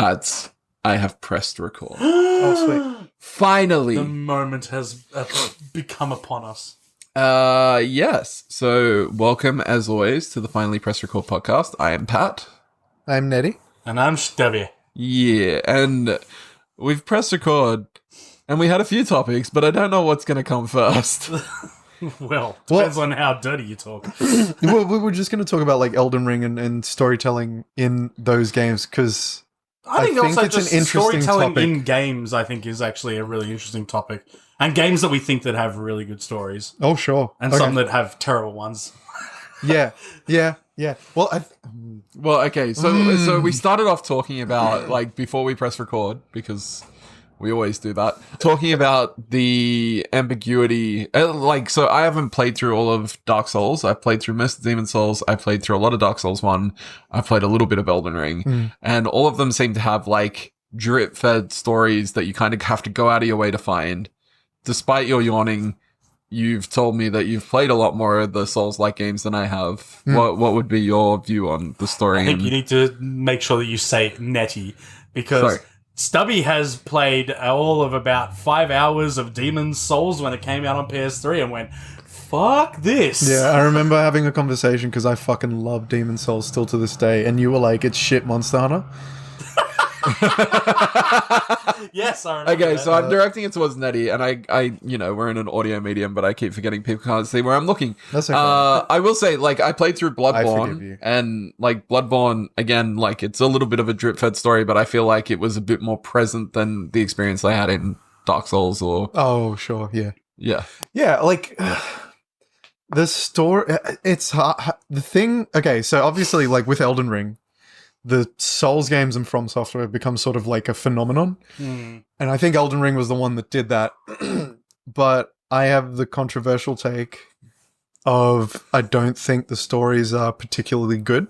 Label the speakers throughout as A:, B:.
A: Lads, I have pressed record.
B: Oh, sweet.
A: Finally.
C: The moment has become upon us.
A: Yes. So, welcome, as always, to the Finally Press Record podcast. I am Pat.
B: I'm Nettie.
C: And I'm Stubby.
A: Yeah, and we've pressed record, and we had a few topics, but I don't know what's going to come first.
C: Well, depends on how dirty you talk.
B: We were just going to talk about like Elden Ring and storytelling in those games because
C: I think also
B: it's
C: just
B: an interesting
C: storytelling
B: topic.
C: in games, I think, is actually a really interesting topic. And games that we think that have really good stories.
B: Oh, sure.
C: And
B: Okay.
C: some that have terrible ones.
B: Yeah. Well,
A: Well, okay, so we started off talking about, like, before we press record, because we always do that, talking about the ambiguity. So I haven't played through all of Dark Souls. I've played through most of Demon Souls. I played through a lot of Dark Souls 1. I've played a little bit of Elden Ring. And all of them seem to have, like, drip-fed stories that you kind of have to go out of your way to find. Despite your yawning, you've told me that you've played a lot more of the Souls-like games than I have. What would be your view on the story?
C: I think you need to make sure that you say Nettie, because Stubby has played all of about 5 hours of Demon's Souls when it came out on PS3 and went, fuck this.
B: yeah, I remember having a conversation because I fucking love Demon Souls still to this day, and you were like, "It's shit, Monster Hunter."
C: Yes, I remember
A: Okay,
C: that.
A: so I'm directing it towards Nettie, and I, we're in an audio medium, but I keep forgetting people can't see where I'm looking.
B: That's okay.
A: I will say, like, I played through
B: forgive
A: Bloodborne,
B: you.
A: and, like, Bloodborne, again, like, it's a little bit of a drip-fed story, but I feel like it was a bit more present than the experience I had in Dark Souls, or...
B: Oh, sure. Yeah.
A: Yeah.
B: Like the story. It's hard. The thing. Okay, so obviously, like with Elden Ring, the Souls games and From Software have become sort of like a phenomenon. And I think Elden Ring was the one that did that. But I have the controversial take of I don't think the stories are particularly good,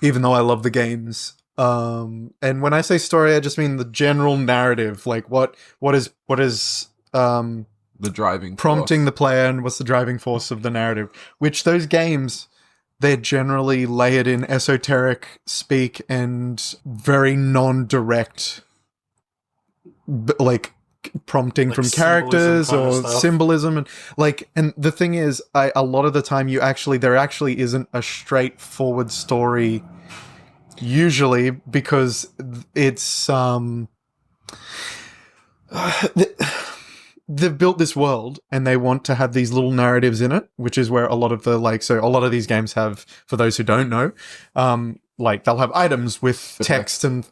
B: even though I love the games. And when I say story, I just mean the general narrative, like what is
A: The driving
B: prompting
A: force.
B: the player and what's the driving force of the narrative, which those games, they're generally layered in esoteric speak and very non-direct, like prompting
C: Like
B: from
C: symbolism
B: characters
C: kind of
B: or
C: stuff.
B: symbolism, and the thing is, a lot of the time there actually isn't a straightforward story usually, because it's they've built this world and they want to have these little narratives in it, which is where a lot of the a lot of these games have, for those who don't know, like they'll have items with text and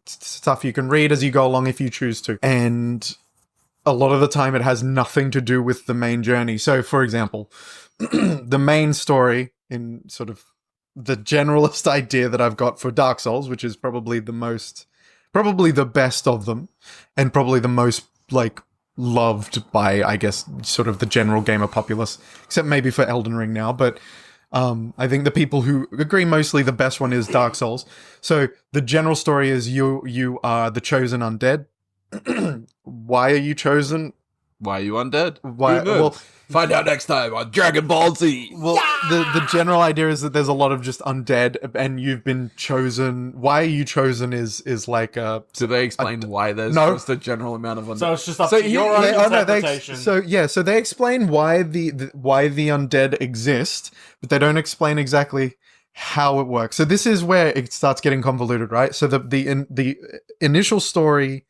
B: stuff you can read as you go along if you choose to. And a lot of the time it has nothing to do with the main journey. So for example, the main story in sort of the generalist idea that I've got for Dark Souls, which is probably the best of them, and probably the most like loved by, I guess, sort of the general gamer populace, except maybe for Elden Ring now, but I think the people who agree mostly the best one is Dark Souls. So the general story is you are the chosen undead. Why are you chosen?
A: Why are you undead?
B: Why?
A: Who knows?
B: Well,
A: find out next time on Dragon Ball Z.
B: Well, the general idea is that there's a lot of just undead, and you've been chosen. Why are you chosen is like a...
A: Do they explain why there's
B: no.
A: just a general amount of undead?
C: So it's just up to your own interpretation.
B: So they explain why the undead exist, but they don't explain exactly how it works. So this is where it starts getting convoluted, right? So the initial story...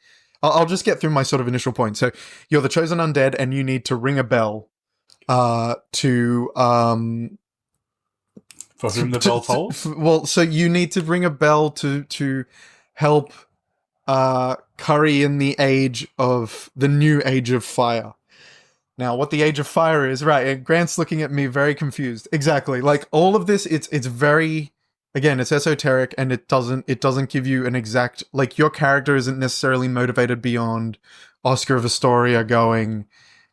B: I'll just get through my sort of initial point. So you're the chosen undead, and you need to ring a bell to
C: For whom the bell tolls?
B: well, so you need to ring a bell to help curry in the new age of fire. Now, what the age of fire is, right? And Grant's looking at me very confused. Exactly. Like all of this, it's very... Again, it's esoteric, and it doesn't give you an exact, like, your character isn't necessarily motivated beyond Oscar of Astoria going,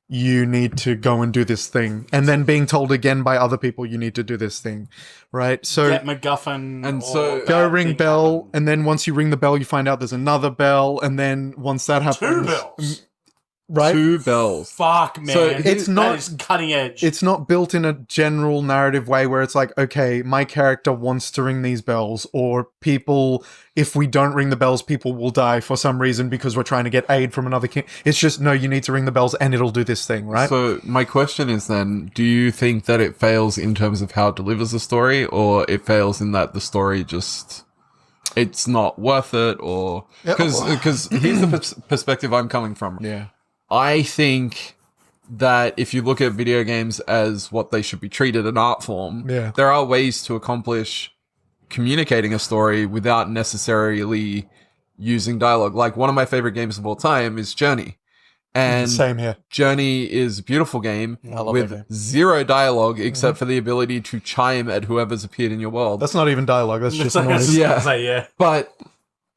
B: you need to go and do this thing, and then being told again by other people you need to do this thing, right? So
C: Get MacGuffin.
A: And so-
B: go
C: bad
B: ring
C: thing
B: bell,
C: happen.
B: and then once you ring the bell, you find out there's another bell, and then once that happens,
C: 2 bells.
B: right?
A: 2 bells.
C: Fuck, man.
A: So
B: it's not-
C: That is cutting edge.
B: It's not built in a general narrative way where it's like, okay, my character wants to ring these bells, or people, if we don't ring the bells, people will die for some reason because we're trying to get aid from another king. It's just, no, you need to ring the bells and it'll do this thing, right?
A: So my question is then, do you think that it fails in terms of how it delivers the story, or it fails in that the story just... it's not worth it, or... Because here's the perspective I'm coming from.
B: Yeah.
A: I think that if you look at video games as what they should be treated, an art form, there are ways to accomplish communicating a story without necessarily using dialogue. Like, one of my favorite games of all time is Journey. And
B: Same here.
A: Journey is a beautiful game
B: I love that game.
A: with 0 dialogue except for the ability to chime at whoever's appeared in your world.
B: That's not even dialogue. That's just
C: I was
B: noise.
C: just
A: Yeah.
C: gonna say, yeah.
A: But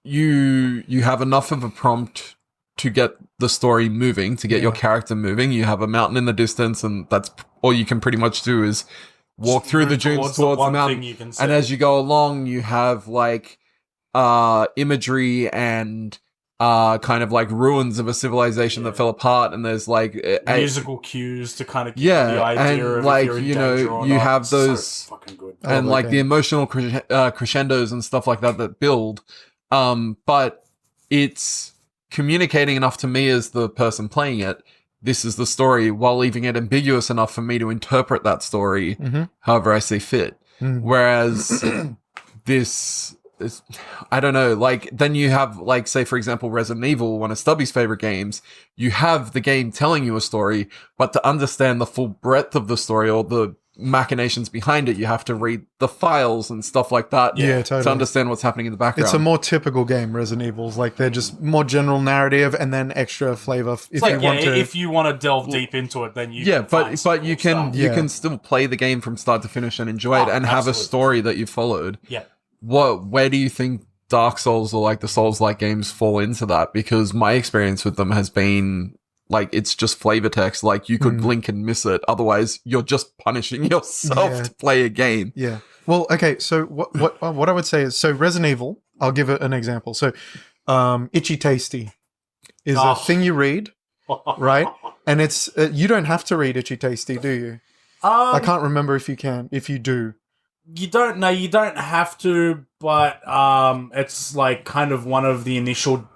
A: you have enough of a prompt to get the story moving, to get your character moving. You have a mountain in the distance, and that's all you can pretty much do is walk
C: Just
A: through the
C: move
A: dunes towards the
C: one
A: mountain.
C: thing you can see.
A: And as you go along, you have like imagery and kind of like ruins of a civilization that fell apart, and there's like
C: musical cues to kind of give
A: Yeah,
C: you the idea
A: and,
C: of
A: like,
C: if you're in
A: you know,
C: danger or
A: you
C: not.
A: have
C: It's
A: those-
C: so fucking good.
A: and
B: Oh,
A: like
B: okay.
A: the emotional crescendos and stuff like that build. But it's communicating enough to me as the person playing it. This is the story, while leaving it ambiguous enough for me to interpret that story however I see fit. Whereas this is, I don't know, like, then you have, like, say, for example, Resident Evil, one of Stubby's favorite games. You have the game telling you a story, but to understand the full breadth of the story or the machinations behind it, you have to read the files and stuff like that
B: Yeah, totally.
A: to understand what's happening in the background.
B: It's a more typical game, Resident Evil's. Like, they're just more general narrative and then extra flavor if
C: It's like,
B: you want to.
C: if you want to delve deep into it, then you
A: yeah,
C: can find
A: but
C: some
A: you
C: cool
A: can
C: stuff.
A: you
B: Yeah.
A: can still play the game from start to finish and enjoy it,
C: Oh,
A: and have a
C: absolutely.
A: story that you followed.
C: Yeah.
A: Where do you think Dark Souls or like the Souls-like games fall into that? Because my experience with them has been like, it's just flavor text. Like, you could blink and miss it. Otherwise, you're just punishing yourself
B: Yeah.
A: to play a game.
B: Yeah. Well, okay. So what I would say is, so Resident Evil. I'll give it an example. So, Itchy Tasty is
C: Oh.
B: a thing you read, right? And it's you don't have to read Itchy Tasty, do you? I can't remember if you can. If you do,
C: You don't know. You don't have to, but it's like kind of one of the initial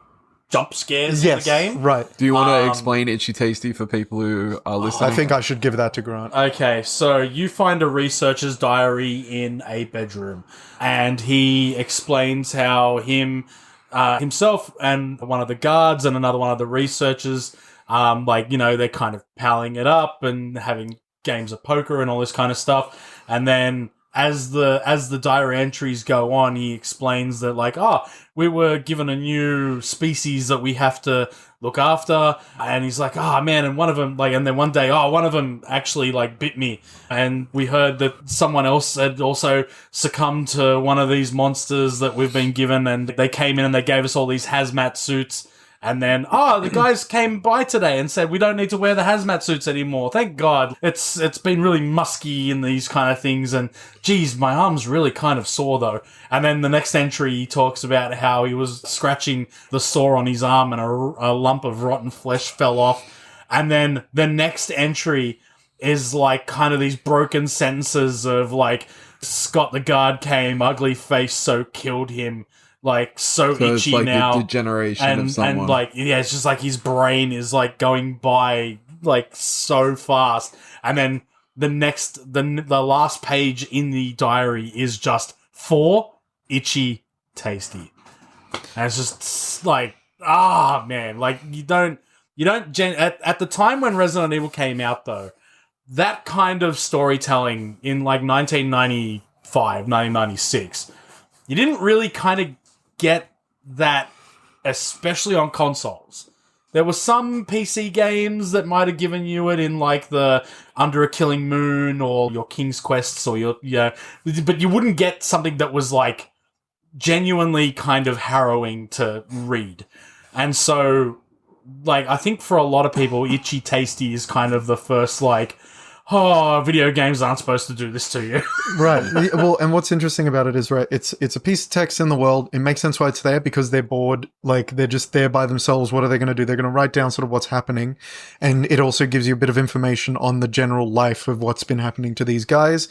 C: jump scares in the game.
B: right.
A: Do you want to explain Itchy Tasty for people who are listening?
B: I think I should give that to Grant.
C: Okay, so you find a researcher's diary in a bedroom, and he explains how himself and one of the guards and another one of the researchers, they're kind of palling it up and having games of poker and all this kind of stuff, and then as the diary entries go on, he explains that, like, we were given a new species that we have to look after, and he's like, man, and one of them, like, and then one day, one of them actually, like, bit me, and we heard that someone else had also succumbed to one of these monsters that we've been given, and they came in and they gave us all these hazmat suits. And then, the guys came by today and said, we don't need to wear the hazmat suits anymore. Thank God. It's been really musky in these kind of things. And, geez, my arm's really kind of sore, though. And then the next entry, he talks about how he was scratching the sore on his arm and a lump of rotten flesh fell off. And then the next entry is, like, kind of these broken sentences of, like, Scott the guard came, ugly face, so killed him. Like, so
A: So
C: itchy
A: it's like
C: now.
A: the degeneration of someone.
C: And like, yeah, it's just like his brain is like going by like so fast. And then the last page in the diary is just for Itchy Tasty. And it's just like, man, like you don't at the time when Resident Evil came out though, that kind of storytelling in like 1995, 1996, you didn't really kind of get that, especially on consoles. There were some PC games that might have given you it in like the Under a Killing Moon or your King's Quests or but you wouldn't get something that was like genuinely kind of harrowing to read. And so, like, I think for a lot of people, Itchy Tasty is kind of the first like, video games aren't supposed to do this to you.
B: Right. Well, and what's interesting about it is, right, it's a piece of text in the world. It makes sense why it's there because they're bored. Like, they're just there by themselves. What are they going to do? They're going to write down sort of what's happening. And it also gives you a bit of information on the general life of what's been happening to these guys.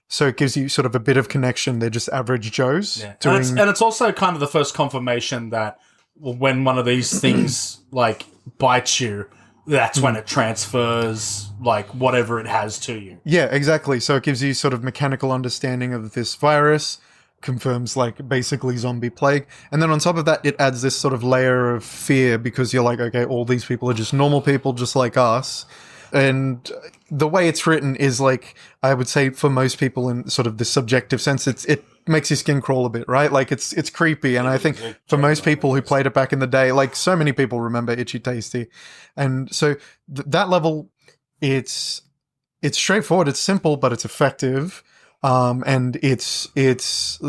B: So it gives you sort of a bit of connection. They're just average Joes.
C: Yeah. And it's also kind of the first confirmation that when one of these things, like, bites you, that's when it transfers, like, whatever it has to you.
B: Yeah, exactly. So it gives you sort of mechanical understanding of this virus, confirms, like, basically zombie plague. And then on top of that, it adds this sort of layer of fear because you're like, okay, all these people are just normal people just like us. And the way it's written is, like, I would say for most people in sort of the subjective sense, it makes your skin crawl a bit, right? Like, it's creepy. And I think for most people who played it back in the day, like, so many people remember Itchy Tasty. And so that level, it's straightforward, it's simple, but it's effective. And it's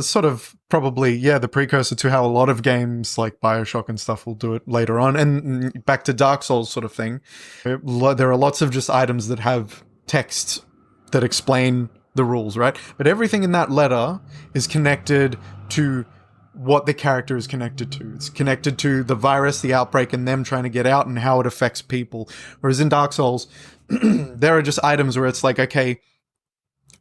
B: sort of probably, the precursor to how a lot of games like Bioshock and stuff will do it later on. And back to Dark Souls sort of thing. There are lots of just items that have text that explain the rules, right? But everything in that letter is connected to what the character is connected to. It's connected to the virus, the outbreak, and them trying to get out and how it affects people. Whereas in Dark Souls, there are just items where it's like, okay,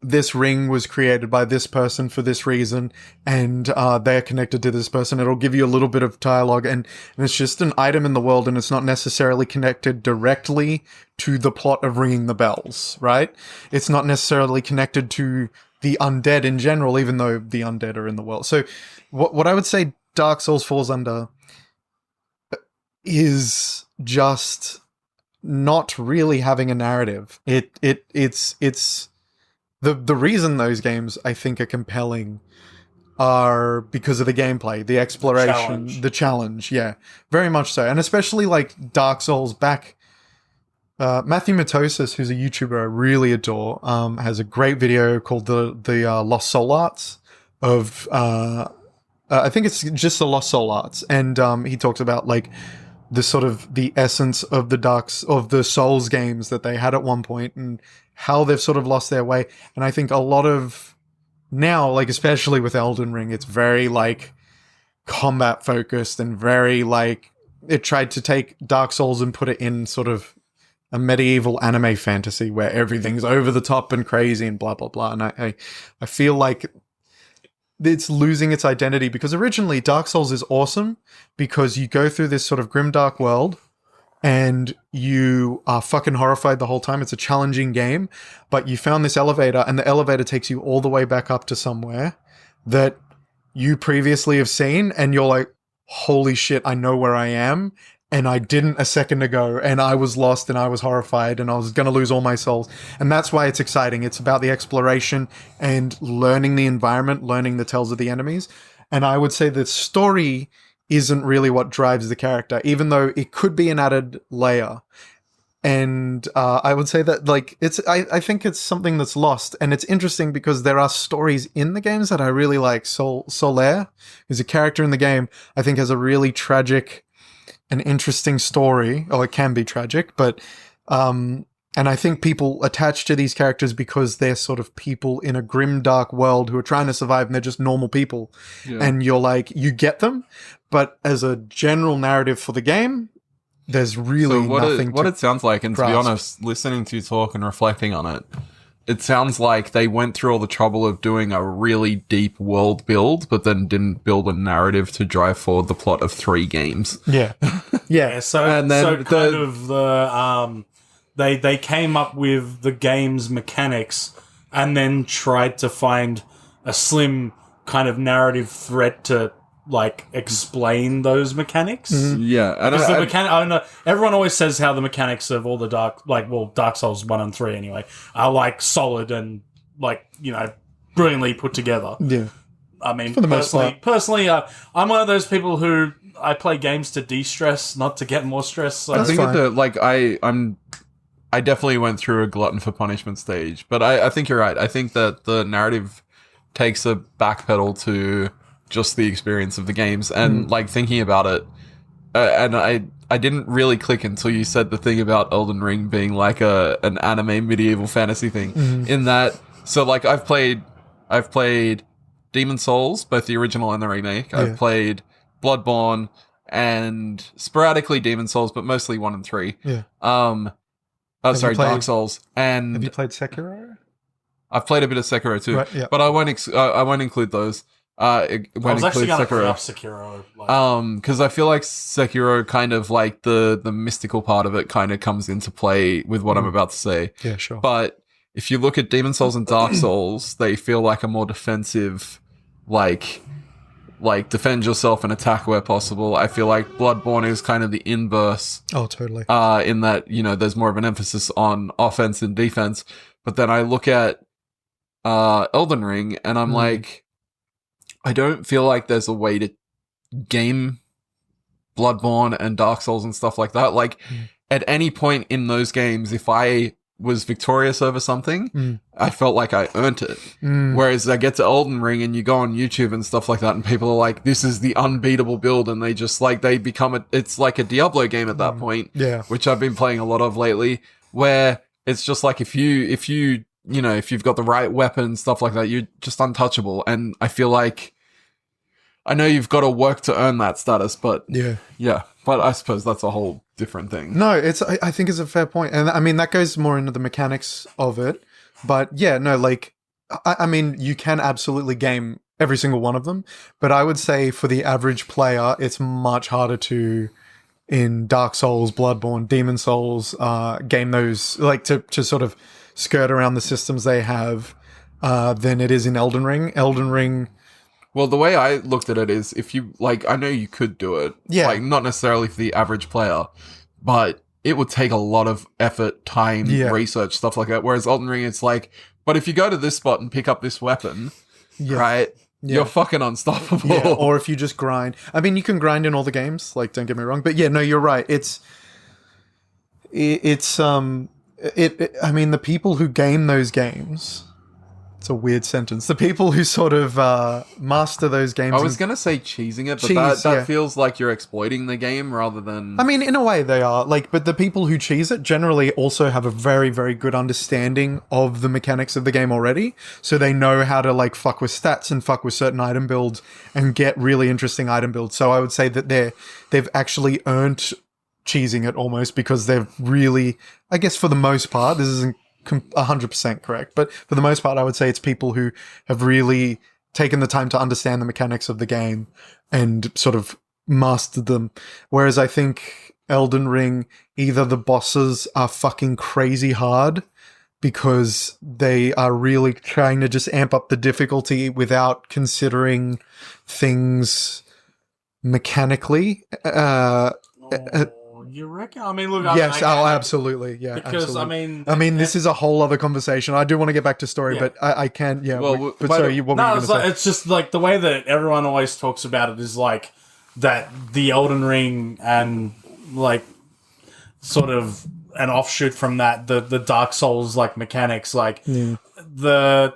B: this ring was created by this person for this reason, and they're connected to this person. It'll give you a little bit of dialogue, and it's just an item in the world, and it's not necessarily connected directly to the plot of Ringing the Bells, right? It's not necessarily connected to the undead in general, even though the undead are in the world. So what I would say Dark Souls falls under is just not really having a narrative. It's the reason those games I think are compelling are because of the gameplay, the exploration, the challenge. Yeah, very much so. And especially like Dark Souls back. Matthew Matosis, who's a YouTuber I really adore, has a great video called the Lost Soul Arts of I think it's just the Lost Soul Arts, and he talks about like the sort of the essence of the Souls games that they had at one point and how they've sort of lost their way. And I think a lot of now, like especially with Elden Ring, it's very like combat focused and very like it tried to take Dark Souls and put it in sort of a medieval anime fantasy where everything's over the top and crazy and blah, blah, blah. And I feel like it's losing its identity because originally Dark Souls is awesome because you go through this sort of grimdark world and you are fucking horrified the whole time. It's a challenging game, but you found this elevator and the elevator takes you all the way back up to somewhere that you previously have seen. And you're like, holy shit, I know where I am. And I didn't a second ago, and I was lost and I was horrified and I was going to lose all my souls. And that's why it's exciting. It's about the exploration and learning the environment, learning the tells of the enemies. And I would say the story isn't really what drives the character, even though it could be an added layer. And I would say that like I think it's something that's lost. And it's interesting because there are stories in the games that I really like. Solaire is a character in the game I think has a really tragic an interesting story, or it can be tragic, but and I think people attach to these characters because they're sort of people in a grim, dark world who are trying to survive and they're just normal people. Yeah. And you're like, you get them, but as a general narrative for the game, there's really nothing
A: what it sounds like, and
B: grasp.
A: To be honest, listening to you talk and reflecting on it, it sounds like they went through all the trouble of doing a really deep world build, but then didn't build a narrative to drive forward the plot of 3 games.
B: Yeah.
C: Yeah. So, and then they came up with the game's mechanics and then tried to find a slim kind of narrative thread to like explain those mechanics.
A: Mm-hmm. Yeah, and
C: I don't know. Everyone always says how the mechanics of all the Dark Souls 1 and 3 anyway are like solid and like, you know, brilliantly put together.
B: Yeah.
C: I mean, personally, I'm one of those people who I play games to de-stress, not to get more stress. So
A: I think I definitely went through a glutton for punishment stage, but I think you're right. I think that the narrative takes a backpedal to just the experience of the games, and like thinking about it, and I didn't really click until you said the thing about Elden Ring being like an anime medieval fantasy thing. In that, so like I've played Demon Souls, both the original and the remake. I've played Bloodborne and sporadically Demon Souls, but mostly 1 and 3.
B: Yeah.
A: Dark Souls. And
B: have you played Sekiro?
A: I've played a bit of Sekiro too,
B: Right, yeah.
A: but I won't include those.
C: I was actually going to bring up Sekiro.
A: Because I feel like Sekiro kind of like the mystical part of it kind of comes into play with what I'm about to say.
B: Yeah, sure.
A: But if you look at Demon Souls and Dark Souls, they feel like a more defensive, like defend yourself and attack where possible. I feel like Bloodborne is kind of the inverse.
B: Oh, totally.
A: In that, there's more of an emphasis on offense and defense. But then I look at Elden Ring and I'm like, I don't feel like there's a way to game Bloodborne and Dark Souls and stuff like that. Like, at any point in those games, if I was victorious over something, I felt like I earned it. Whereas I get to Elden Ring and you go on YouTube and stuff like that and people are like, this is the unbeatable build, and they just like, they become it's like a Diablo game at that point.
B: Yeah.
A: Which I've been playing a lot of lately, where it's just like, if you've got the right weapon, stuff like that, you're just untouchable. And I feel like, I know you've got to work to earn that status, but yeah, but I suppose that's a whole different thing.
B: No, I think it's a fair point. And I mean, that goes more into the mechanics of it, but yeah, no, like, I mean, you can absolutely game every single one of them, but I would say for the average player, it's much harder to, in Dark Souls, Bloodborne, Demon Souls, game those, like, to sort of skirt around the systems they have, than it is in Elden Ring. Elden Ring...
A: Well, the way I looked at it is, if you, like, I know you could do it.
B: Yeah.
A: Like, not necessarily for the average player, but it would take a lot of effort, time, research, stuff like that. Whereas Elden Ring, it's like, but if you go to this spot and pick up this weapon, right, you're fucking unstoppable.
B: Yeah, or if you just grind. I mean, you can grind in all the games, like, don't get me wrong. But yeah, no, you're right. I mean, the people who game those games... It's a weird sentence. The people who sort of master those games...
A: I was going to say cheesing it, but that feels like you're exploiting the game rather than...
B: I mean, in a way they are. Like, but the people who cheese it generally also have a very, very good understanding of the mechanics of the game already. So they know how to, like, fuck with stats and fuck with certain item builds and get really interesting item builds. So I would say that they've actually earned cheesing it almost, because they've really... I guess for the most part, this isn't 100% correct, but for the most part I would say it's people who have really taken the time to understand the mechanics of the game and sort of mastered them. Whereas I think Elden Ring, either the bosses are fucking crazy hard because they are really trying to just amp up the difficulty without considering things mechanically.
C: You reckon? I mean, look.
B: Yes, absolutely. Yeah,
C: because
B: absolutely. I mean, this is a whole other conversation. I do want to get back to story, but I can't. Yeah.
A: Well,
B: but sorry, what were you going to say?
C: It's just like the way that everyone always talks about it is like that the Elden Ring and like sort of an offshoot from that, the Dark Souls like mechanics, like the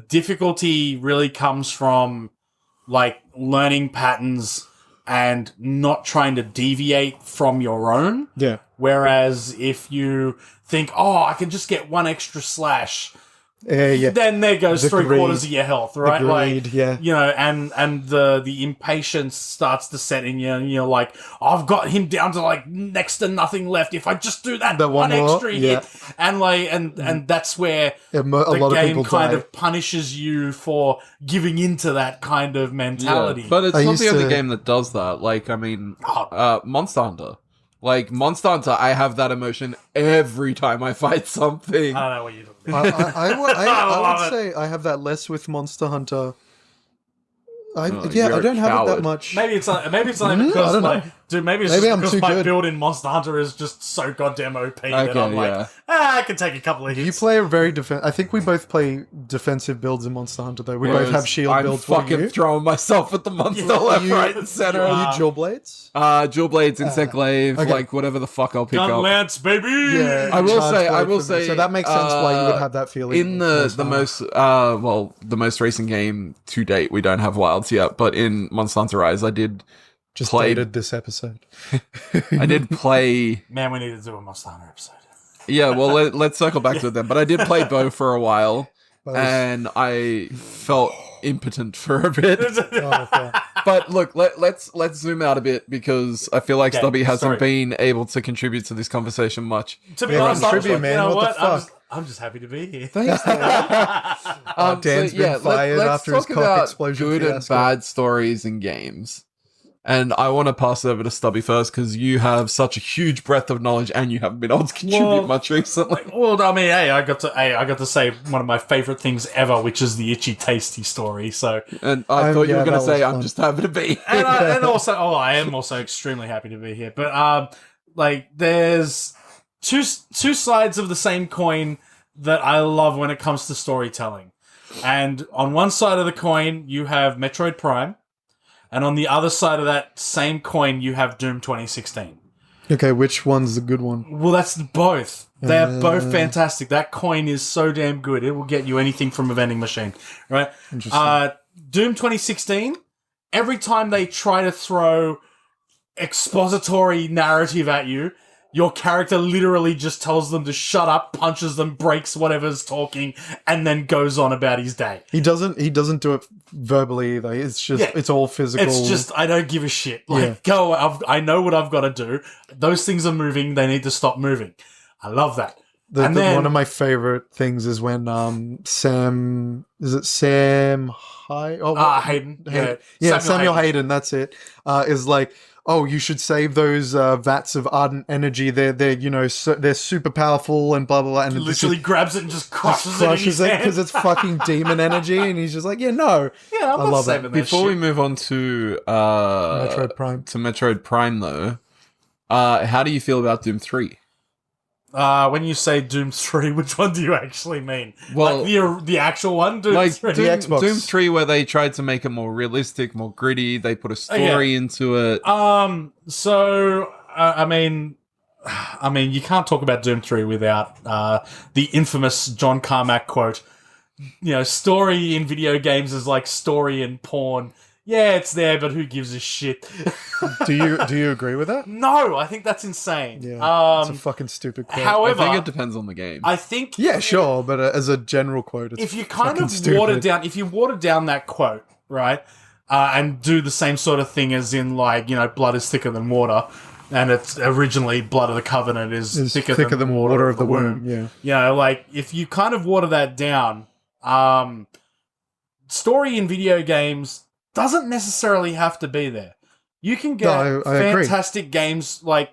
C: difficulty really comes from like learning patterns and not trying to deviate from your own.
B: Yeah.
C: Whereas if you think, I can just get one extra slash,
B: Yeah.
C: Then there goes
B: The greed.
C: 3/4 of your health, right?
B: The greed,
C: like,
B: yeah.
C: You know, and the impatience starts to set in you, and you're like, I've got him down to like next to nothing left. If I just do that one
B: more,
C: extra hit, and like, and that's where
B: a lot
C: the
B: of
C: game
B: people
C: kind
B: die.
C: of punishes you for giving into that kind of mentality.
A: Yeah, but it's
B: I
A: not
B: used
A: the only
B: to-
A: game that does that. Like, I mean, Monster Hunter. Like, Monster Hunter, I have that emotion every time I fight something.
C: I don't know what you're talking about.
B: I
C: love
B: would
C: it.
B: say I have that less with Monster Hunter. I
A: you're a
B: don't have it that
A: coward.
B: much.
C: Maybe it's like because
B: I don't
C: like,
B: know.
C: dude, maybe it's
B: Maybe
C: just
B: I'm
C: because
B: too
C: my
B: good.
C: build in Monster Hunter is just so goddamn OP that
A: Okay,
C: I'm like,
A: yeah.
C: I can take a couple of hits.
B: You play a very I think we both play defensive builds in Monster Hunter, though. We both have shield
A: I'm
B: builds. What
A: fucking
B: are you?
A: throwing myself at the monster
C: Yeah.
A: left,
B: You-
A: right, and center.
B: Are you dual blades?
A: Dual blades, insect glaive,
B: okay.
A: like whatever the fuck I'll pick
C: Gun
A: up.
C: lance, baby.
B: Yeah,
A: I will
B: charge
A: say- I
B: blade
A: will
B: for me.
A: say,
B: So that makes sense why you would have that feeling.
A: In the most recent game to date, we don't have wilds yet, but in Monster Hunter Rise, I did
B: Just
A: played.
B: dated this episode.
A: I did play.
C: Man, we need to do a Monster Hunter episode.
A: Yeah, well, let's circle back to it then. But I did play Bo for a while, and I felt impotent for a bit. But look, let's zoom out a bit because I feel like Stubby hasn't been able to contribute to this conversation much.
C: To be honest, I was like,
B: man,
C: you know
B: what the
C: what?
B: fuck?
C: I'm just happy to be here.
A: Thanks,
B: Dan's been fired after his
A: talk
B: cock
A: about
B: explosion
A: good and
B: fiasco.
A: bad stories in games. And I want to pass over to Stubby first because you have such a huge breadth of knowledge and you haven't been able to contribute much recently.
C: Well, I mean, hey, I got to say one of my favorite things ever, which is the Itchy Tasty story. So,
A: And I thought you were going to say, I'm just happy to be.
C: and also, I am also extremely happy to be here. But like, there's two sides of the same coin that I love when it comes to storytelling. And on one side of the coin, you have Metroid Prime. And on the other side of that same coin, you have Doom 2016.
B: Okay, which one's the good one?
C: Well, that's both. They're both fantastic. That coin is so damn good. It will get you anything from a vending machine, right?
B: Interesting.
C: Doom 2016, every time they try to throw expository narrative at you, your character literally just tells them to shut up, punches them, breaks whatever's talking, and then goes on about his day.
B: He doesn't do it verbally either. It's just it's all physical.
C: It's just I don't give a shit. Like go, I know what I've got to do. Those things are moving. They need to stop moving. I love that.
B: One of my favorite things is when Sam Hayden? Yeah, Samuel Hayden. That's it. Is like, oh, you should save those vats of ardent energy. They're they're super powerful and blah blah blah. And
C: literally grabs it and just crushes it
B: because it's fucking demon energy. And he's just like, yeah, no.
C: Yeah, I'm not saving that
A: Before we
C: shit.
A: move on to
B: Metroid Prime,
A: though, how do you feel about Doom 3?
C: When you say Doom 3, which one do you actually mean?
A: Well,
C: like the actual one, Doom 3?
B: the Xbox.
A: Doom 3, where they tried to make it more realistic, more gritty. They put a story into it.
C: So I mean, you can't talk about Doom 3 without the infamous John Carmack quote. You know, story in video games is like story in porn. Yeah, it's there, but who gives a shit?
B: do you agree with that?
C: No, I think that's insane.
B: Yeah, it's a fucking stupid quote.
C: However,
A: I think it depends on the game.
C: I think
B: sure, but as a general quote, it's
C: if you kind of
B: stupid.
C: water down that quote, right, and do the same sort of thing as in like blood is thicker than water, and it's originally blood of the covenant is thicker than water of the womb.
B: Yeah,
C: like if you kind of water that down, story in video games doesn't necessarily have to be there. You can get
B: I
C: fantastic games like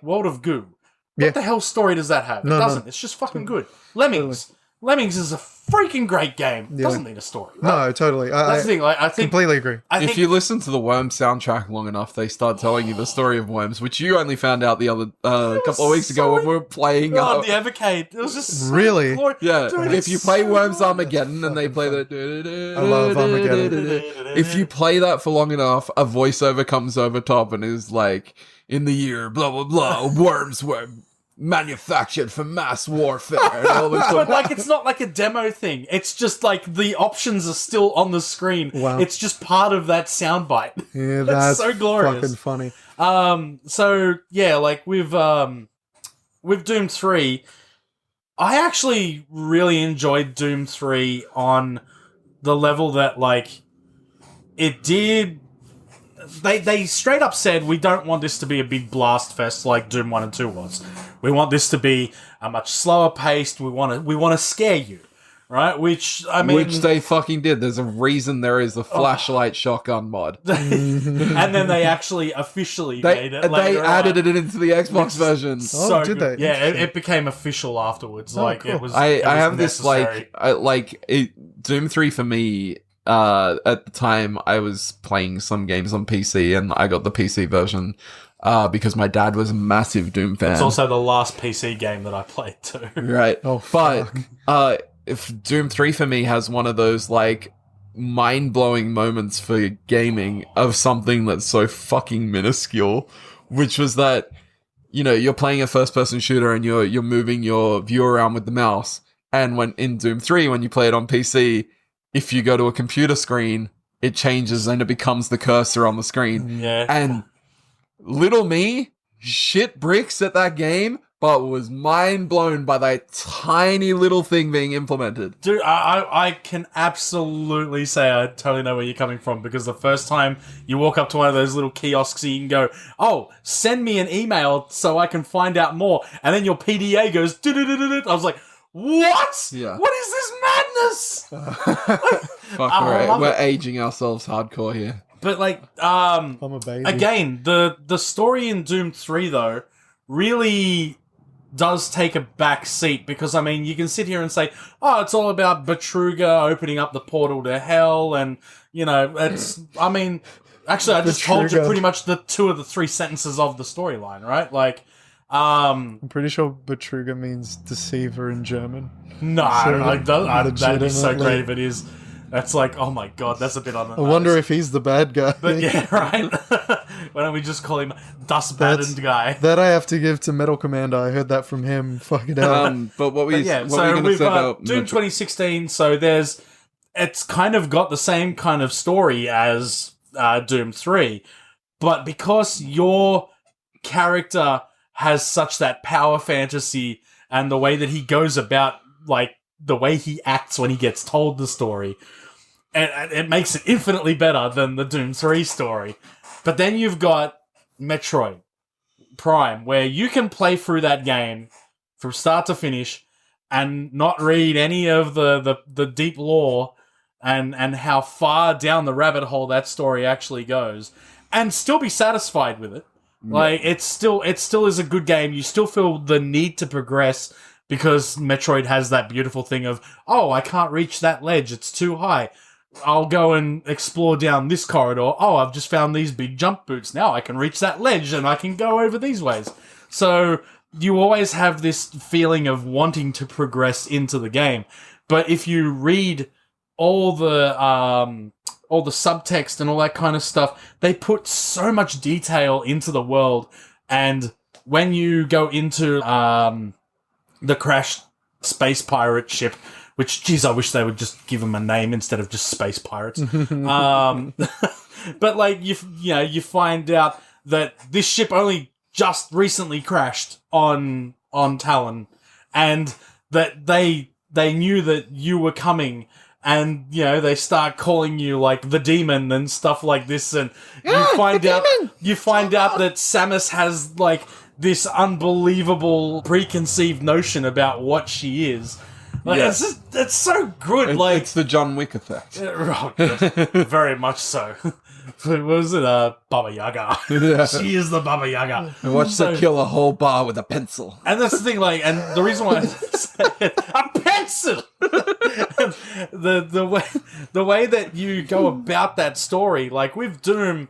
C: World of Goo. What the hell story does that have? It doesn't. It's just fucking good. Lemmings. Lemmings is a freaking great game. It doesn't need a story. Right?
B: No, totally.
C: That's the thing. Like, I think
B: completely agree.
A: If you listen to the Worms soundtrack long enough, they start telling you the story of Worms, which you only found out the other couple of weeks ago when we were playing.
C: The Evercade. It was just
B: really,
A: yeah.
C: Dude,
A: if you play Worms Armageddon and they play the,
B: I love Armageddon.
A: If you play that for long enough, a voiceover comes over top and is like, "In the year blah blah blah, worms were manufactured for mass warfare." And all this
C: but like, it's not like a demo thing. It's just like the options are still on the screen.
B: Wow.
C: It's just part of that soundbite.
B: Yeah, that's
C: so glorious.
B: fucking funny.
C: So yeah, like with Doom 3, I actually really enjoyed Doom 3 on the level that like it did. They straight up said, we don't want this to be a big blast fest like Doom 1 and 2 was. We want this to be a much slower paced. We want to scare you, right? Which
A: they fucking did. There's a reason there is a flashlight shotgun mod.
C: And then they actually officially made it.
A: They added it into the Xbox version.
C: So
B: did
C: good.
B: they?
C: Yeah, it became official afterwards. Like
B: cool.
C: it was.
A: I have
C: necessary.
A: this Doom 3 for me. At the time, I was playing some games on PC, and I got the PC version because my dad was a massive Doom fan.
C: It's also the last PC game that I played too.
A: Right.
B: Oh, fuck.
A: But if Doom 3 for me has one of those like mind-blowing moments for gaming of something that's so fucking minuscule, which was that you're playing a first-person shooter and you're moving your view around with the mouse, and when in Doom 3 when you play it on PC. If you go to a computer screen, it changes and it becomes the cursor on the screen.
C: Yeah.
A: And little me shit bricks at that game, but was mind blown by that tiny little thing being implemented.
C: Dude, I can absolutely say I totally know where you're coming from, because the first time you walk up to one of those little kiosks, you can go, oh, send me an email so I can find out more. And then your PDA goes, do-do-do-do-do. I was like, what?
A: Yeah.
C: What is this madness?
A: Fuck, we're aging ourselves hardcore here.
C: But like,
B: I'm a baby.
C: again, the story in Doom 3 though really does take a back seat, because I mean, you can sit here and say, oh, it's all about Betruga opening up the portal to hell, and you know, it's, I mean, actually I just told you pretty much the 2 of the 3 sentences of the storyline, right? Like,
B: I'm pretty sure Betruga means deceiver in German.
C: no, that'd be so great if it is. That's like, oh my god, that's a bit on the
B: I wonder if he's the bad guy.
C: But yeah, right? Why don't we just call him Dust Baddened Guy?
B: That I have to give to Metal Commander. I heard that from him. Fucking hell.
A: But what were you
C: so
A: going to
C: we've
A: say
C: got
A: about
C: Doom 2016, so it's kind of got the same kind of story as Doom 3, but because your character has such that power fantasy and the way that he goes about, like, the way he acts when he gets told the story, and it makes it infinitely better than the Doom 3 story. But then you've got Metroid Prime, where you can play through that game from start to finish and not read any of the deep lore and how far down the rabbit hole that story actually goes, and still be satisfied with it. Like, it still is a good game. You still feel the need to progress, because Metroid has that beautiful thing of, oh, I can't reach that ledge, it's too high. I'll go and explore down this corridor. Oh, I've just found these big jump boots. Now I can reach that ledge and I can go over these ways. So you always have this feeling of wanting to progress into the game. But if you read all the subtext and all that kind of stuff, they put so much detail into the world. And when you go into the crashed space pirate ship, which, geez, I wish they would just give them a name instead of just space pirates. But like, you find out that this ship only just recently crashed on Talon, and that they knew that you were coming, and they start calling you like the demon and stuff like this, and you find out that Samus has like this unbelievable preconceived notion about what she is. Like, it's so good.
A: It's the John Wick effect.
C: Oh, very much so. What was it? Baba Yaga. She is the Baba Yaga.
A: I watched her kill a whole bar with a pencil.
C: And that's the thing, like, and the reason why I say it, a pencil! the way that you go about that story, like with Doom,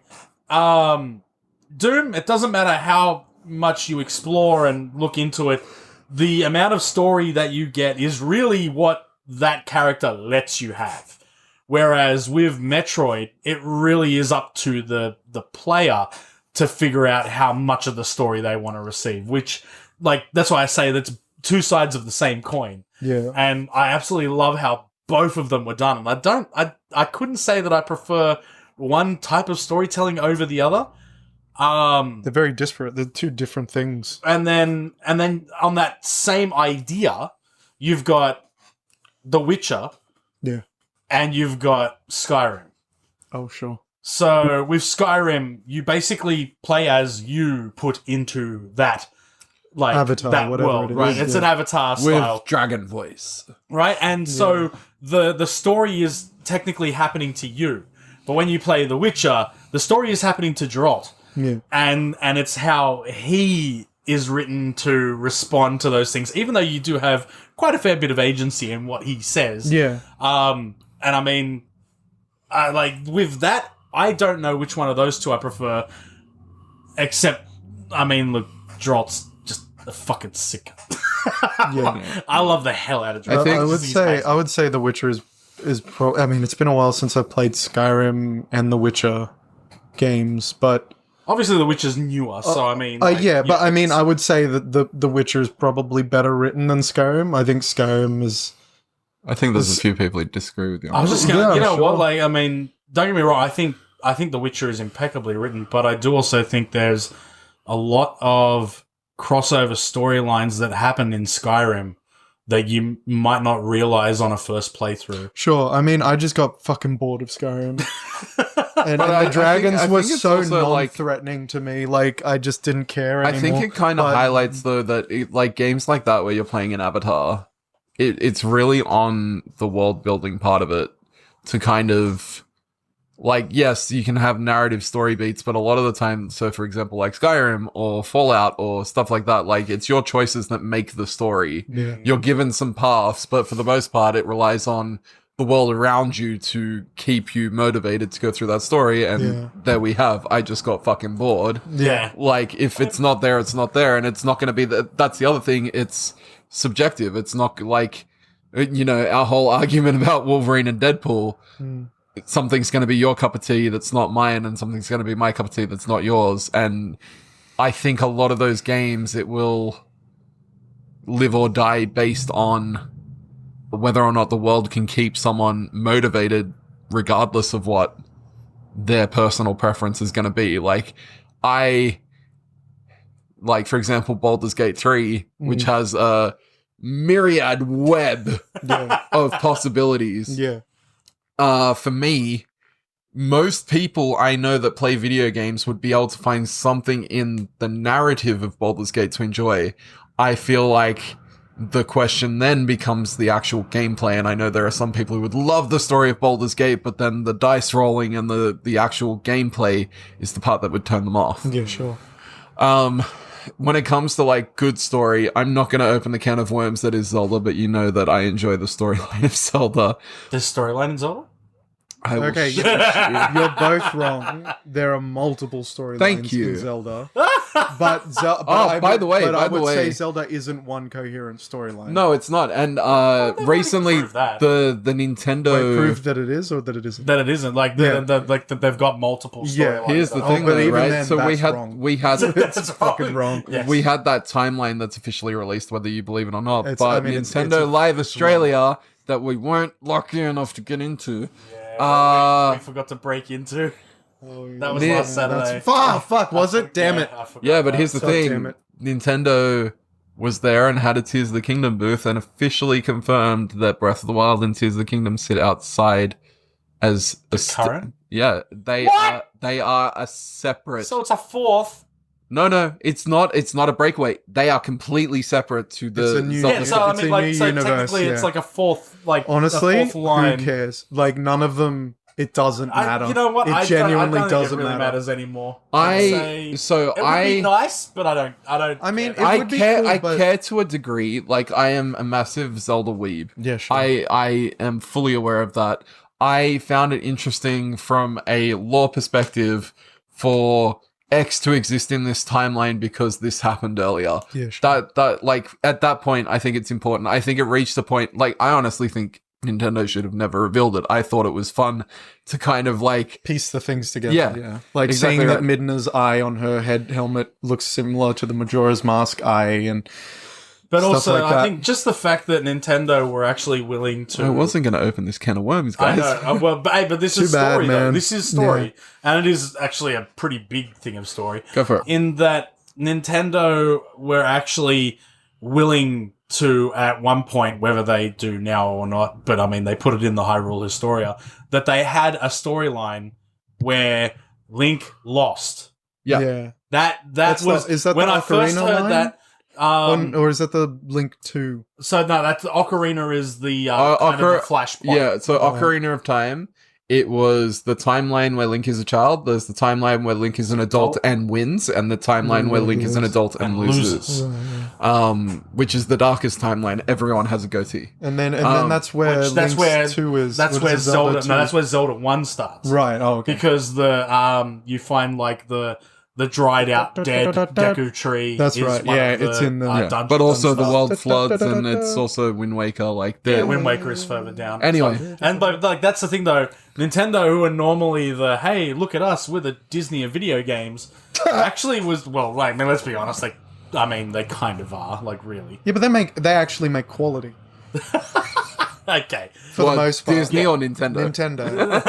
C: it doesn't matter how much you explore and look into it, the amount of story that you get is really what that character lets you have. Whereas with Metroid, it really is up to the player to figure out how much of the story they want to receive, which, like, that's why I say that's 2 sides of the same coin.
B: Yeah.
C: And I absolutely love how both of them were done. And I couldn't say that I prefer one type of storytelling over the other.
B: They're very disparate. They're 2 different things.
C: And then on that same idea, you've got The Witcher.
B: Yeah.
C: And you've got Skyrim.
B: Oh, sure.
C: So with Skyrim, you basically play as you put into that, like,
B: Avatar,
C: that
B: whatever
C: world,
B: it is,
C: right? It's an Avatar style.
A: With dragon voice.
C: Right? And so the story is technically happening to you. But when you play The Witcher, the story is happening to Geralt.
B: Yeah.
C: And it's how he is written to respond to those things, even though you do have quite a fair bit of agency in what he says.
B: Yeah.
C: And I mean, like, with that, I don't know which one of those 2 I prefer, except, I mean, look, Geralt's just a fucking sick.
B: Yeah.
C: I love the hell out of Geralt.
B: I would say The Witcher is I mean, it's been a while since I played Skyrim and The Witcher games, but
C: obviously The Witcher's newer, so I mean...
B: I mean, I would say that The Witcher is probably better written than Skyrim. I think Skyrim is...
A: I think there's a few people who disagree with you.
C: I was just going to... what? Like, I mean, don't get me wrong. I think The Witcher is impeccably written, but I do also think there's a lot of crossover storylines that happen in Skyrim that you might not realize on a first playthrough.
B: Sure. I mean, I just got fucking bored of Skyrim. And
A: I
B: the dragons
A: think
B: were
A: it's
B: so
A: also, like-
B: non-threatening to me. Like, I just didn't care anymore.
A: I think it kind of
B: But-
A: highlights though that like games like that where you're playing an avatar, it's really on the world building part of it to kind of like, yes, you can have narrative story beats, but a lot of the time, so for example, like Skyrim or Fallout or stuff like that, like it's your choices that make the story.
B: Yeah.
A: You're given some paths, but for the most part, it relies on the world around you to keep you motivated to go through that story. And there we have. I just got fucking bored.
C: Yeah.
A: Like, if it's not there, it's not there. And it's not going to be that's the other thing. It's subjective. It's not like, you know, our whole argument about Wolverine and Deadpool. Something's going to be your cup of tea that's not mine, and something's going to be my cup of tea that's not yours. And I think a lot of those games, it will live or die based on whether or not the world can keep someone motivated regardless of what their personal preference is going to be. Like, for example, Baldur's Gate 3, which has a myriad web of possibilities.
B: Yeah.
A: For me, most people I know that play video games would be able to find something in the narrative of Baldur's Gate to enjoy. I feel like the question then becomes the actual gameplay, and I know there are some people who would love the story of Baldur's Gate, but then the dice rolling and the actual gameplay is the part that would turn them off.
B: Yeah, sure.
A: When it comes to like good story, I'm not going to open the can of worms that is Zelda, but you know that I enjoy the storyline of Zelda.
C: The storyline in Zelda?
A: I will
B: Okay,
A: shit
B: you're both wrong. There are multiple storylines
A: Thank you.
B: in Zelda. But
A: by the way,
B: I would say Zelda isn't one coherent storyline.
A: No, it's not. And recently,
C: proved that.
A: the Nintendo
B: Wait, prove that it is or that it isn't.
C: That it isn't. Like, they've got multiple
B: Yeah.
C: storylines.
A: Here's the
B: Oh,
A: thing,
B: but
A: though,
B: even
A: right?
B: then,
A: So
B: that's wrong.
A: we had
C: That's
B: fucking wrong.
C: Yes.
A: we had that timeline that's officially released, whether you believe it or not.
B: It's-
A: But
B: I mean, it's
A: Nintendo Live Australia that we weren't lucky enough to get into.
C: we forgot to break into. That was last Saturday.
B: Fuck, was it? Damn it.
C: I forgot
A: Yeah, but
C: that.
A: here's the
B: God damn
A: thing:
B: it.
A: Nintendo was there and had a Tears of the Kingdom booth, and officially confirmed that Breath of the Wild and Tears of the Kingdom sit outside as a
C: current?
A: Yeah, they are a separate.
C: So it's a fourth.
A: No, it's not. It's not a breakaway. They are completely separate to the.
B: It's a new-
A: Zelda
C: Yeah, so I
B: It's
C: mean,
B: a
C: like,
B: new
C: so
B: universe,
C: technically, it's
B: yeah.
C: like a fourth, like
B: Honestly,
C: a fourth line.
B: who cares? Like, none of them, it doesn't matter.
C: You know what?
B: It genuinely
C: I don't
B: doesn't
C: think it really
B: matter.
C: matters anymore.
A: I
C: it would be nice, but I don't.
B: I mean,
C: care.
B: it would be
A: care.
B: cool,
A: I
B: but-
A: care to a degree. Like, I am a massive Zelda weeb.
B: Yeah, sure.
A: I am fully aware of that. I found it interesting from a lore perspective for X to exist in this timeline because this happened earlier.
B: Yeah, sure.
A: That like at that point, I think it's important. I think it reached a point. Like, I honestly think Nintendo should have never revealed it. I thought it was fun to kind of like
B: Piece the things together.
A: Yeah,
B: Like
A: exactly
B: saying that
A: right.
B: Midna's eye on her head helmet looks similar to the Majora's Mask eye, and
C: But
B: stuff
C: also,
B: like
C: I
B: that.
C: think just the fact that Nintendo were actually willing to.
A: I wasn't going to open this can of worms,
C: I
A: guys.
C: know. Well, but this is
B: Too bad,
C: story, though.
B: man.
C: This is story. And it is actually a pretty big thing of story.
A: Go for it.
C: In that Nintendo were actually willing to, at one point, whether they do now or not, but I mean, they put it in the Hyrule Historia, that they had a storyline where Link lost.
A: Yeah.
B: yeah.
C: That
B: That's
C: was,
B: is that
C: when
B: the
C: I first
B: Ocarina
C: heard
B: line?
C: that,
B: Or is that the Link 2?
C: so no, that's Ocarina is the kind of the flashpoint.
A: Yeah, so Ocarina of Time, it was the timeline where Link is a child, there's the timeline where Link is an adult and wins, and the timeline where Link is an adult and loses. Which is the darkest timeline. Everyone has a goatee.
B: And then that's where
C: Which, that's
B: Link's
C: where
B: 2 is.
C: That's
B: what
C: where
B: is it,
C: Zelda.
B: 2?
C: No, that's where Zelda 1 starts.
B: Right. Oh, okay.
C: Because the you find like the dried out dead Deku tree.
B: That's
C: is
B: right.
C: one
B: Yeah,
C: of the,
B: it's in the-
A: Yeah.
C: dungeons
A: But also
C: and
A: the
C: stuff.
A: world floods, and it's also Wind Waker. Like,
C: Yeah,
A: the
C: Wind Waker is further down.
A: Anyway.
C: So- and but like that's the thing though. Nintendo, who are normally the hey, look at us, we're the Disney of video games, actually was like. I mean, let's be honest. They kind of are. Like, really.
B: Yeah, but they actually make quality.
C: Okay.
B: For the most part.
A: Disney or Nintendo?
B: Nintendo.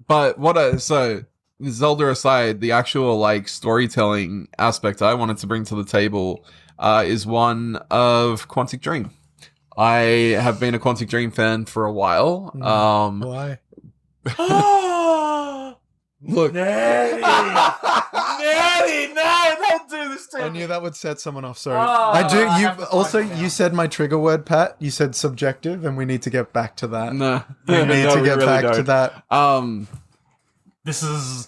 A: But so Zelda aside, the actual like storytelling aspect I wanted to bring to the table is one of Quantic Dream. I have been a Quantic Dream fan for a while.
B: Why?
A: Look,
C: Nettie! Nettie, no, don't do this to me.
B: I knew that would set someone off. Sorry.
C: Oh,
B: I do.
C: I
B: You
C: have to
B: also
C: find it
B: you
C: now.
B: said my trigger word, Pat. You said subjective, and we need to get back to that.
A: no,
B: We need
A: no,
B: to
A: we
B: get
A: really
B: back to
A: don't.
B: that.
C: This is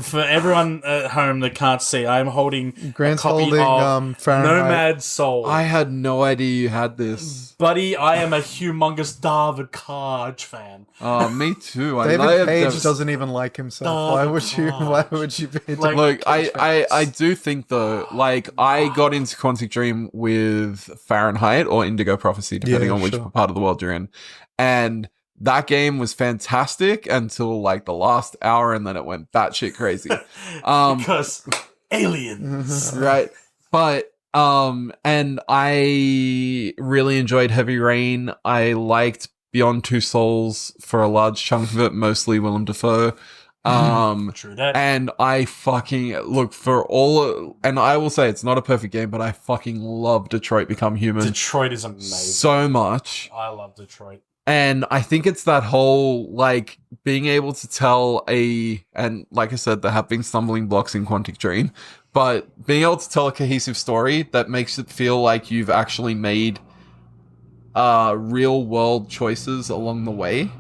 C: for everyone at home that can't see. I'm holding
B: Grant's
C: a copy
B: holding
C: of
B: Fahrenheit.
C: Nomad Soul.
A: I had no idea you had this.
C: Buddy, I am a humongous David Cage fan.
A: Me too. I
B: David
A: love
B: Cage
A: them.
B: doesn't even like himself.
C: Oh,
B: Why would you?
C: God.
B: Why would you be?
C: Like-
A: Look,
B: Cage fan?
A: I do think though, like I got into Quantic Dream with Fahrenheit or Indigo Prophecy, depending
B: Yeah,
A: on which
B: sure.
A: part of the world you're in, and that game was fantastic until like the last hour, and then it went batshit crazy.
C: Because aliens.
A: Right, but and I really enjoyed Heavy Rain. I liked Beyond Two Souls for a large chunk of it, mostly Willem Dafoe.
C: True that.
A: And I fucking look for all, and I will say it's not a perfect game, but I fucking love Detroit Become Human
C: Detroit is amazing.
A: so much.
C: I love Detroit.
A: And I think it's that whole, like, being able to tell and like I said, there have been stumbling blocks in Quantic Dream, but being able to tell a cohesive story that makes it feel like you've actually made real world choices along the way.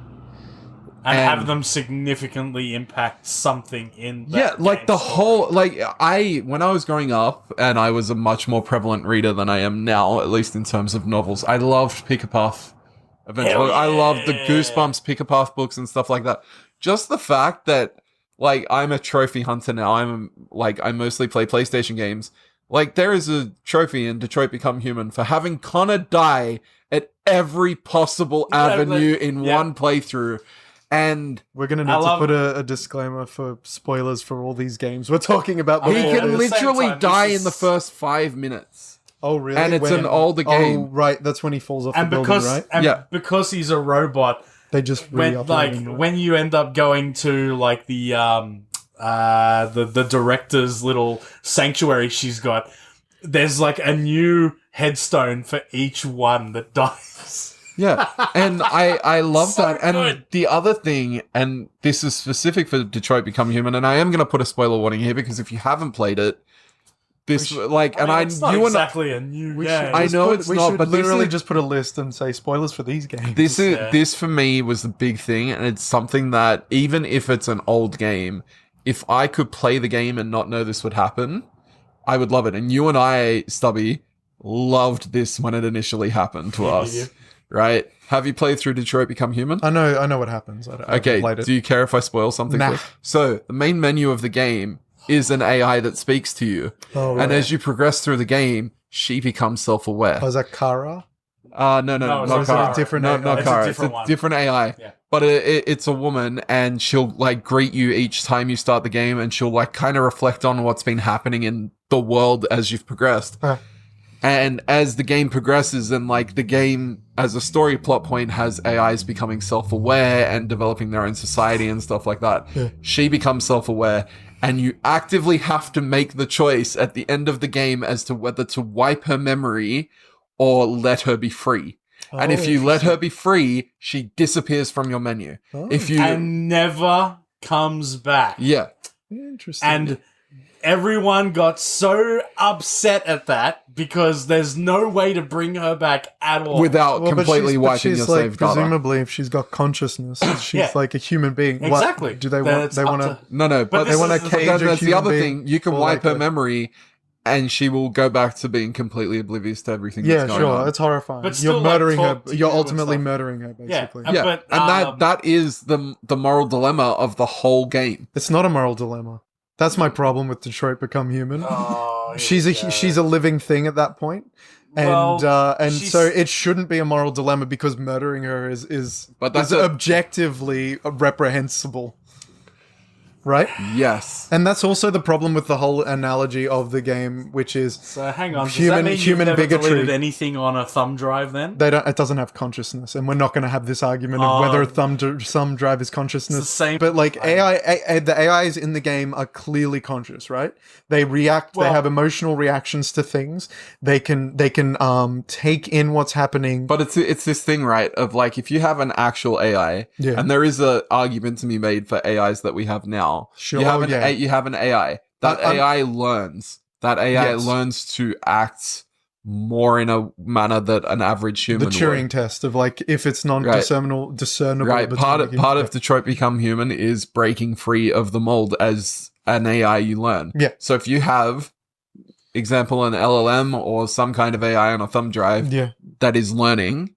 C: And
A: And-
C: have them significantly impact something in that
A: Yeah, like the
C: game's story.
A: whole, like, when I was growing up, and I was a much more prevalent reader than I am now, at least in terms of novels, I loved Pick a Path. Eventually,
C: Hell
A: I loved the
C: yeah.
A: Goosebumps Pick a Path books and stuff like that. Just the fact that, like, I'm a trophy hunter now. I mostly play PlayStation games. Like, there is a trophy in Detroit Become Human for having Connor die at every possible avenue in
C: yeah.
A: one playthrough. And
B: We're gonna need
C: I
B: to
C: love-
B: put a disclaimer for spoilers for all these games we're talking about.
C: I
A: he
C: mean,
B: before
C: at
A: can
C: the
B: this.
C: same
A: literally
C: time,
A: die
C: this
A: in the
C: is-
A: first 5 minutes.
B: Oh really?
A: And it's
B: When-
A: an older
B: Oh
A: game.
B: right, that's when he falls off
C: And
B: the building, right?
A: Yeah.
C: because he's a robot,
B: They just
C: when
B: re-upload him, right?
C: when you end up going to like the director's little sanctuary she's got, there's like a new headstone for each one that dies.
A: Yeah, and I love
C: So
A: that. And
C: good.
A: the other thing, and this is specific for Detroit Become Human, and I am going to put a spoiler warning here because if you haven't played it, this
C: It's not
A: you and
C: exactly a new
B: We
C: game.
B: should
A: I
B: just
A: know
B: put-
A: it's
B: we
A: not,
B: should
A: but this
B: literally
A: is-
B: just put a list and say spoilers for these games.
C: Yeah.
A: this for me was the big thing, and it's something that even if it's an old game, if I could play the game and not know this would happen, I would love it. And you and I, Stubby, loved this when it initially happened to us,
C: you.
A: right? Have you played through Detroit Become Human?
B: I know what happens. I haven't
A: Okay,
B: played it.
A: do you care if I spoil something?
B: Nah.
A: quick? So, the main menu of the game is an AI that speaks to you.
B: Oh,
A: And
B: right.
A: as you progress through the game, she becomes self-aware.
B: Oh, is that Kara?
A: No,
C: No,
A: not
C: it's a
A: Kara.
B: different
A: no,
B: AI.
A: not
C: It's a
A: Kara.
C: different
A: It's a
C: one.
A: different AI.
C: Yeah.
A: But it's a woman, and she'll, like, greet you each time you start the game, and she'll, like, kind of reflect on what's been happening in the world as you've progressed.
B: Huh.
A: And as the game progresses, and like the game as a story plot point has AIs becoming self-aware and developing their own society and stuff like that,
B: Yeah.
A: she becomes self-aware, and you actively have to make the choice at the end of the game as to whether to wipe her memory or let her be free. And if you let her be free, she disappears from your menu.
B: Oh,
A: If you,
C: and never comes back.
A: yeah,
B: interesting.
C: And everyone got so upset at that because there's no way to bring her back at all.
A: without
B: Well, but
A: completely
B: she's- but
A: wiping
B: she's
A: your
B: like,
A: saved data.
B: presumably, if she's got consciousness, she's
C: Yeah.
B: like a human being. What-
C: Exactly.
B: do they
C: Then
B: want?
C: it's
B: They
C: up
B: want to.
C: to-
A: No, but
C: this
B: They want
C: is
B: to
C: the-
B: cage
A: No,
B: a
A: that's the
B: human
A: other
B: being,
A: thing. You can
B: or
A: wipe
B: like
A: her memory, and she will go back to being completely oblivious to everything.
B: Yeah,
A: that's going
B: sure.
A: on.
B: It's horrifying.
C: But still,
B: You're
C: like,
B: murdering her.
C: talk to
B: You're
C: you and
B: ultimately
C: stuff.
B: murdering her, basically.
C: Yeah.
A: Yeah,
C: But,
A: and that is the moral dilemma of the whole game.
B: It's not a moral dilemma. That's my problem with Detroit Become Human.
C: Oh,
B: she's a living thing at that point. And
C: Well,
B: and
C: she's-
B: so it shouldn't be a moral dilemma because murdering her is
A: But that's
B: is
A: a-
B: objectively reprehensible. right?
A: Yes.
B: And that's also the problem with the whole analogy of the game, which is
C: So hang on, does
B: Human-
C: that mean
B: human
C: you've never
B: bigotry.
C: deleted anything on a thumb drive then?
B: it doesn't have consciousness, and we're not going to have this argument of whether a thumb drive is consciousness.
C: It's the same-
B: but like the AIs in the game are clearly conscious, right? They react. They have emotional reactions to things. They can take in what's happening.
A: But it's this thing, right? Of like, if you have an actual AI,
B: Yeah.
A: and there is a argument to be made for AIs that we have now.
B: Sure,
A: You have an
B: yeah.
A: you have an AI. That AI learns. That AI
B: Yes.
A: learns to act more in a manner that an average
B: The
A: human
B: Turing
A: would.
B: test of like if it's non-discernible, discernible.
A: Right. Part
B: between-
A: of Detroit Become Human is breaking free of the mold as an AI you learn.
B: Yeah.
A: So if you have, example, an LLM or some kind of AI on a thumb drive
B: yeah.
A: that is learning,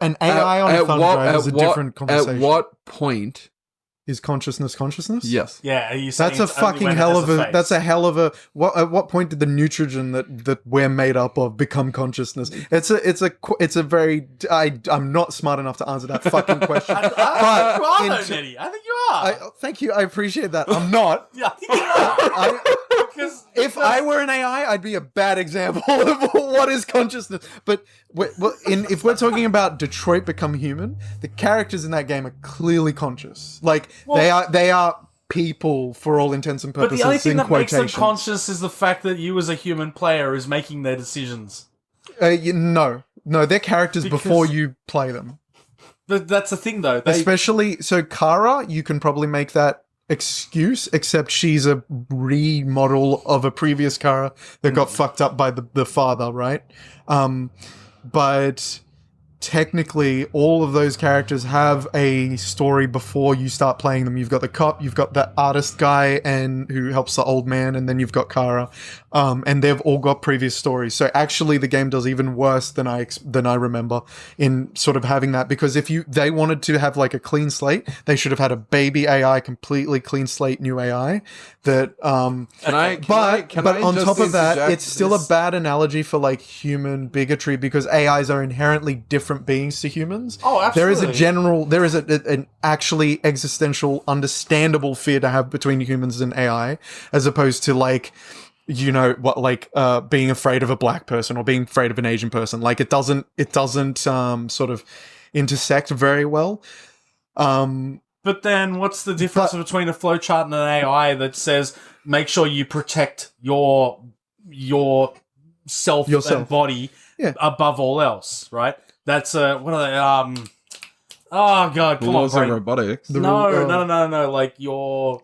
B: An AI on a thumb drive is a different conversation.
A: At what point?
B: Is consciousness consciousness?
A: Yes.
C: Yeah, are you saying
B: That's a
C: it's only
B: fucking
C: when it
B: hell
C: has
B: of a.
C: face?
B: That's a hell of a. At what point did the nutrition that we're made up of become consciousness? It's a very. I'm not smart enough to answer that fucking question.
C: I think you are,
B: in
C: though,
B: t-
C: Nettie. I think you are.
B: Thank you. I appreciate that. I'm not.
C: Yeah, I think you are. Because
B: If I were an AI, I'd be a bad example of what is consciousness. But if we're talking about Detroit Become Human, the characters in that game are clearly conscious. Like they are people for all intents and
C: But
B: purposes.
C: the only thing
B: in
C: that makes them
B: quotations.
C: conscious is the fact that you, as a human player, is making their decisions.
B: No, they're characters
C: Because-
B: before you play them.
C: But that's the thing, though.
B: Especially so, Kara, you can probably make that excuse, except she's a remodel of a previous Kara that got fucked up by the father, right? But technically all of those characters have a story before you start playing them. You've got the cop, you've got the artist guy and who helps the old man, and then you've got Kara, and they've all got previous stories. So actually the game does even worse than I remember in sort of having that, because if they wanted to have like a clean slate, they should have had a baby AI, completely clean slate new AI that but on top of that, it's still a bad analogy for like human bigotry, because AIs are inherently different beings to humans.
C: Oh, absolutely.
B: There is an actually existential, understandable fear to have between humans and AI, as opposed to like, you know, what, like being afraid of a black person or being afraid of an Asian person. Like it doesn't sort of intersect very well.
C: But then what's the difference between a flowchart and an AI that says, make sure you protect your self and body above all else, right? That's what are they? Oh god, come
A: Laws
C: on,
A: of
C: brain.
A: robotics.
C: No. Like your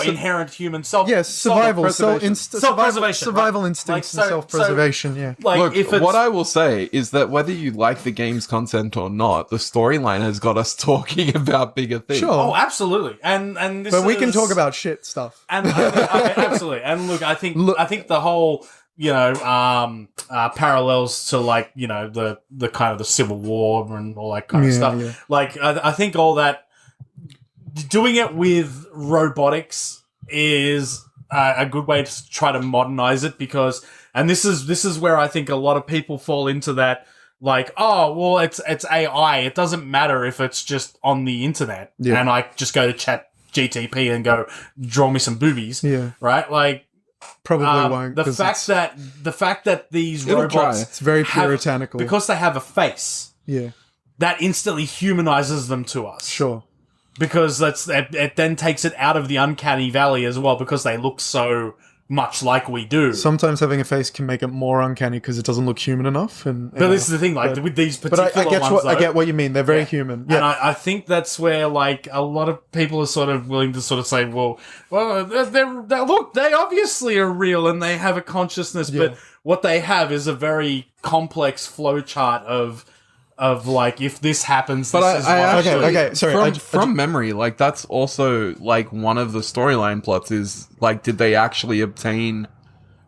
C: inherent human self.
B: Yes, survival,
C: self-preservation,
B: survival
C: right?
B: instincts,
C: Like,
B: and self-preservation. Yeah.
C: Like
A: Look,
C: if it's,
A: what I will say is that whether you like the game's content or not, the storyline has got us talking about bigger things.
B: Sure.
C: oh, absolutely, and this
B: But we can
C: is-
B: talk about shit stuff.
C: And okay, absolutely. And look, I think the whole, you know, parallels to like, you know, the kind of the Civil War and all that kind of stuff.
B: Yeah.
C: Like, I think all that, doing it with robotics is a good way to try to modernize it, because, and this is where I think a lot of people fall into that, like, oh, well, it's AI. It doesn't matter if it's just on the internet, and I just go to chat GTP and go, draw me some boobies, right? Like,
B: Probably won't.
C: The fact that these
A: It'll
C: robots,
A: try.
B: It's very puritanical.
C: because they have a face, that instantly humanizes them to us.
B: Sure.
C: Because it then takes it out of the uncanny valley as well, because they look so much like we do.
B: Sometimes having a face can make it more uncanny because it doesn't look human enough. But
C: this is the thing, like with these particular ones,
B: I get what you mean. They're very human. Yeah.
C: And I think that's where like a lot of people are sort of willing to sort of say, well, they obviously are real and they have a consciousness, but what they have is a very complex flowchart of like, if this happens,
A: But
C: this is what
B: okay. Sorry.
A: From memory, like that's also like one of the storyline plots is like, did they actually obtain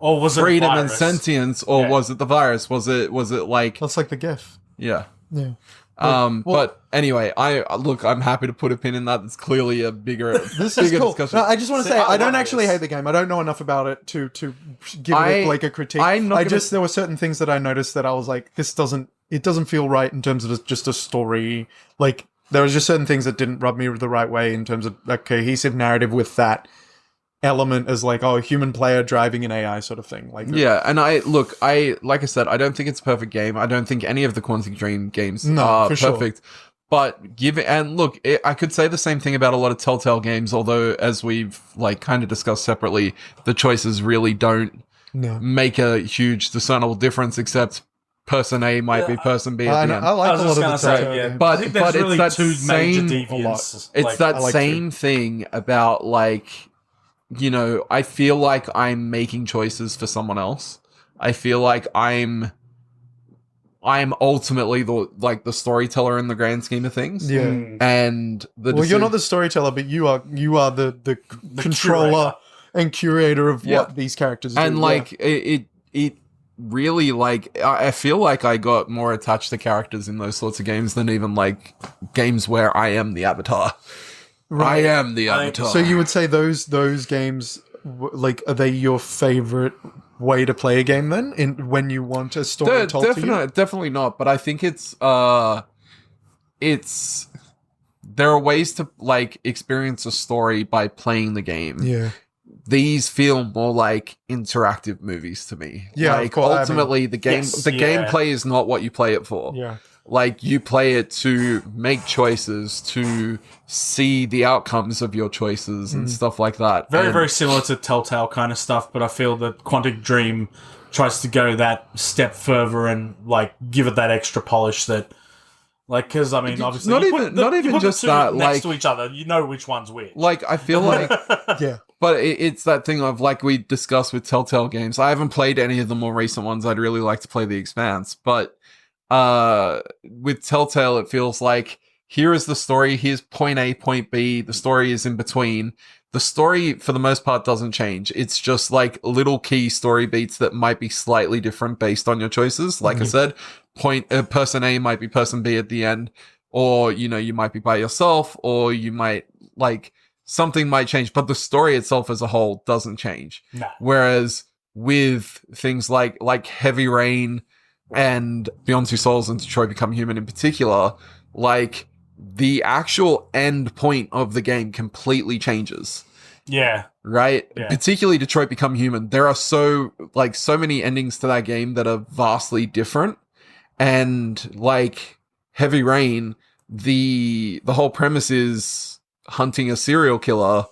C: or was it
A: freedom and
C: virus?
A: sentience, or was it the virus? Was it like
B: That's like the GIF.
A: yeah?
B: Yeah.
A: But anyway, I'm happy to put a pin in that. It's clearly a bigger
B: This is cool.
A: discussion.
B: No, I just want to say, I don't
C: love
B: actually
C: this.
B: hate the game. I don't know enough about it to give it like a critique. There were certain things that I noticed that I was like, it doesn't feel right in terms of just a story, like there was just certain things that didn't rub me the right way in terms of a cohesive narrative with that element as like, oh, a human player driving an AI sort of thing. Like,
A: yeah, and like I said, I don't think it's a perfect game. I don't think any of the Quantic Dream games
B: No,
A: are
B: for sure.
A: perfect. But I could say the same thing about a lot of Telltale games, although as we've like kind of discussed separately, the choices really don't make a huge discernible difference, except person A might be person B at the end.
B: I like
C: I was
B: a lot
C: just
B: of
C: gonna
B: the
C: say,
B: Telltale
C: yeah.
B: games.
A: But
C: I think there's
A: it's
C: really
A: that
C: two major
A: same-
C: deviants.
A: It's
C: Like,
A: that
B: I like
A: same thing about like, you know, I feel like I'm making choices for someone else. I feel like I'm ultimately the storyteller in the grand scheme of things.
B: Yeah.
A: And
B: You're not the storyteller, but you are the controller
C: curator.
B: and curator of
A: Yeah.
B: what these characters do.
A: and like it really like I feel like I got more attached to characters in those sorts of games than even like games where I am the avatar.
B: Right.
A: I am the avatar.
B: So you would say those games, like, are they your favorite way to play a game then? When you want a story told to you?
A: Definitely not. But I think it's there are ways to like experience a story by playing the game.
B: Yeah.
A: These feel more like interactive movies to me.
B: Yeah, of
A: like
B: course, I mean,
A: ultimately the
C: yes,
A: gameplay is not what you play it for.
B: Yeah.
A: Like you play it to make choices, to see the outcomes of your choices and stuff like that.
C: very,
A: And-
C: very similar to Telltale kind of stuff, but I feel that Quantic Dream tries to go that step further and like give it that extra polish that, like, because I mean, obviously,
A: not
C: you
A: even-
C: put the-
A: not
C: you
A: even
C: put the
A: just
C: two
A: that,
C: next
A: like-
C: to each other, you know which one's which.
A: like I feel like
B: Yeah.
A: but it's that thing of like we discussed with Telltale games. I haven't played any of the more recent ones. I'd really like to play The Expanse, but with Telltale, it feels like here is the story. Here's point A, point B. The story is in between. The story, for the most part, doesn't change. It's just like little key story beats that might be slightly different based on your choices. Like I said, person A might be person B at the end, or you know, you might be by yourself, or you might like something might change, but the story itself as a whole doesn't change.
C: Nah.
A: Whereas with things like Heavy Rain and Beyond Two Souls and Detroit Become Human in particular, like the actual end point of the game completely changes.
C: Yeah.
A: Right?
C: Yeah.
A: Particularly Detroit Become Human. There are so many endings to that game that are vastly different. And like Heavy Rain, the whole premise is hunting a serial killer,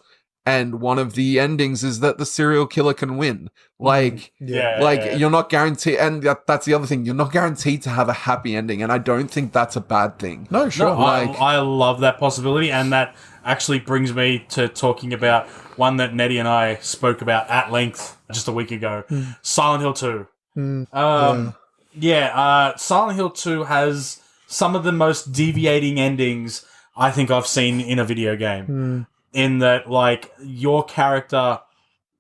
A: and one of the endings is that the serial killer can win. Like,
C: Yeah.
A: you're not guaranteed, and that's the other thing. You're not guaranteed to have a happy ending, and I don't think that's a bad thing.
B: No, sure.
C: No, I love that possibility, and that actually brings me to talking about one that Nettie and I spoke about at length just a week ago, Silent Hill 2. Silent Hill 2 has some of the most deviating endings I think I've seen in a video game. In that, like, your character...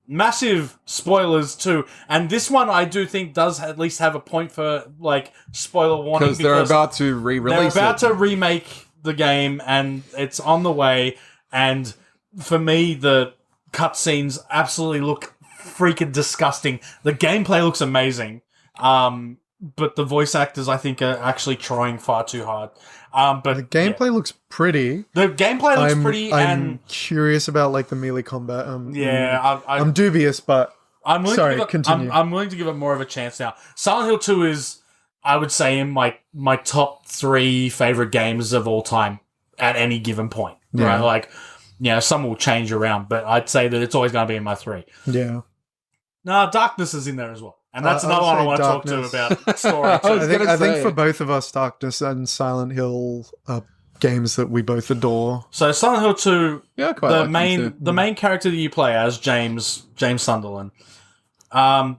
C: Massive spoilers too, and this one I do think does at least have a point for like spoiler warning
A: Because they're about to re-release
C: they're about
A: it.
C: to remake the game, and it's on the way. And for me, the cutscenes absolutely look freaking disgusting. The gameplay looks amazing, but the voice actors I think are actually trying far too hard. But
B: the gameplay looks pretty.
C: the gameplay looks pretty,
B: I'm
C: and
B: curious about like the melee combat.
C: I'm
B: dubious, but
C: I'm willing
B: sorry,
C: to give it,
B: continue.
C: I'm willing to give it more of a chance now. Silent Hill 2 is, I would say, in my top 3 favorite games of all time at any given point. Right? Like, some will change around, but I'd say that it's always going to be in my 3.
B: yeah.
C: No, Darkness is in there as well. And that's another one I want to talk to about story.
A: I
C: too.
A: was
B: I think
A: say.
B: for both of us, Darkness and Silent Hill are games that we both adore.
C: So Silent Hill 2,
A: Yeah, quite
C: the
A: like them too.
C: the main character that you play as, James Sunderland,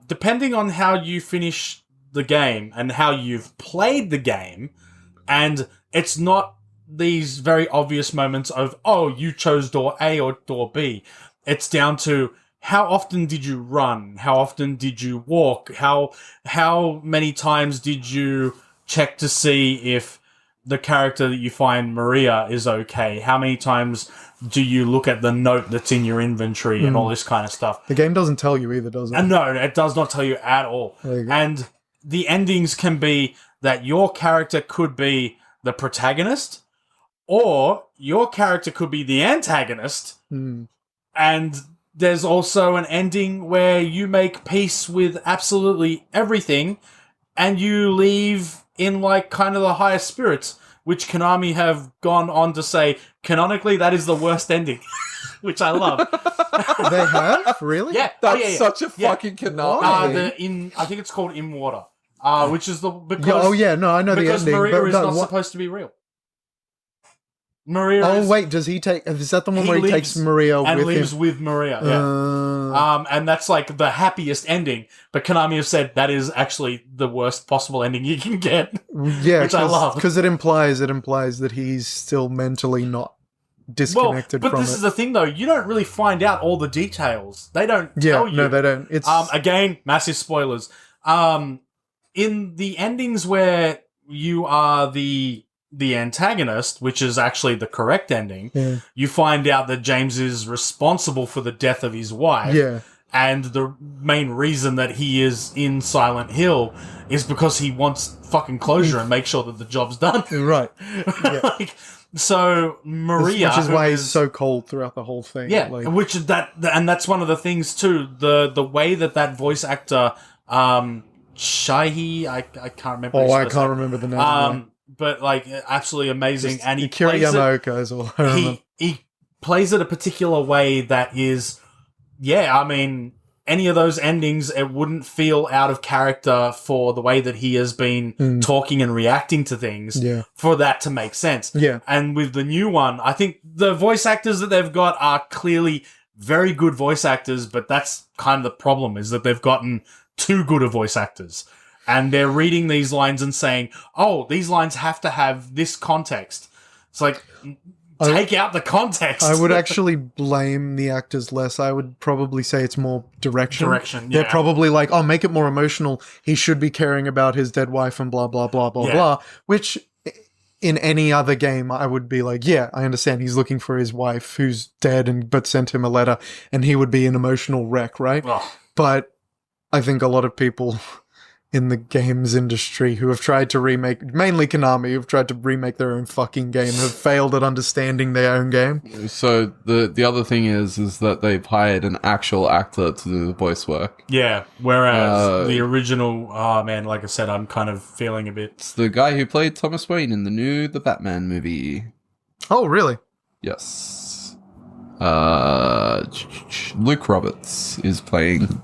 C: depending on how you finish the game and how you've played the game, and it's not these very obvious moments of, oh, you chose door A or door B. It's down to how often did you run? How often did you walk? How many times did you check to see if the character that you find, Maria, is okay? How many times do you look at the note that's in your inventory and all this kind of stuff?
B: The game doesn't tell you either, does it?
C: And no, it does not tell you at all.
B: There you go.
C: And the endings can be that your character could be the protagonist, Or your character could be the antagonist, and there's also an ending where you make peace with absolutely everything, and you leave in, like, kind of the highest spirits, which Konami have gone on to say, canonically, that is the worst ending, which I love.
B: They have? Really?
C: Yeah.
A: That's such a fucking Konami.
C: I think it's called In Water, which is because...
B: No, I know the ending.
C: Because Maria is not
B: what?
C: supposed to be real. Maria
B: does he take... Is that the one where he takes Maria
C: and
B: with
C: lives
B: him?
C: with Maria, yeah. And that's, like, the happiest ending. But Konami have said that is actually the worst possible ending you can get.
B: Yeah,
C: which I love.
B: Because it implies that he's still mentally not disconnected from it.
C: But this is the thing, though. You don't really find out all the details. They don't tell you.
B: No, they don't. It's
C: again, massive spoilers. In the endings where you are the antagonist, which is actually the correct ending, you find out that James is responsible for the death of his wife.
B: Yeah.
C: And the main reason that he is in Silent Hill is because he wants fucking closure and make sure that the job's done.
B: Right. Yeah.
C: Like, so Maria,
B: which is why he's so cold throughout the whole thing.
C: Yeah, and that's one of the things too. The way that voice actor, Shahi, I can't remember.
B: I can't remember the name.
C: But like absolutely amazing,
B: Just
C: and he
B: Akira
C: plays
B: Yamaoka is all I remember.
C: He plays it a particular way that is, I mean, any of those endings, it wouldn't feel out of character for the way that he has been talking and reacting to things for that to make sense.
B: Yeah.
C: And with the new one, I think the voice actors that they've got are clearly very good voice actors, but that's kind of the problem, is that they've gotten too good of voice actors. And they're reading these lines and saying, oh, these lines have to have this context. It's like, take out the context.
B: I would actually blame the actors less. I would probably say it's more direction. They're probably like, oh, make it more emotional. He should be caring about his dead wife and blah, blah, blah, blah, blah. Which, in any other game, I would be like, yeah, I understand. He's looking for his wife who's dead but sent him a letter, and he would be an emotional wreck, right?
C: Oh.
B: But I think a lot of people in the games industry who have tried to remake, mainly Konami, who've tried to remake their own fucking game, have failed at understanding their own game.
A: So the other thing is that they've hired an actual actor to do the voice work.
C: Yeah, whereas the original, like I said, I'm kind of feeling a bit...
A: It's the guy who played Thomas Wayne in the Batman movie.
B: Oh, really?
A: Yes. Luke Roberts is playing...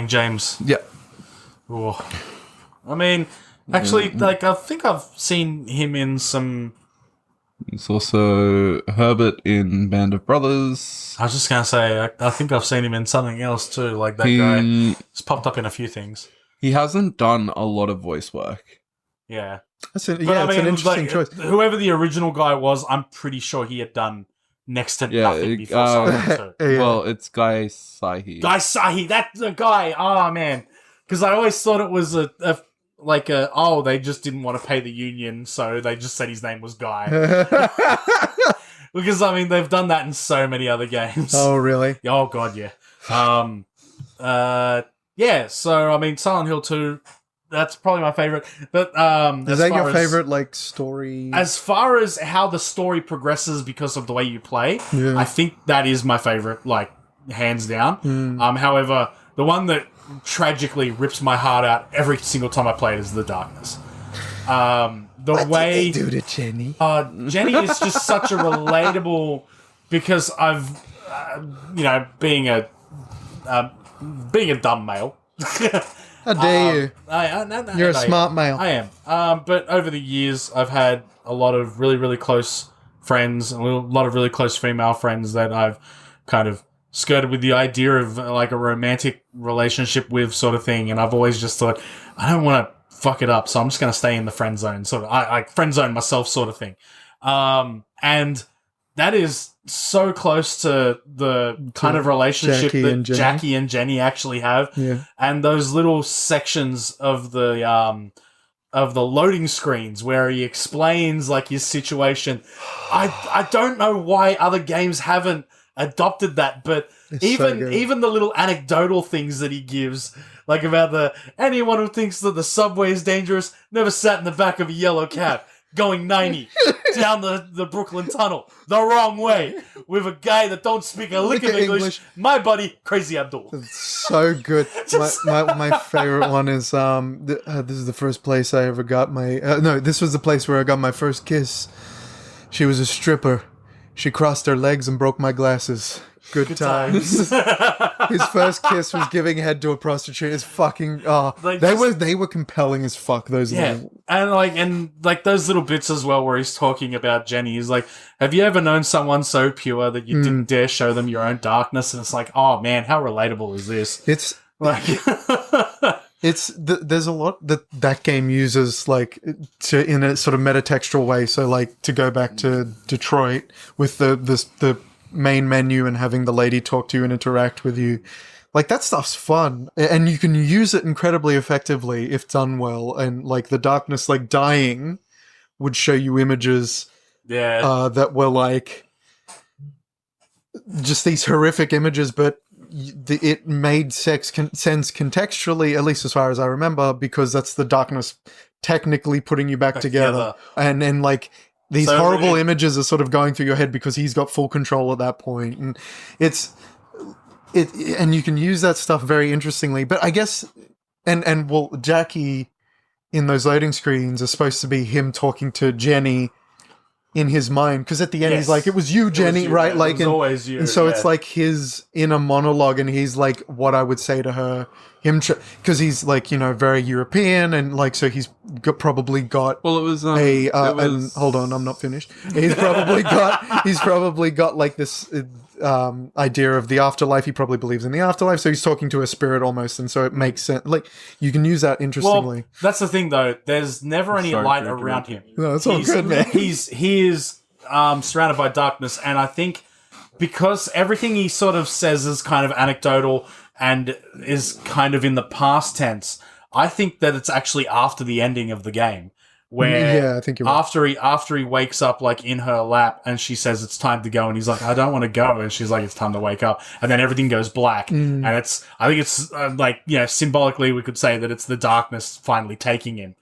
C: James.
A: Yeah.
C: Ooh. I mean, actually, like, I think I've seen him in some...
A: He's also Herbert in Band of Brothers.
C: I was just going to say, I think I've seen him in something else too, like that guy. He's popped up in a few things.
A: He hasn't done a lot of voice work.
C: Yeah.
B: It's an interesting choice.
C: Whoever the original guy was, I'm pretty sure he had done next to nothing before Silent Hill.
A: Well, it's Guy Sahi.
C: That's the guy. Oh, man. Because I always thought it was they just didn't want to pay the union, so they just said his name was Guy. Because, I mean, they've done that in so many other games.
B: Oh, really?
C: Oh, God, yeah. So, I mean, Silent Hill 2, that's probably my favorite. But
B: is that your favorite, like, story?
C: As far as how the story progresses because of the way you play, I think that is my favorite, like, hands down. However, the one that tragically rips my heart out every single time I play it is The Darkness. What way
B: did they do to Jenny?
C: Jenny is just such a relatable, because I've, being a dumb male.
B: How dare you? You're a smart male.
C: I am. But over the years, I've had a lot of really, really close friends, a lot of really close female friends that I've kind of skirted with the idea of like a romantic relationship with, sort of thing. And I've always just thought, I don't want to fuck it up, so I'm just going to stay in the friend zone, sort of. I friend zone myself, sort of thing. And that is so close to the kind of relationship that Jackie and Jenny actually have.
B: Yeah.
C: And those little sections of the loading screens where he explains like his situation. I don't know why other games haven't adopted that, but even the little anecdotal things that he gives, like about anyone who thinks that the subway is dangerous never sat in the back of a yellow cab. going 90 down the Brooklyn Tunnel the wrong way with a guy that don't speak a lick of English. My buddy, Crazy Abdul.
B: So good. My favorite one is this is the first place I ever got my this was the place where I got my first kiss. She was a stripper. She crossed her legs and broke my glasses. Good times. His first kiss was giving head to a prostitute. It's fucking they were compelling as fuck. Those little...
C: and those little bits as well where he's talking about Jenny. He's like, "Have you ever known someone so pure that you didn't dare show them your own darkness?" And it's like, oh man, how relatable is this?
B: It's
C: like,
B: there's a lot that game uses in a sort of metatextual way. So like to go back to Detroit with the main menu and having the lady talk to you and interact with you, like that stuff's fun, and you can use it incredibly effectively if done well. And like the darkness, like dying, would show you images, that were like just these horrific images, but it made sense contextually, at least as far as I remember, because that's the darkness technically putting you back together. And then like these horrible images are sort of going through your head because he's got full control at that point. And and you can use that stuff very interestingly. But I guess, and well, Jackie in those loading screens are supposed to be him talking to Jenny in his mind, because at the end he's like, "It was you, Jenny," right? Like,
C: it was always you.
B: And so it's like his inner monologue, and he's like, "What I would say to her." Because he's like, very European, and like, so he's probably got.
A: Well, it was.
B: And hold on, I'm not finished. He's probably got like this idea of the afterlife. He probably believes in the afterlife, so he's talking to a spirit almost, and so it makes sense. Like, you can use that interestingly.
C: Well, that's the thing, though. There's never any light around him.
B: No, it's all good, man.
C: He is surrounded by darkness, and I think because everything he sort of says is kind of anecdotal and is kind of in the past tense, I think that it's actually after the ending of the game, where
B: I think you're right.
C: after he wakes up like in her lap and she says it's time to go, and he's like, "I don't want to go," and she's like, "It's time to wake up," and then everything goes black, and I think it's symbolically we could say that it's the darkness finally taking him,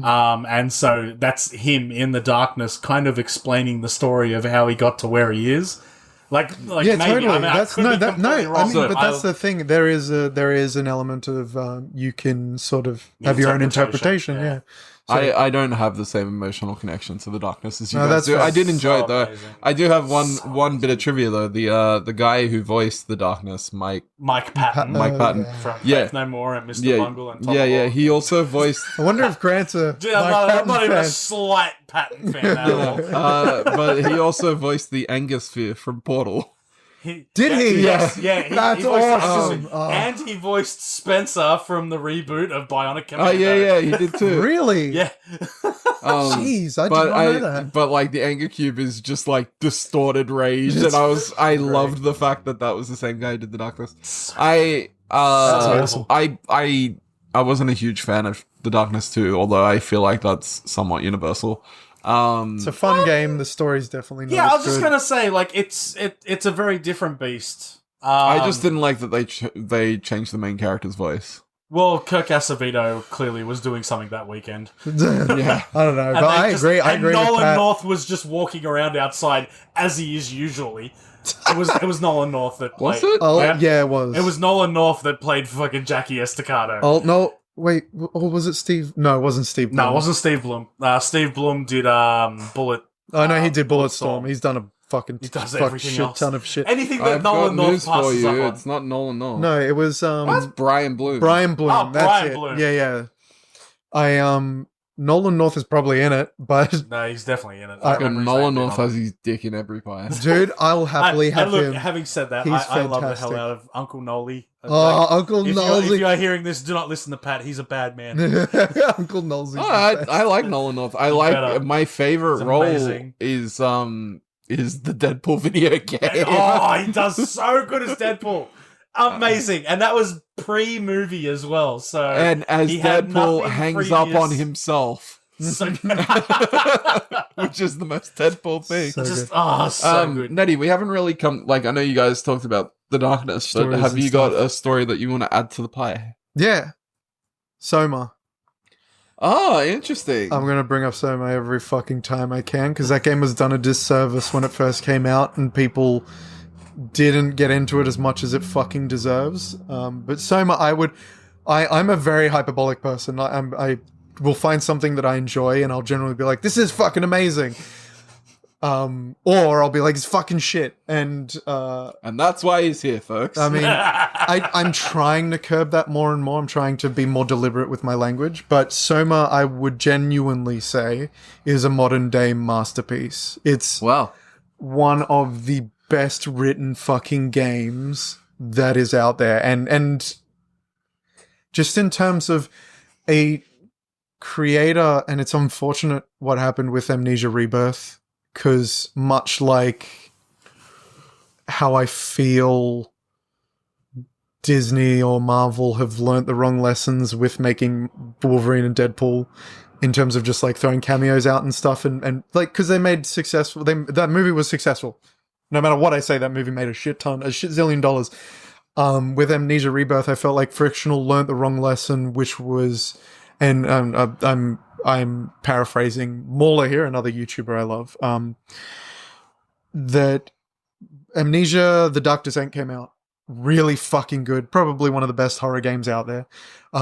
C: and so that's him in the darkness, kind of explaining the story of how he got to where he is. Like maybe,
B: totally.
C: I mean,
B: That's
C: wrong,
B: but that's the thing. There is an element of you can sort of have your own interpretation. Yeah. So,
A: I don't have the same emotional connection to the darkness as you guys
B: that's
A: do.
B: fair.
A: I did enjoy it though.
C: Amazing.
A: I do have one bit of trivia though. The guy who voiced the darkness, Mike
C: Patton,
A: Patton.
C: from
A: Yeah.
C: Faith No More and Mr. Bungle and Tom
A: yeah. He also voiced.
B: I wonder if Grant's a
C: Dude,
B: Mike
C: I'm
B: Patton
C: not even a
B: fan.
C: slight Patton fan at all.
A: But he also voiced the Angosphere from Portal.
B: Did he?
C: Yes, yeah.
B: That's
C: he voiced
B: awesome.
C: And he voiced Spencer from the reboot of Bionic Commando.
A: Oh yeah, he did too.
B: Really?
C: Yeah.
B: Jeez, I did not know that.
A: But like the anger cube is just like distorted rage, and I loved the fact that was the same guy who did the Darkness. I wasn't a huge fan of the Darkness 2, although I feel like that's somewhat universal.
B: It's a fun game. The story's definitely not
C: Yeah, I was
B: as
C: just
B: good.
C: gonna say, like, it's a very different beast.
A: I just didn't like that they changed the main character's voice.
C: Well, Kirk Acevedo clearly was doing something that weekend.
B: Yeah, I don't know,
C: And
B: but I agree. I agree.
C: Nolan
B: with Pat.
C: North was just walking around outside as he is usually. It was Nolan North that played.
A: Was it?
B: Oh yeah, it was.
C: It was Nolan North that played fucking Jackie Estacado.
B: Oh no, wait. Or was it Steve? No, it wasn't Steve.
C: No,
B: Bloom.
C: it wasn't Steve Bloom. Steve Bloom did Bullet.
B: Oh no, he did Bulletstorm.
C: Storm.
B: He's done a fucking
C: He does everything
B: shit
C: else.
B: ton of shit.
C: Anything that
A: I've
C: Nolan
A: got
C: North
A: news for
C: passes up
A: you.
C: on.
A: It's not Nolan North.
B: No, it was
A: It's Brian Bloom.
B: Brian Bloom.
C: Oh,
B: That's
C: Brian
B: it.
C: Bloom.
B: Yeah. Nolan North is probably in it, but
C: No, he's definitely in it.
B: I-
C: I remember his
A: Nolan
C: name being
A: North
C: on
A: has
C: it.
A: his dick in every pie.
B: dude, I'll happily have
C: look,
B: him.
C: having said that,
B: He's
C: I love the
B: fantastic.
C: hell out of Uncle Nolly.
B: Oh, Uncle
C: If
B: Nosey.
C: you are hearing this, do not listen to Pat. He's a bad man.
B: Uncle Nosey.
A: Oh, I like Nolan North. I like
C: better.
A: my favorite
C: He's
A: role
C: amazing.
A: is the Deadpool video game.
C: Oh, he does so good as Deadpool. Amazing. And that was pre-movie as well. So
A: And as
C: he had
A: Deadpool
C: nothing
A: hangs up on
C: previous.
A: himself,
C: So,
A: which is the most Deadpool thing.
B: So
C: just
B: good.
C: so good.
A: Nettie, we haven't really come. Like, I know you guys talked about the darkness, but
B: Stories
A: have
B: and
A: you got
B: stuff.
A: a story that you want to add to the pie?
B: Yeah. Soma.
A: Oh, interesting.
B: I'm going to bring up Soma every fucking time I can, because that game was done a disservice when it first came out, and people didn't get into it as much as it fucking deserves. But Soma, I'm a very hyperbolic person. I will find something that I enjoy, and I'll generally be like, this is fucking amazing. Or I'll be like, it's fucking shit. And
A: that's why he's here, folks.
B: I mean, I'm trying to curb that more and more. I'm trying to be more deliberate with my language. But Soma, I would genuinely say, is a modern day masterpiece. It's one of the best written fucking games that is out there. And just in terms of a creator, and it's unfortunate what happened with Amnesia Rebirth, because much like how I feel Disney or Marvel have learnt the wrong lessons with making Wolverine and Deadpool in terms of just like throwing cameos out and stuff, and like, because they made successful, that movie was successful. No matter what I say, that movie made a shit zillion dollars. With Amnesia Rebirth, I felt like Frictional learnt the wrong lesson, which was, and I'm paraphrasing Mauler here, another YouTuber I love, that Amnesia: The Dark Descent came out. Really fucking good. Probably one of the best horror games out there.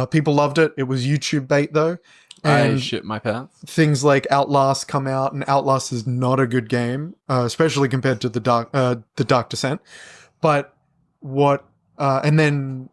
B: People loved it. It was YouTube bait, though. And
A: I shit my pants.
B: Things like Outlast come out, and Outlast is not a good game, especially compared to the Dark Descent. But what... and then...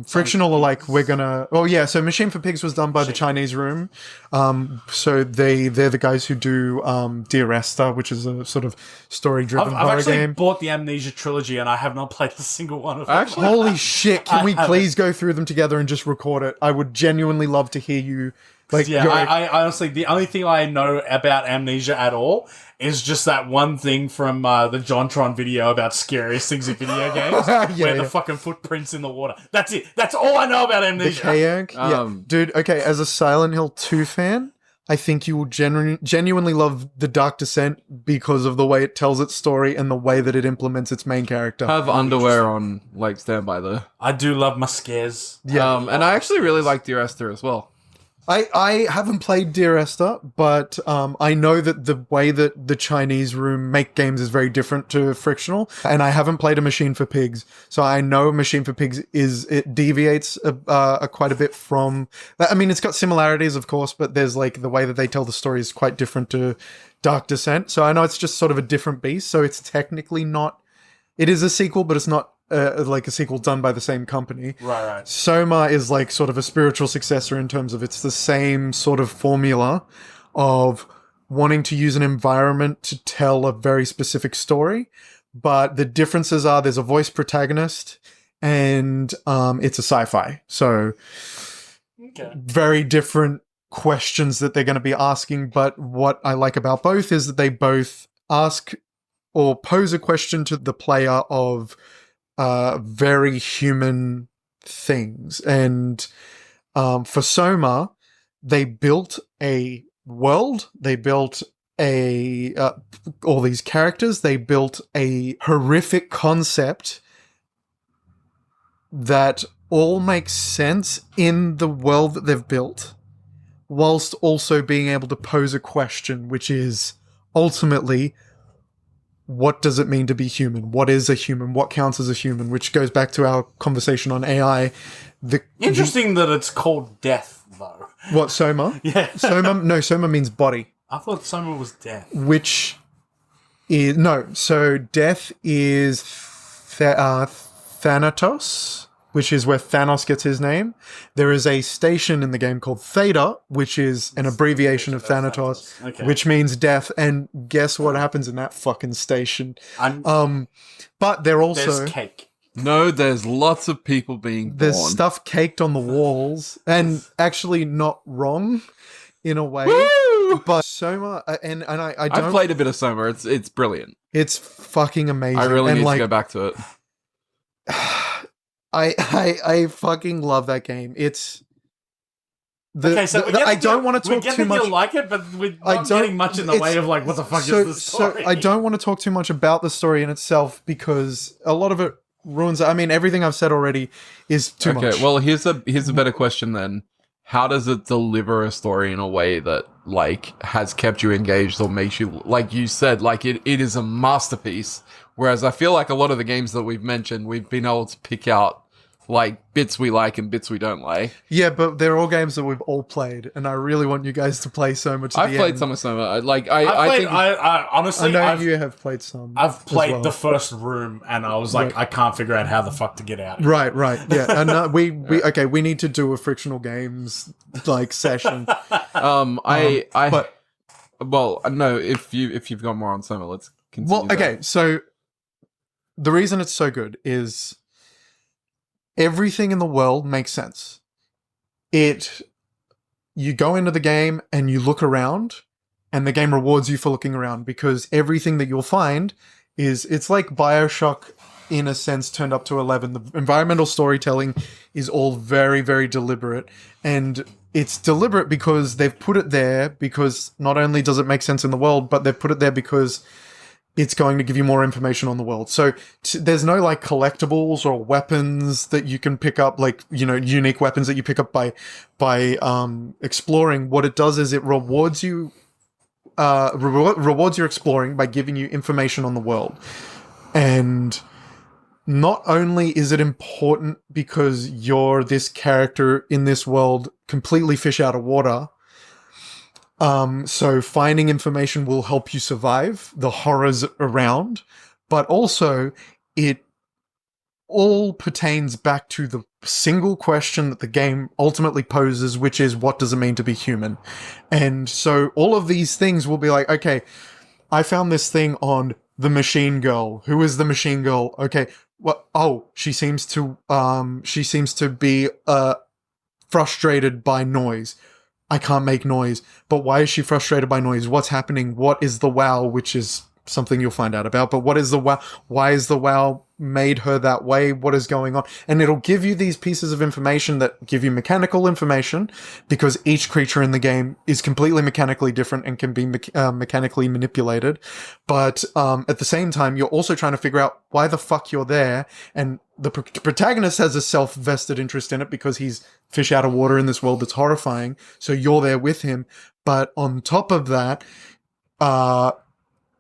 B: Frictional are like, we're gonna... Oh yeah, so Machine for Pigs was done by the Chinese Room. So they're the guys who do Dear Esther, which is a sort of story-driven horror game.
C: I've actually bought the Amnesia trilogy, and I have not played a single one of them.
B: Holy shit, can we please go through them together and just record it? I would genuinely love to hear you... Like,
C: yeah, I honestly, the only thing I know about Amnesia at all is just that one thing from the JonTron video about scariest things in video games, where the fucking footprints in the water. That's it. That's all I know about Amnesia.
B: The Kayak? Yeah. Dude, okay, as a Silent Hill 2 fan, I think you will genuinely love The Dark Descent because of the way it tells its story and the way that it implements its main character.
A: I have underwear on, like, standby, though.
C: I do love my scares.
B: Yeah.
A: And I actually really like Dear Esther as well.
B: I haven't played Dear Esther, but I know that the way that the Chinese Room make games is very different to Frictional, and I haven't played a Machine for Pigs, so I know Machine for Pigs it deviates quite a bit from... I mean, it's got similarities, of course, but there's like the way that they tell the story is quite different to Dark Descent, so I know it's just sort of a different beast, so it's technically not... It is a sequel, but it's not like a sequel done by the same company.
C: Right.
B: Soma is like sort of a spiritual successor in terms of it's the same sort of formula of wanting to use an environment to tell a very specific story. But the differences are there's a voice protagonist and it's a sci-fi. So very different questions that they're going to be asking. But what I like about both is that they both ask or pose a question to the player of very human things. And for Soma, they built a world, they built all these characters, they built a horrific concept that all makes sense in the world that they've built, whilst also being able to pose a question, which is ultimately, what does it mean to be human? What is a human? What counts as a human? Which goes back to our conversation on AI.
C: Interesting that it's called death, though.
B: What, Soma?
C: Yeah.
B: Soma means body.
C: I thought Soma was death.
B: Which is... No, so death is Thanatos, which is where Thanos gets his name. There is a station in the game called Theta, which is an abbreviation of Thanatos, which means death. And guess what happens in that fucking station? But they're also...
C: There's cake.
A: No, there's lots of people being born.
B: There's stuff caked on the walls, and actually not wrong in a way.
A: Woo!
B: But Soma, and I don't...
A: I've played a bit of Soma. It's brilliant.
B: It's fucking amazing.
A: I really need to go back to it.
B: I fucking love that game. It's I don't want to talk too much.
C: You like it, but we're not getting much in the way of like, what the fuck is the story?
B: So I don't want to talk too much about the story in itself because a lot of it ruins it. I mean, everything I've said already is too much.
A: Okay, well, here's a better question then. how does it deliver a story in a way that like has kept you engaged or makes you, like you said, like it is a masterpiece. Whereas I feel like a lot of the games that we've mentioned, we've been able to pick out like bits we like and bits we don't like.
B: Yeah, but they're all games that we've all played, and I really want you guys to play Soma to
A: I've
B: the
A: played
B: end.
A: some of Soma. I
C: Honestly,
B: I know you have played some.
C: I've played
B: as well.
C: the first room, and I was like, I can't figure out how the fuck to get out.
B: Right, yeah, and we need to do a frictional games like session.
A: Well, no, if you've got more on Soma, let's continue.
B: Well, okay, so the reason it's so good is everything in the world makes sense. You go into the game and you look around, and the game rewards you for looking around because everything that you'll find it's like Bioshock in a sense turned up to 11. The environmental storytelling is all very, very deliberate, and it's deliberate because they've put it there because not only does it make sense in the world, but they've put it there because it's going to give you more information on the world. So there's no like collectibles or weapons that you can pick up, like, you know, unique weapons that you pick up by exploring. What it does is it rewards you, rewards your exploring by giving you information on the world. And not only is it important because you're this character in this world completely fish out of water, so finding information will help you survive the horrors around, but also it all pertains back to the single question that the game ultimately poses, which is, what does it mean to be human? And so all of these things will be like, okay, I found this thing on the machine girl. Who is the machine girl? Okay, well, she seems to be frustrated by noise. I can't make noise. But why is she frustrated by noise? What's happening? What is the wow? Which is something you'll find out about. But what is the wow? Why is the wow made her that way? What is going on? And it'll give you these pieces of information that give you mechanical information, because each creature in the game is completely mechanically different and can be mechanically manipulated. But at the same time, you're also trying to figure out why the fuck you're there. And the protagonist has a self-vested interest in it because he's fish out of water in this world that's horrifying. So you're there with him. But on top of that,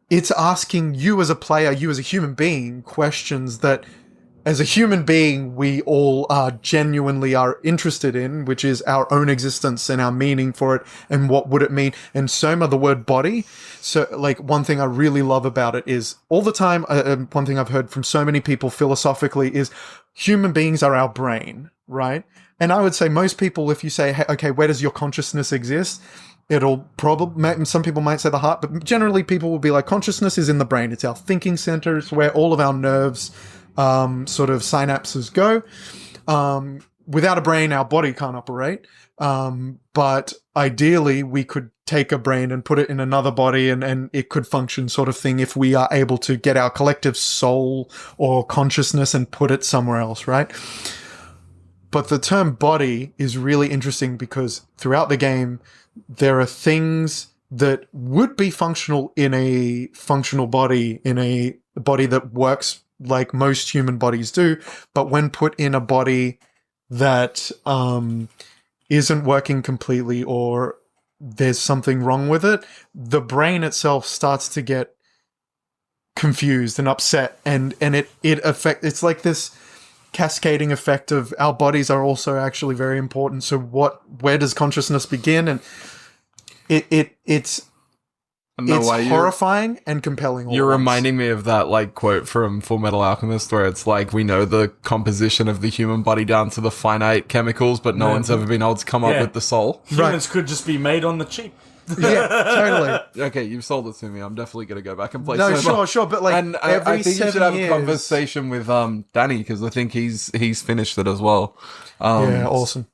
B: it's asking you as a player, you as a human being, questions that as a human being we all genuinely are interested in, which is our own existence and our meaning for it and what would it mean. And Soma, the word body. So like one thing I really love about it is all the time, one thing I've heard from so many people philosophically is human beings are our brain, right? And I would say most people, if you say, hey, okay, where does your consciousness exist? It'll probably, some people might say the heart, but generally people will be like, consciousness is in the brain. It's our thinking center. It's where all of our nerves, sort of synapses go. Without a brain, our body can't operate. But ideally we could take a brain and put it in another body and it could function, sort of thing, if we are able to get our collective soul or consciousness and put it somewhere else, right? But the term body is really interesting because throughout the game, there are things that would be functional in a functional body, in a body that works like most human bodies do, but when put in a body that isn't working completely or there's something wrong with it, the brain itself starts to get confused and upset, and it's like this cascading effect of our bodies are also actually very important. So where does consciousness begin? And it's horrifying and compelling.
A: You're reminding me of that like quote from Full Metal Alchemist where it's like, we know the composition of the human body down to the finite chemicals, but no one's ever been able to come up with the soul.
C: Humans could just be made on the cheap.
B: Yeah, totally.
A: Okay, you've sold it to me. I'm definitely gonna go back and play.
B: No,
A: Soma.
B: sure, but like,
A: and
B: every
A: I think you
B: 7
A: should have
B: years,
A: a conversation with Danny, because I think he's finished it as well.
B: Yeah, awesome.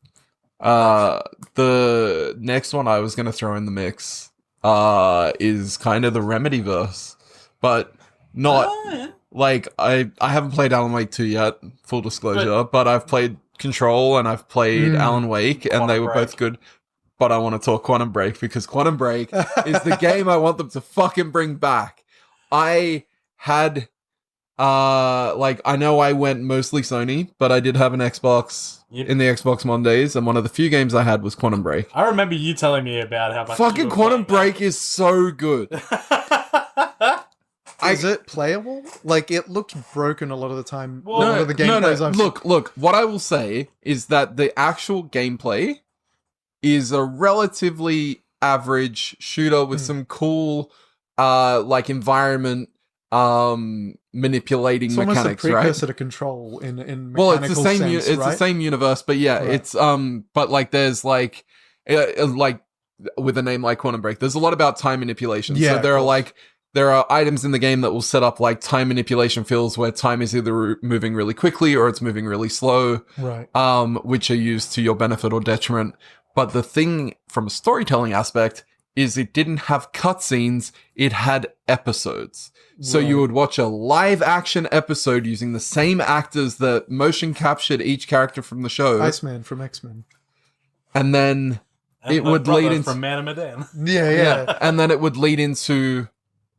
A: The next one I was gonna throw in the mix is kind of the Remedy verse, but not like I haven't played Alan Wake 2 yet, full disclosure, but I've played Control and I've played Alan Wake, and they were both good. But I want to talk Quantum Break, because Quantum Break is the game I want them to fucking bring back. I had like I know I went mostly Sony, but I did have an Xbox in the Xbox One days, and one of the few games I had was Quantum Break.
C: I remember you telling me about how much
A: Fucking Quantum Break is so good.
B: Is it playable? Like, it looked broken a lot of the time.
C: Well,
B: a lot of the gameplays I've
A: Look. What I will say is that the actual gameplay is a relatively average shooter with some cool, like environment, manipulating
B: it's
A: mechanics,
B: almost a precursor to Control in mechanical
A: well, it's the same.
B: sense,
A: It's
B: right?
A: the same universe, but yeah,
B: Right.
A: it's but like there's like with a name like Quantum Break, there's a lot about time manipulation.
B: Yeah,
A: so there
B: of
A: are
B: course.
A: like. There are items in the game that will set up like time manipulation fields where time is either moving really quickly or it's moving really slow,
B: Right.
A: which are used to your benefit or detriment. But the thing from a storytelling aspect is it didn't have cutscenes, it had episodes. So you would watch a live action episode using the same actors that motion captured each character from the show.
B: Iceman from X-Men.
A: And then
C: And
A: it
C: the
A: would
C: brother
A: lead into
C: from Man of Medan.
B: Yeah.
A: and then it would lead into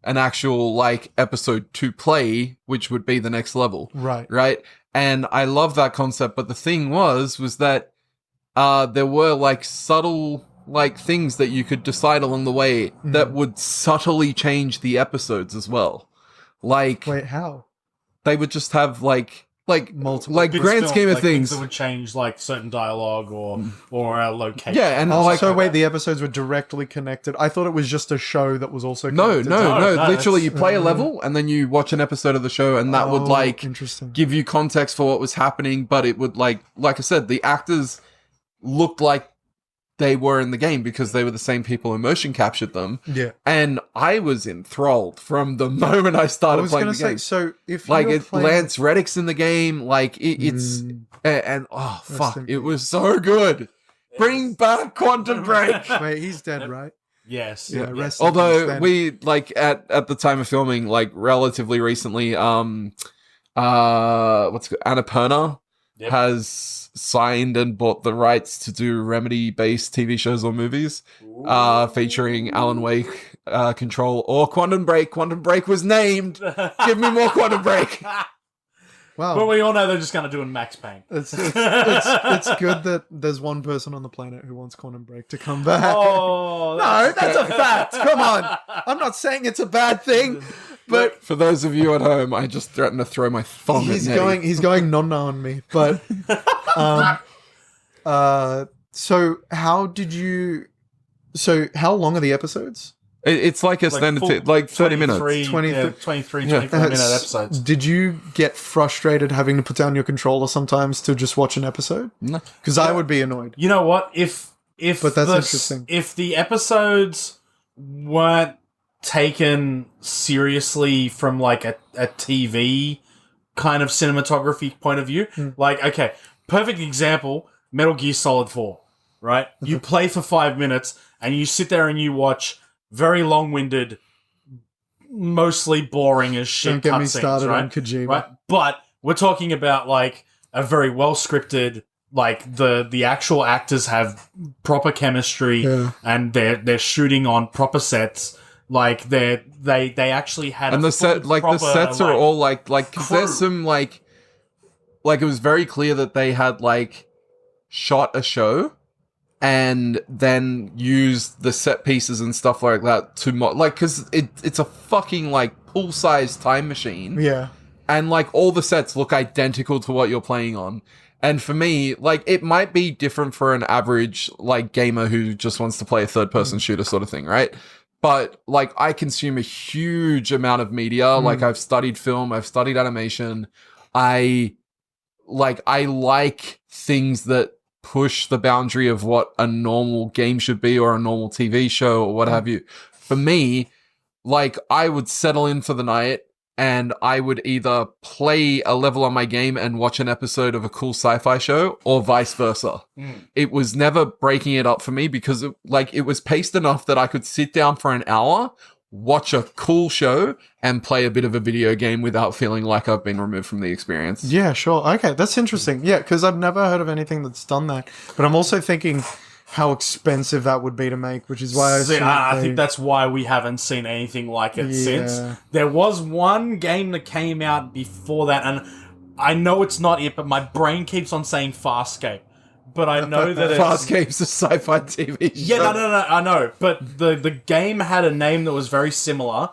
A: an actual like episode to play, which would be the next level,
B: Right.
A: And I love that concept, but the thing was that there were like subtle like things that you could decide along the way that would subtly change the episodes as well. Like,
B: Wait, how?
A: they would just have like
B: Multiple
A: like
C: Bits
A: grand
C: film-
A: scheme of
C: like
A: things.
C: that would change like certain dialogue or a location.
A: Yeah, and
B: Oh,
A: like
B: so wait, the episodes were directly connected. I thought it was just a show that was also
A: no,
B: connected.
A: no.
C: No,
A: Literally, you
C: that's-
A: play a level and then you watch an episode of the show, and that would like
B: interesting.
A: give you context for what was happening. But it would like I said, the actors looked like they were in the game because they were the same people who motion captured them.
B: Yeah.
A: And I was enthralled from the moment I
B: I
A: started
B: was
A: playing
B: going
A: the
B: to say,
A: game.
B: so if
A: Like,
B: you're playing...
A: Lance Reddick's in the game. Like, it's... And, oh, fuck.
B: in
A: It was so good. Bring back Quantum Break.
B: Wait, he's dead, right?
C: Yes.
B: Yeah,
C: yes.
B: rest in peace,
A: Although,
B: then.
A: we, like, at the time of filming, like, relatively recently, Annapurna
C: Yep.
A: has signed and bought the rights to do Remedy-based TV shows or movies, featuring Alan Wake, Control, or Quantum Break. Quantum Break was named. Give me more Quantum Break.
B: Wow.
C: But we all know they're just going to do in Max Payne.
B: It's good that there's one person on the planet who wants Quantum Break to come back.
C: Oh,
B: No, that's a fact. Come on. I'm not saying it's a bad thing, but
A: For those of you at home, I just threatened to throw my thumb
B: he's
A: at Nettie.
B: he's going nonna on me. But so how long are the episodes?
A: It's like a standard,
C: full
A: like 30 minutes.
C: 23, 24 minute episodes.
B: Did you get frustrated having to put down your controller sometimes to just watch an episode?
A: No.
B: Because I would be annoyed.
C: You know what? If
B: But that's interesting.
C: If the episodes weren't taken seriously from like a TV kind of cinematography point of view, like, okay, perfect example, Metal Gear Solid 4, right? You play for 5 minutes and you sit there and you watch very long-winded, mostly boring as shit
B: Don't get me
C: cutscenes,
B: started
C: right?
B: on Kojima.
C: Right? But we're talking about like a very well scripted, like the actual actors have proper chemistry
B: Yeah.
C: and they're shooting on proper sets. Like they actually had
A: And
C: a
A: the set,
C: full
A: like the
C: proper,
A: sets are
C: like,
A: all like, cause there's
C: crew.
A: some like it was very clear that they had like shot a show and then used the set pieces and stuff like that to cause it's a fucking like pool-sized time machine.
B: Yeah.
A: And like all the sets look identical to what you're playing on. And for me, like it might be different for an average like gamer who just wants to play a third person shooter sort of thing, right? But like I consume a huge amount of media. Like I've studied film, I've studied animation. I like things that push the boundary of what a normal game should be or a normal TV show or what have you. For me, like I would settle in for the night and I would either play a level on my game and watch an episode of a cool sci-fi show or vice versa. It was never breaking it up for me because it was paced enough that I could sit down for an hour, watch a cool show and play a bit of a video game without feeling like I've been removed from the experience.
B: Yeah, sure. Okay, that's interesting. Yeah, because I've never heard of anything that's done that. But I'm also thinking, how expensive that would be to make, which is why
C: I think that's why we haven't seen anything like it since. There was one game that came out before that, and I know it's not it, but my brain keeps on saying Farscape. But I know that it's...
A: Farscape's a sci-fi TV show.
C: Yeah, no, I know. But the game had a name that was very similar,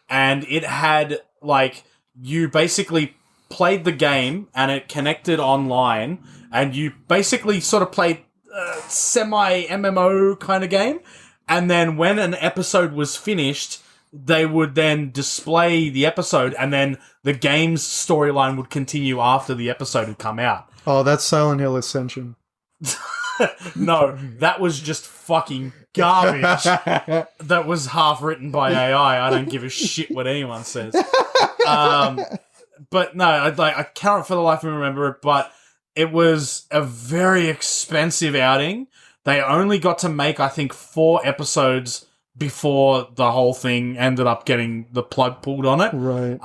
C: and it had, like, you basically played the game, and it connected online, and you basically sort of played a semi-MMO kind of game, and then when an episode was finished, they would then display the episode, and then the game's storyline would continue after the episode had come out.
B: Oh, that's Silent Hill Ascension.
C: No, that was just fucking garbage. That was half written by AI. I don't give a shit what anyone says. But no, I cannot for the life of me remember it, but it was a very expensive outing. They only got to make, I think, 4 episodes before the whole thing ended up getting the plug pulled on it.
B: Right.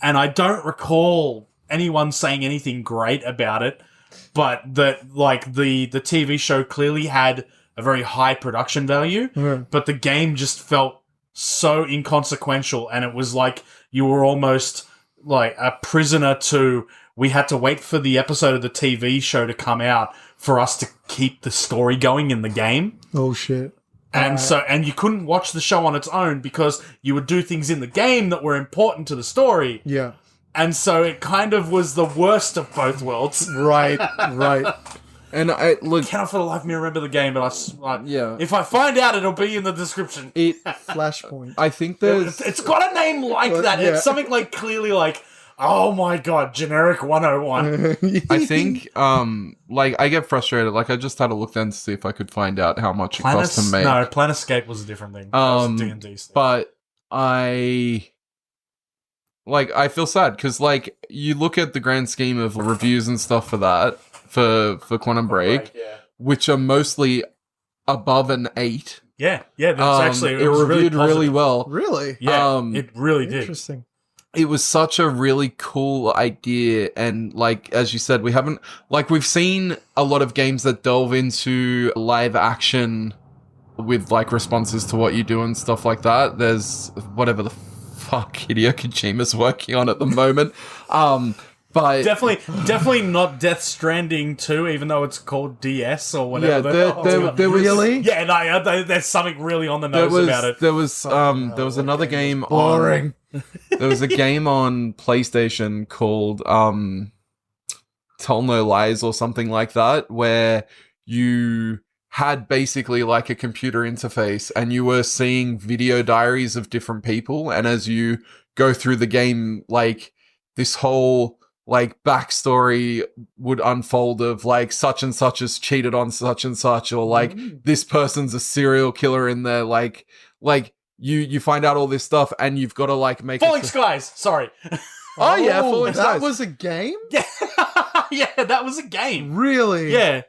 C: And I don't recall anyone saying anything great about it, but that, like, the TV show clearly had a very high production value, but the game just felt so inconsequential, and it was like you were almost like a prisoner to, we had to wait for the episode of the TV show to come out for us to keep the story going in the game.
B: Oh, shit.
C: And and you couldn't watch the show on its own because you would do things in the game that were important to the story.
B: Yeah.
C: And so it kind of was the worst of both worlds.
B: Right.
A: And I look,
C: Cannot for the life of me remember the game, but
A: yeah.
C: if I find out, it'll be in the description.
B: Flashpoint.
A: I think there's...
C: It's got a name like that.
B: Yeah.
C: It's something like clearly like, oh my god, generic 101.
A: I think, like, I get frustrated. Like, I just had a look then to see if I could find out how much it cost to make.
C: No, Planescape was a different thing. That was a D&D stuff.
A: But I feel sad because, like, you look at the grand scheme of reviews and stuff for that, for Quantum Break, which are mostly above an 8.
C: Yeah, that's actually...
A: It was reviewed really well.
B: Really?
C: Yeah, it really did.
B: Interesting.
A: It was such a really cool idea, and, like, as you said, we've seen a lot of games that delve into live action with, like, responses to what you do and stuff like that. There's whatever the fuck Hideo Kojima's working on at the moment. But
C: definitely not Death Stranding 2, even though it's called DS or whatever.
A: Yeah, there was
B: really.
C: Yeah, no, there's something really on the nose about it.
A: There was another game.
B: Boring.
A: There was a game on PlayStation called Tell No Lies or something like that, where you had basically like a computer interface and you were seeing video diaries of different people, and as you go through the game, like, this whole, like, backstory would unfold of, like, such and such has cheated on such and such, or, like, this person's a serial killer in there, like you find out all this stuff, and you've got to, like, make
C: Falling Skies, sorry.
A: Oh yeah, Falling Skies.
B: That was a game?
C: Yeah. Yeah, that was a game.
B: Really?
C: Yeah.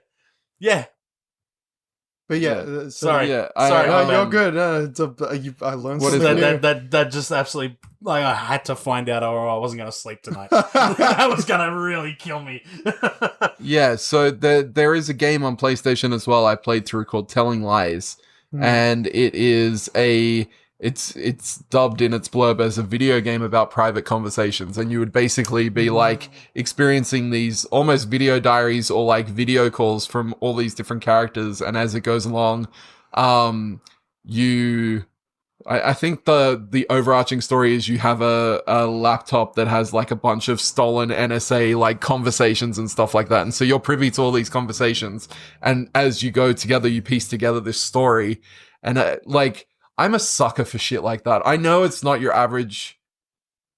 B: But yeah,
C: sorry.
A: Yeah,
B: you're good. I learned
A: What is
B: something new.
C: That just absolutely, like, I had to find out or I wasn't going to sleep tonight. That was going to really kill me.
A: Yeah, so there is a game on PlayStation as well I played through called Telling Lies, and it is it's dubbed in its blurb as a video game about private conversations, and you would basically be like experiencing these almost video diaries or like video calls from all these different characters, and as it goes along, I think the overarching story is you have a laptop that has like a bunch of stolen NSA like conversations and stuff like that, and so you're privy to all these conversations, and as you go together, you piece together this story, and like, I'm a sucker for shit like that. I know it's not your average,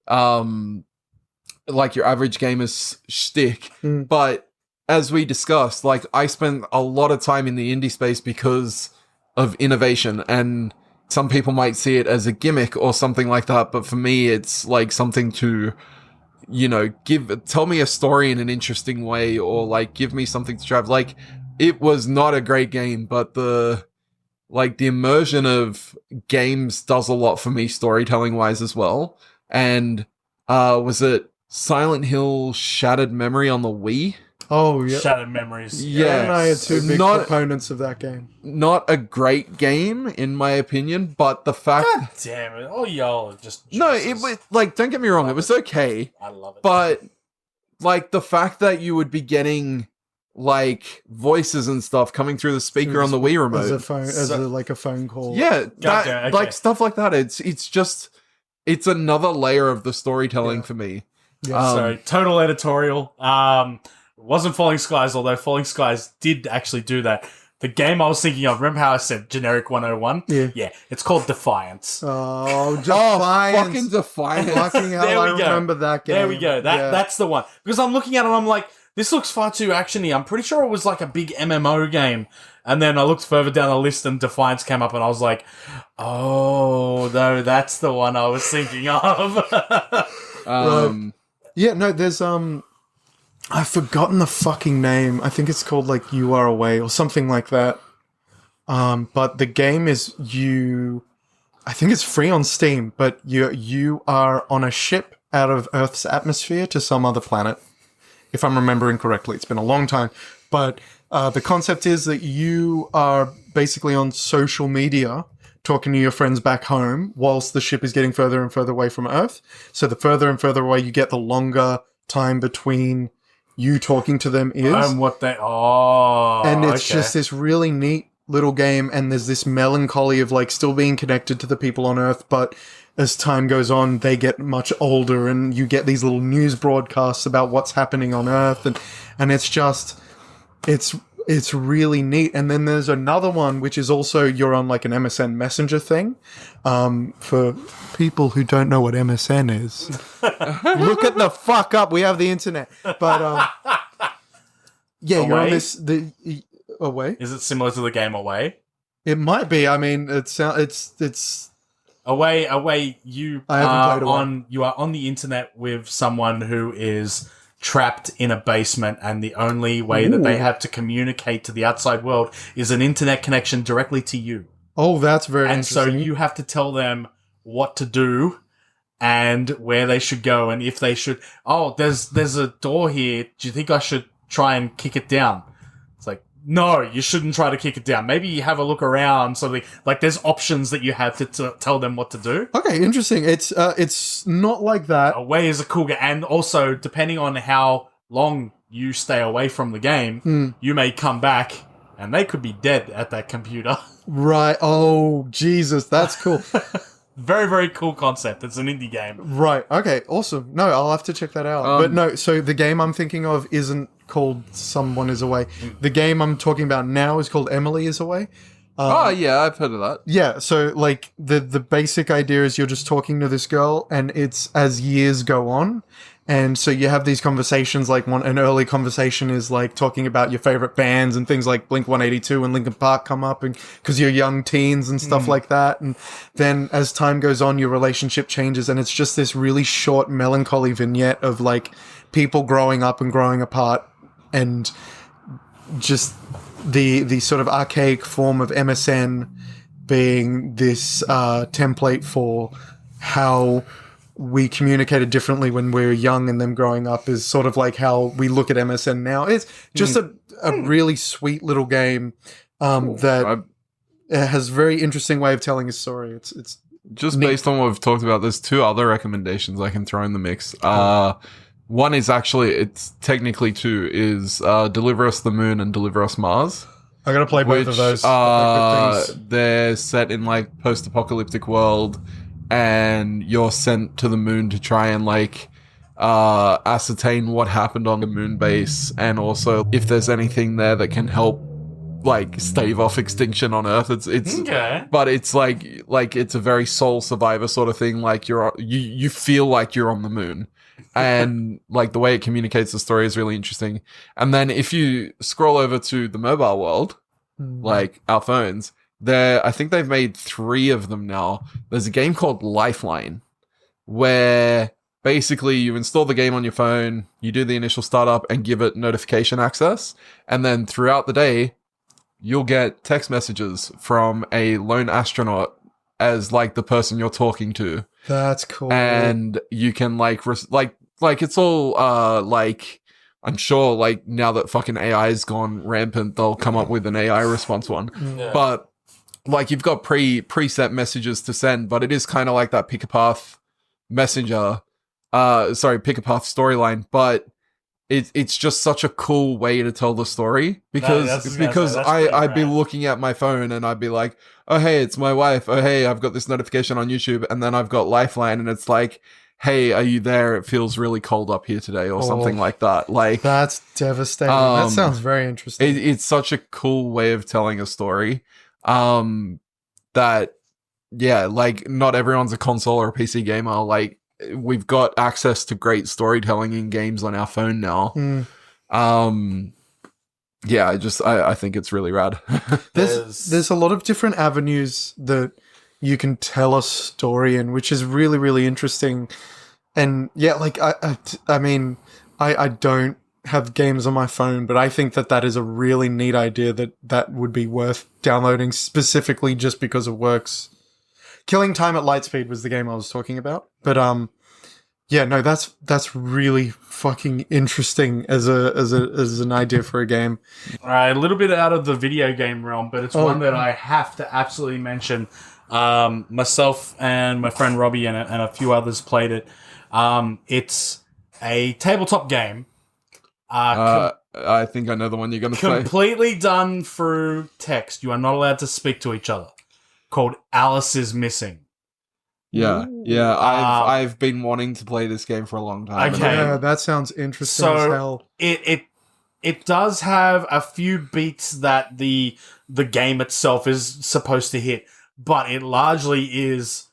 A: like your average gamer's shtick, but as we discussed, like, I spend a lot of time in the indie space because of innovation, and some people might see it as a gimmick or something like that, but for me, it's like something to, you know, tell me a story in an interesting way, or like give me something to drive. Like, it was not a great game, but the immersion of games does a lot for me storytelling wise as well. And was it Silent Hill Shattered Memory on the Wii?
B: Oh yeah.
C: Shattered Memories.
A: Yeah.
B: Dan and I are two big
A: Not-
B: proponents of that game.
A: Not a great game, in my opinion, but the fact...
C: God damn it. Oh, y'all are just...
A: No, it
C: Jesus.
A: was, like, don't get me wrong, it was okay,
C: I love it.
A: but, like, the fact that you would be getting, like, voices and stuff coming through the speaker on the Wii remote.
B: As a phone, like a phone call.
A: Yeah, that,
C: damn, okay.
A: like, stuff like that, it's just... It's another layer of the storytelling for me.
B: Yeah.
C: So, total editorial. Wasn't Falling Skies, although Falling Skies did actually do that. The game I was thinking of, remember how I said generic 101?
B: Yeah.
C: It's called Defiance.
B: Oh,
A: Oh,
B: Defiance.
A: fucking Defiance.
B: Fucking hell,
C: There we
B: I
C: go.
B: remember that game.
C: There we go. That's the one. Because I'm looking at it and I'm like, this looks far too actiony. I'm pretty sure it was like a big MMO game. And then I looked further down the list and Defiance came up and I was like, oh, no, that's the one I was thinking of.
B: Yeah, no, there's I've forgotten the fucking name. I think it's called like You Are Away or something like that. But the game is I think it's free on Steam, but you are on a ship out of Earth's atmosphere to some other planet. If I'm remembering correctly, it's been a long time. But the concept is that you are basically on social media talking to your friends back home whilst the ship is getting further and further away from Earth. So the further and further away you get, the longer time between you talking to them is.
C: And what they... Oh,
B: And it's
C: okay.
B: just this really neat little game, and there's this melancholy of like still being connected to the people on Earth, but as time goes on, they get much older, and you get these little news broadcasts about what's happening on Earth, and it's just... It's really neat. And then there's another one, which is also you're on like an MSN Messenger thing. For people who don't know what MSN is, look at the fuck up. We have the internet. But yeah, you're on
C: Away?
B: Away.
C: Is it similar to the game Away?
B: It might be. I mean, it's
C: Away, you
B: I haven't
C: are
B: played Away.
C: you are on the internet with someone who is trapped in a basement, and the only way that they have to communicate to the outside world is an internet connection directly to you.
B: Oh, that's very
C: And so
B: interesting.
C: you have to tell them what to do and where they should go, and if they should... Oh, there's a door here. Do you think I should try and kick it down? It's like, no, you shouldn't try to kick it down. Maybe you have a look around. So like there's options that you have to tell them what to do.
B: Okay, interesting. It's not like that.
C: Away is a cool game. And also, depending on how long you stay away from the game, you may come back and they could be dead at that computer.
B: Right. Oh, Jesus, that's cool.
C: Very, very cool concept. It's an indie game.
B: Right. Okay. Awesome. No, I'll have to check that out. But no, so the game I'm thinking of isn't called Someone Is Away. The game I'm talking about now is called Emily Is Away.
A: Oh, yeah, I've heard of that.
B: Yeah. So like the basic idea is you're just talking to this girl, and it's as years go on. And so you have these conversations, like an early conversation is like talking about your favorite bands and things like Blink-182 and Linkin Park come up, and because you're young teens and stuff like that. And then as time goes on, your relationship changes, and it's just this really short melancholy vignette of like people growing up and growing apart, and just the sort of archaic form of MSN being this template for how we communicated differently when we were young, and them growing up is sort of like how we look at MSN now. It's just a really sweet little game that has a very interesting way of telling a story. It's
A: Just based on what we've talked about, there's two other recommendations I can throw in the mix. One is actually, it's technically two, is Deliver Us the Moon and Deliver Us Mars.
B: I gotta play both of those.
A: They're set in like post-apocalyptic world, and you're sent to the moon to try and like ascertain what happened on the moon base, and also if there's anything there that can help like stave off extinction on Earth. It's
C: Okay.
A: but it's like it's a very soul survivor sort of thing. Like you feel like you're on the moon, and like the way it communicates the story is really interesting. And then if you scroll over to the mobile world, like our phones, I think they've made 3 of them now. There's a game called Lifeline, where basically you install the game on your phone, you do the initial startup and give it notification access, and then throughout the day, you'll get text messages from a lone astronaut as like the person you're talking to.
B: That's cool.
A: And you can like it's all like I'm sure, like, now that fucking AI has gone rampant, they'll come up with an AI response one.
C: Yeah.
A: But, like, you've got preset messages to send, but it is kind of like that pick a path messenger, pick a path storyline, but it's just such a cool way to tell the story because I'd be looking at my phone and I'd be like, oh, hey, it's my wife. Oh, hey, I've got this notification on YouTube. And then I've got Lifeline and it's like, hey, are you there? It feels really cold up here today or something like that. Like,
B: that's devastating. That sounds very interesting.
A: It's such a cool way of telling a story. That, yeah, like not everyone's a console or a PC gamer. Like, we've got access to great storytelling in games on our phone now. Yeah, I think it's really rad.
B: There's a lot of different avenues that you can tell a story in, which is really, really interesting. And yeah, like I mean, I don't have games on my phone, but I think that is a really neat idea that would be worth downloading specifically just because it works. Killing Time at Lightspeed was the game I was talking about, but yeah, no, that's really fucking interesting as an idea for a game.
C: All right, a little bit out of the video game realm, but it's one that I have to absolutely mention. Myself and my friend Robbie and a few others played it. It's a tabletop game.
A: I think I know the one you're going to say.
C: Completely done through text. You are not allowed to speak to each other. Called Alice is Missing.
A: Yeah, yeah. I've been wanting to play this game for a long time.
C: Okay,
B: yeah, that sounds interesting as hell.
C: It does have a few beats that the game itself is supposed to hit, but it largely is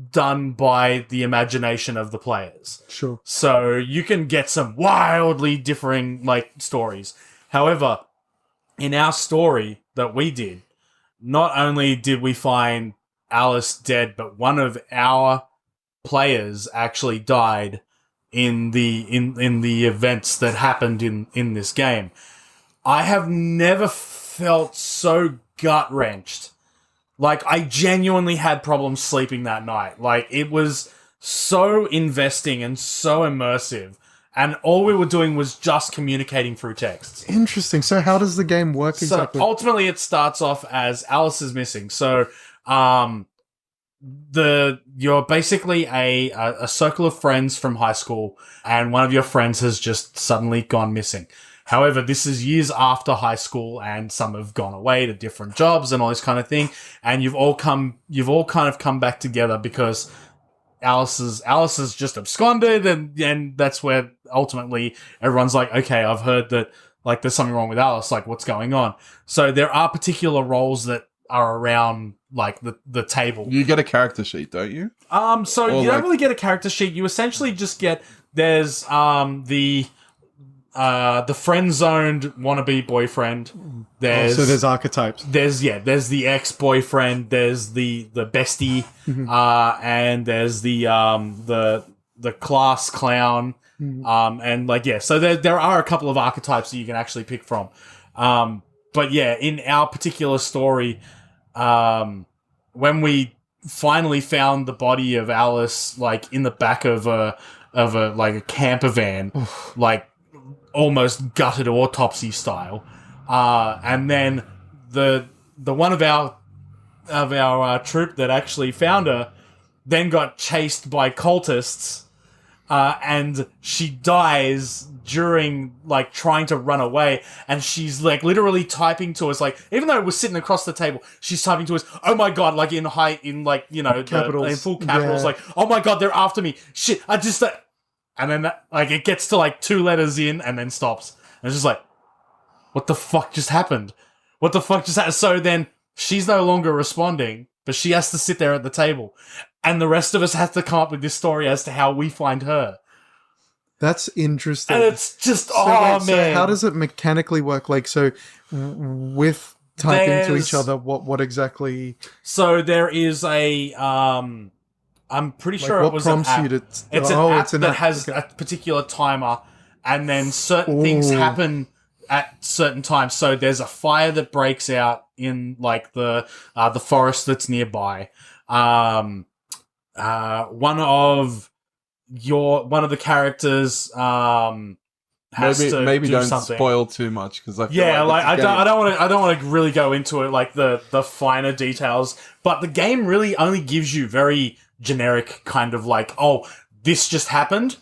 C: done by the imagination of the players.
B: Sure.
C: So you can get some wildly differing like stories. However, in our story that we did, not only did we find Alice dead, but one of our players actually died in the events that happened in this game. I have never felt so gut-wrenched. Like, I genuinely had problems sleeping that night. Like, it was so investing and so immersive. And all we were doing was just communicating through texts.
B: Interesting. So how does the game work exactly?
C: So ultimately it starts off as Alice is missing. So you're basically a circle of friends from high school, and one of your friends has just suddenly gone missing. However, this is years after high school, and some have gone away to different jobs and all this kind of thing. And you've all kind of come back together because Alice is just absconded, and that's where ultimately everyone's like, okay, I've heard that like there's something wrong with Alice, like what's going on? So there are particular roles that are around like the table.
A: You get a character sheet, don't you?
C: So you don't really get a character sheet. You essentially just get there's the friend-zoned wannabe boyfriend.
B: So there's archetypes.
C: There's the ex-boyfriend. There's the bestie, and there's the class clown, and like so there are a couple of archetypes that you can actually pick from. But yeah, in our particular story, when we finally found the body of Alice, like in the back of a camper van, like almost gutted autopsy style, and then the one of our troop that actually found her then got chased by cultists, and she dies during like trying to run away, and she's like literally typing to us, like even though we're sitting across the table, she's typing to us, oh my god, like in like capitals, in full capitals, like oh my god, they're after me, shit, I just and then like it gets to like 2 letters in and then stops, and it's just like, what the fuck just happened? What the fuck just happened? So then she's no longer responding, but she has to sit there at the table, and the rest of us have to come up with this story as to how we find her.
B: That's interesting.
C: And it's just,
B: man.
C: So
B: how does it mechanically work? Like, so with typing to each other, what exactly?
C: So there is I'm pretty sure it was an app. It's an app that has a particular timer, and then certain things happen at certain times. So there's a fire that breaks out in like the forest that's nearby. One of the characters has to
A: maybe
C: do
A: don't
C: something.
A: spoil too much because I feel
C: Yeah, like
A: it's a
C: I
A: game.
C: don't want to really go into it like the finer details, but the game really only gives you very generic kind of like, oh, this just happened,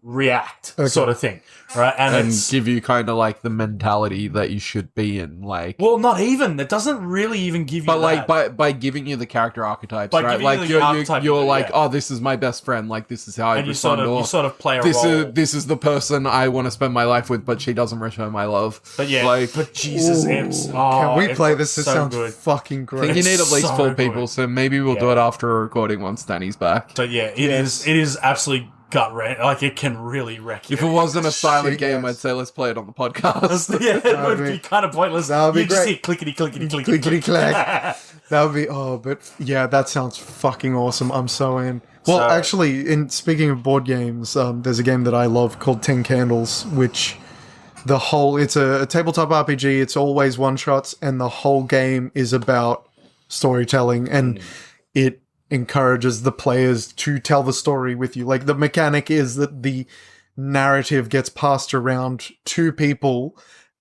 C: react sort of thing, right?
A: And
C: it's
A: give you kind of like the mentality that you should be in, like.
C: well, not even. It doesn't really even give you.
A: But like
C: that.
A: by giving you the character archetypes,
C: By
A: right?
C: giving
A: Like
C: you the
A: you're
C: archetype,
A: you're like,
C: yeah.
A: oh, this is my best friend. Like this is how I
C: and you
A: respond.
C: sort of play a
A: this
C: role.
A: this is the person I want to spend my life with, but she doesn't return my love.
C: But yeah,
A: like
C: but Jesus, it's
B: Can we
C: it
B: play
C: looks
B: this? This
C: so
B: sounds
C: good.
B: fucking
A: I
B: great.
A: think you need at least
C: so
A: 4
C: good.
A: people, so maybe we'll do it after a recording once Danny's back.
C: But yeah, it is absolutely gut wreck. Like it can really wreck you.
A: If it wasn't a silent
B: Shit,
A: game,
B: yes.
A: I'd say let's play it on the podcast.
C: yeah, it would be kind of pointless.
B: that would be
C: You just
B: great.
C: hear clickety clickety clickety
B: Clickety
C: click.
B: clack. That would be but yeah, that sounds fucking awesome. I'm so in. Well,
C: So-
B: actually, in speaking of board games, there's a game that I love called 10 Candles, which it's a tabletop RPG. It's always one shots, and the whole game is about storytelling, and it encourages the players to tell the story with you. Like the mechanic is that the narrative gets passed around to people.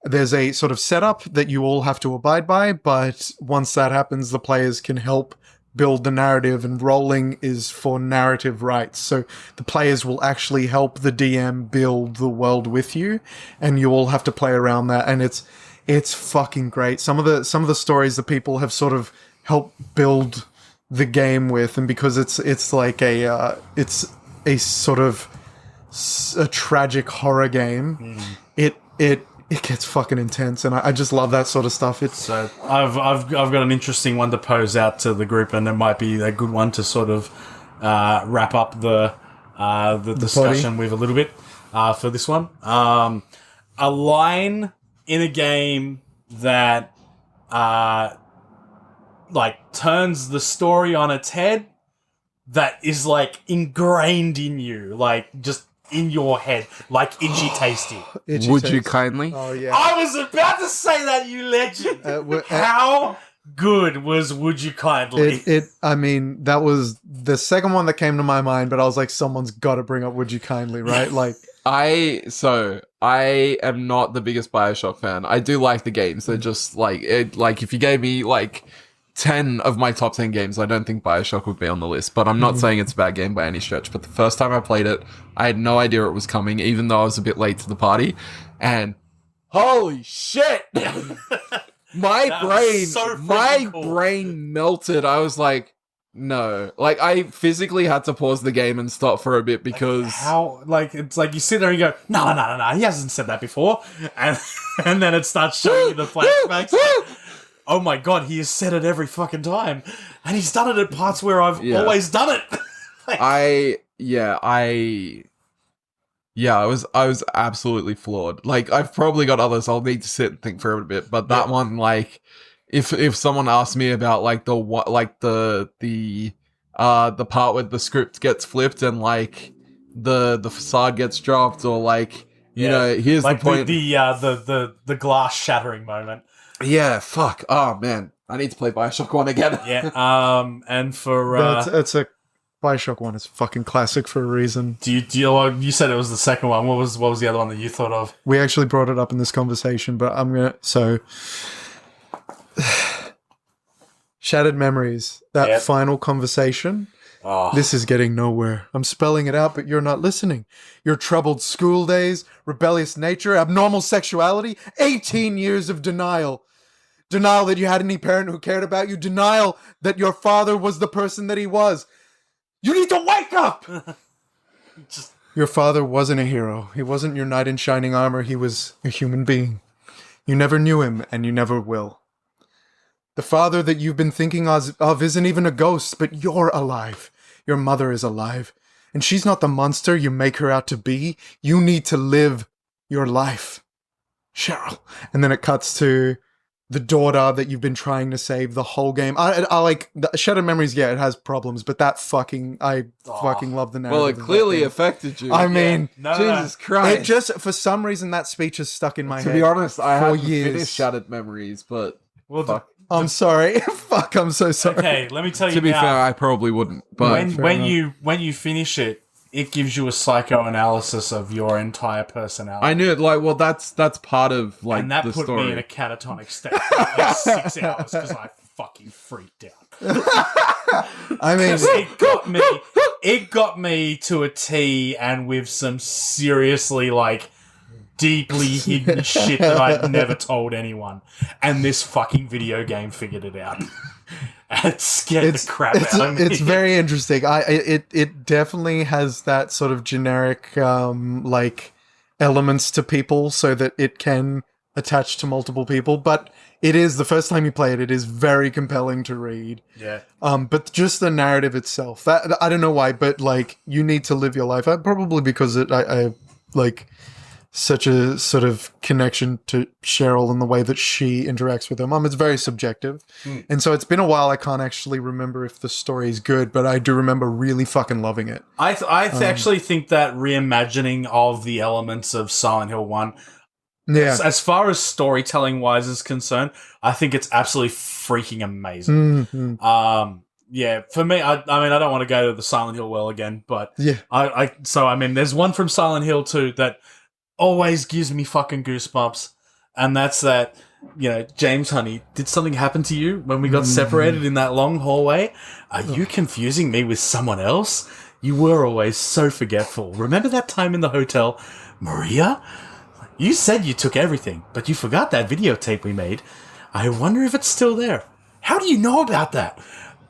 B: There's a sort of setup that you all have to abide by, but once that happens, the players can help build the narrative, and rolling is for narrative rights. So the players will actually help the DM build the world with you, and you all have to play around that, and it's fucking great. Some of the stories that people have sort of helped build the game with, and because it's like it's a sort of a tragic horror game, it gets fucking intense, and I just love that sort of stuff.
C: So I've got an interesting one to pose out to the group, and it might be a good one to sort of wrap up the discussion with a little bit for this one. A line in a game that like turns the story on its head, that is like ingrained in you, like just in your head, like Itchy Tasty.
B: Itchy
A: Would you
B: taste.
A: kindly?
B: Oh yeah.
C: I was about to say that, you legend. How good was Would You Kindly?
B: I mean, that was the second one that came to my mind, but I was like, someone's got to bring up Would You Kindly, right? Like,
A: I am not the biggest Bioshock fan. I do like the games. They're just like it. Like if you gave me like 10 of my top 10 games, I don't think Bioshock would be on the list. But I'm not saying it's a bad game by any stretch. But the first time I played it, I had no idea it was coming, even though I was a bit late to the party. And holy shit! my brain melted. I was like, no. Like, I physically had to pause the game and stop for a bit because...
C: How, like, it's like you sit there and you go, no, he hasn't said that before. And then it starts showing you the flashbacks. Oh my god, he has said it every fucking time. And he's done it at parts where I've always done it. I
A: was absolutely floored. Like, I've probably got others. I'll need to sit and think for a bit, but that one, like, if someone asked me about like the part where the script gets flipped and like the facade gets dropped, or like you know, here's
C: like
A: the point,
C: the glass shattering moment.
B: Yeah,
A: fuck. Oh man, I need to play Bioshock 1 again.
C: Yeah. And for
B: that's a Bioshock 1 is fucking classic for a reason.
C: You said it was the second one. What was the other one that you thought of?
B: We actually brought it up in this conversation, but Shattered Memories, that final conversation.
C: Oh.
B: This is getting nowhere. I'm spelling it out, but you're not listening. Your troubled school days, rebellious nature, abnormal sexuality, 18 years of denial. Denial that you had any parent who cared about you. Denial that your father was the person that he was. You need to wake up! Your father wasn't a hero. He wasn't your knight in shining armor. He was a human being. You never knew him, and you never will. The father that you've been thinking of isn't even a ghost, but you're alive. Your mother is alive. And she's not the monster you make her out to be. You need to live your life. Cheryl. And then it cuts to the daughter that you've been trying to save the whole game. I like Shattered Memories. Yeah, it has problems, but I fucking love the narrative.
A: Well, it clearly affected you.
B: I mean,
A: Jesus Christ!
B: It just, for some reason, that speech is stuck in my head.
A: To be honest, I haven't
B: years.
A: finished Shattered Memories, but fuck.
B: I'm sorry. Fuck, I'm so sorry.
C: Okay, let me tell you.
A: To be
C: now,
A: fair, I probably wouldn't. But
C: when you finish it, it gives you a psychoanalysis of your entire personality.
A: I knew it. Like, well, that's part of like
C: and that
A: the
C: put
A: story.
C: me in a catatonic state for like 6 hours because I fucking freaked out.
B: I mean,
C: It got me to a T, and with some seriously like deeply hidden shit that I'd never told anyone. And this fucking video game figured it out. And it scared the crap out of me.
B: It's very interesting. It definitely has that sort of generic like elements to people, so that it can attach to multiple people. But it is, the first time you play it, it is very compelling to read.
C: Yeah.
B: But just the narrative itself, that I don't know why, but like you need to live your life. Probably because I like such a sort of connection to Cheryl and the way that she interacts with her mum. It's very subjective. And so it's been a while. I can't actually remember if the story is good, but I do remember really fucking loving it.
C: I actually think that reimagining of the elements of Silent Hill 1, as far as storytelling wise is concerned, I think it's absolutely freaking amazing. Yeah, for me, I mean, I don't want to go to the Silent Hill well again, but I mean, there's one from Silent Hill 2 that always gives me fucking goosebumps, and that's that, you know, James, honey, did something happen to you when we got separated in that long hallway? Are you confusing me with someone else? You were always so forgetful. Remember that time in the hotel? Maria? You said you took everything, but you forgot that videotape we made. I wonder if it's still there. How do you know about that?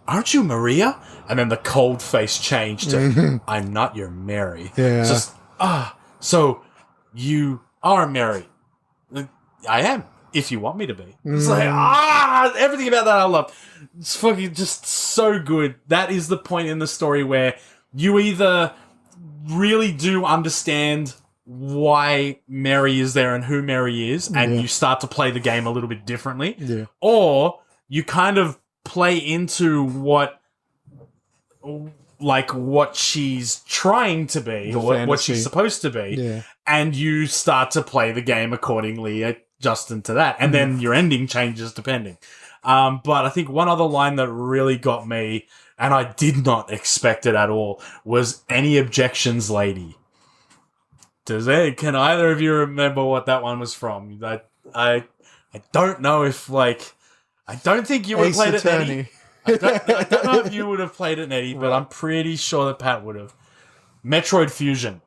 C: Aren't you Maria? And then the cold face changed to, I'm not your Mary.
B: Yeah.
C: Just, so you are Mary. I am, if you want me to be. It's like, everything about that I love. It's fucking just so good. That is the point in the story where you either really do understand why Mary is there and who Mary is, and you start to play the game a little bit differently, or you kind of play into what she's trying to be, or what she's supposed to be, and you start to play the game accordingly, adjusting to that, and then your ending changes depending. But I think one other line that really got me, and I did not expect it at all, was "Any objections, lady?" Can either of you remember what that one was from? I don't know if, like, I don't think you would have played it, Nettie. I don't know if you would have played it, Nettie, but I'm pretty sure that Pat would have. Metroid Fusion.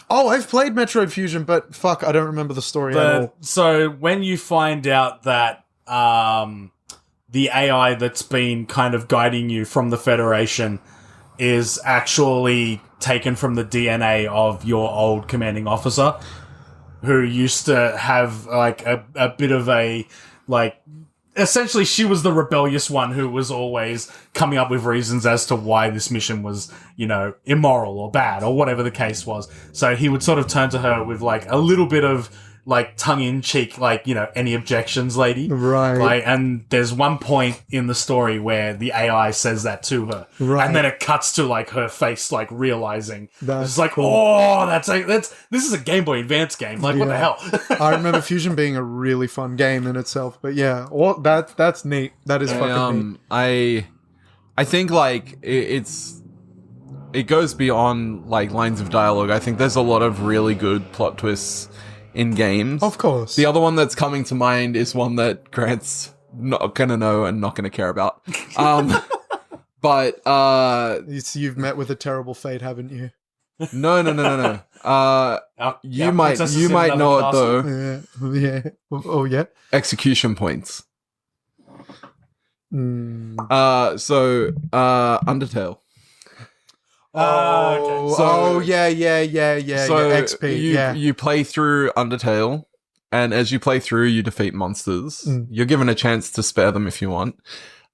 B: Oh, I've played Metroid Fusion, but fuck, I don't remember the story at all.
C: So when you find out that the AI that's been kind of guiding you from the Federation is actually taken from the DNA of your old commanding officer, who used to have like a bit of a, like, essentially she was the rebellious one who was always coming up with reasons as to why this mission was, you know, immoral or bad or whatever the case was. So he would sort of turn to her with like a little bit of like tongue-in-cheek, like, you know, any objections, lady?
B: Right.
C: Like, and there's one point in the story where the AI says that to her.
B: Right.
C: And then it cuts to like her face, like realizing.
B: That's
C: it's like,
B: cool.
C: oh, this is a Game Boy Advance game. Like, what the hell?
B: I remember Fusion being a really fun game in itself. But yeah, that's neat. That is fucking neat.
A: I think like it goes beyond like lines of dialogue. I think there's a lot of really good plot twists in games.
B: Of course.
A: The other one that's coming to mind is one that Grant's not gonna know and not gonna care about. But
B: you've met with a terrible fate, haven't you?
A: No. You might know it though.
B: Yeah. Oh yeah.
A: Execution points. Undertale.
B: Oh,
A: So-
B: yeah.
A: So
B: XP,
A: you play through Undertale, and as you play through, you defeat monsters. You're given a chance to spare them if you want.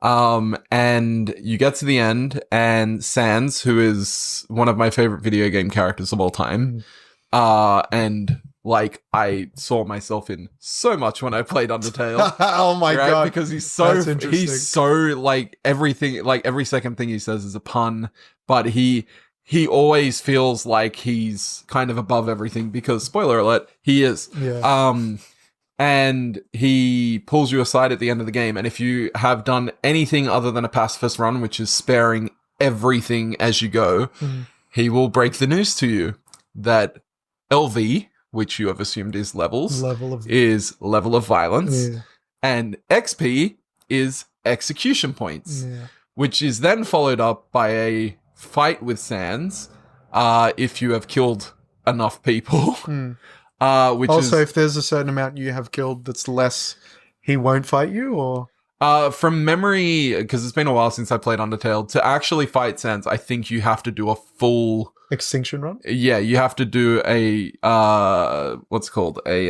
A: And you get to the end, and Sans, who is one of my favorite video game characters of all time, and like I saw myself in so much when I played Undertale.
B: Oh my god!
A: Because he's so like everything, like every second thing he says is a pun, but he always feels like he's kind of above everything because, spoiler alert, he is.
B: Yeah.
A: And he pulls you aside at the end of the game, and if you have done anything other than a pacifist run, which is sparing everything as you go, he will break the news to you that LV, which you have assumed is levels, is level of violence, and XP is execution points, which is then followed up by a fight with Sans if you have killed enough people. Which
B: also, if there's a certain amount you have killed that's less, he won't fight you, or?
A: From memory, because it's been a while since I played Undertale, to actually fight Sans, I think you have to do a full...
B: Extinction run?
A: Yeah, you have to do a, what's it called? A,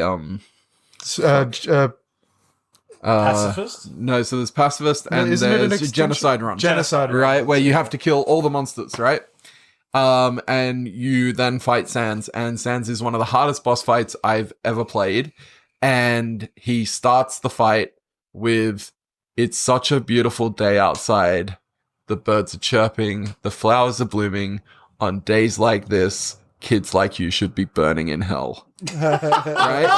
C: Pacifist?
A: No, so there's Pacifist and there's Genocide Run.
B: Genocide Run.
A: Right, where you have to kill all the monsters, right? And you then fight Sans, and Sans is one of the hardest boss fights I've ever played. And he starts the fight with, "It's such a beautiful day outside. The birds are chirping, the flowers are blooming. On days like this, kids like you should be burning in hell." Right?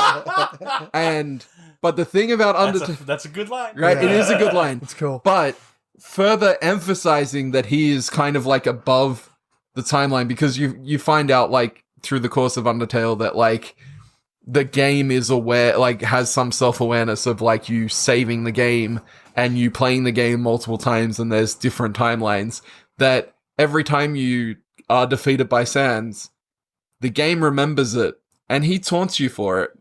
A: But the thing about Undertale...
C: That's a good line.
A: Right? It is a good line.
B: It's cool.
A: But further emphasizing that he is kind of like above the timeline, because you find out like through the course of Undertale that like the game is aware, like has some self-awareness of like you saving the game and you playing the game multiple times, and there's different timelines, that every time you are defeated by Sans, the game remembers it and he taunts you for it.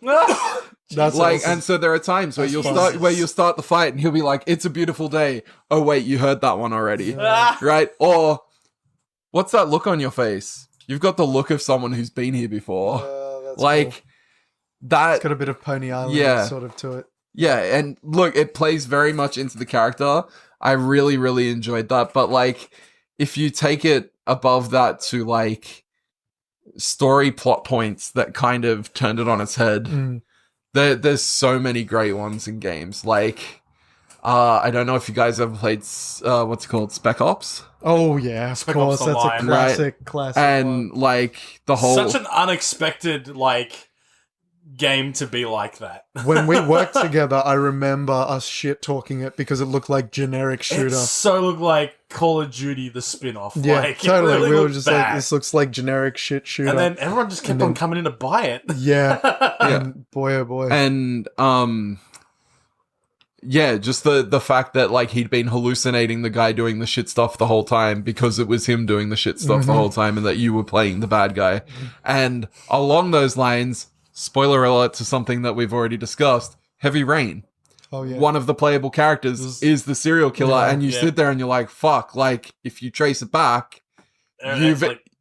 B: That's
A: like,
B: awesome.
A: and so there are times where you'll start the fight and he'll be like, "It's a beautiful day. Oh wait, you heard that one already." Right? Or, "What's that look on your face? You've got the look of someone who's been here before." Like
B: cool.
A: that.
B: It's got a bit of Pony Island sort of to it.
A: Yeah, and look, it plays very much into the character. I really, really enjoyed that. But like, if you take it above that to like story plot points that kind of turned it on its head, there's so many great ones in games. Like, I don't know if you guys ever played what's it called, Spec Ops.
B: Oh yeah, of course, that's a classic.
A: And
B: one.
A: like the whole
C: such an unexpected like game to be like that.
B: When we worked together, I remember us shit talking it because it looked like generic shooter.
C: It so looked like Call of Duty the spin-off.
B: Yeah,
C: like,
B: totally.
C: Really
B: we were just
C: bad.
B: like, this looks like generic shit shooter.
C: And then everyone just kept on coming in to buy it.
B: Yeah. And boy, oh boy.
A: And yeah, just the fact that like he'd been hallucinating the guy doing the shit stuff the whole time because it was him doing the shit stuff the whole time, and that you were playing the bad guy. And along those lines, spoiler alert to something that we've already discussed, Heavy Rain.
B: Oh yeah.
A: One of the playable characters is the serial killer, and you sit there and you're like, fuck, like if you trace it back,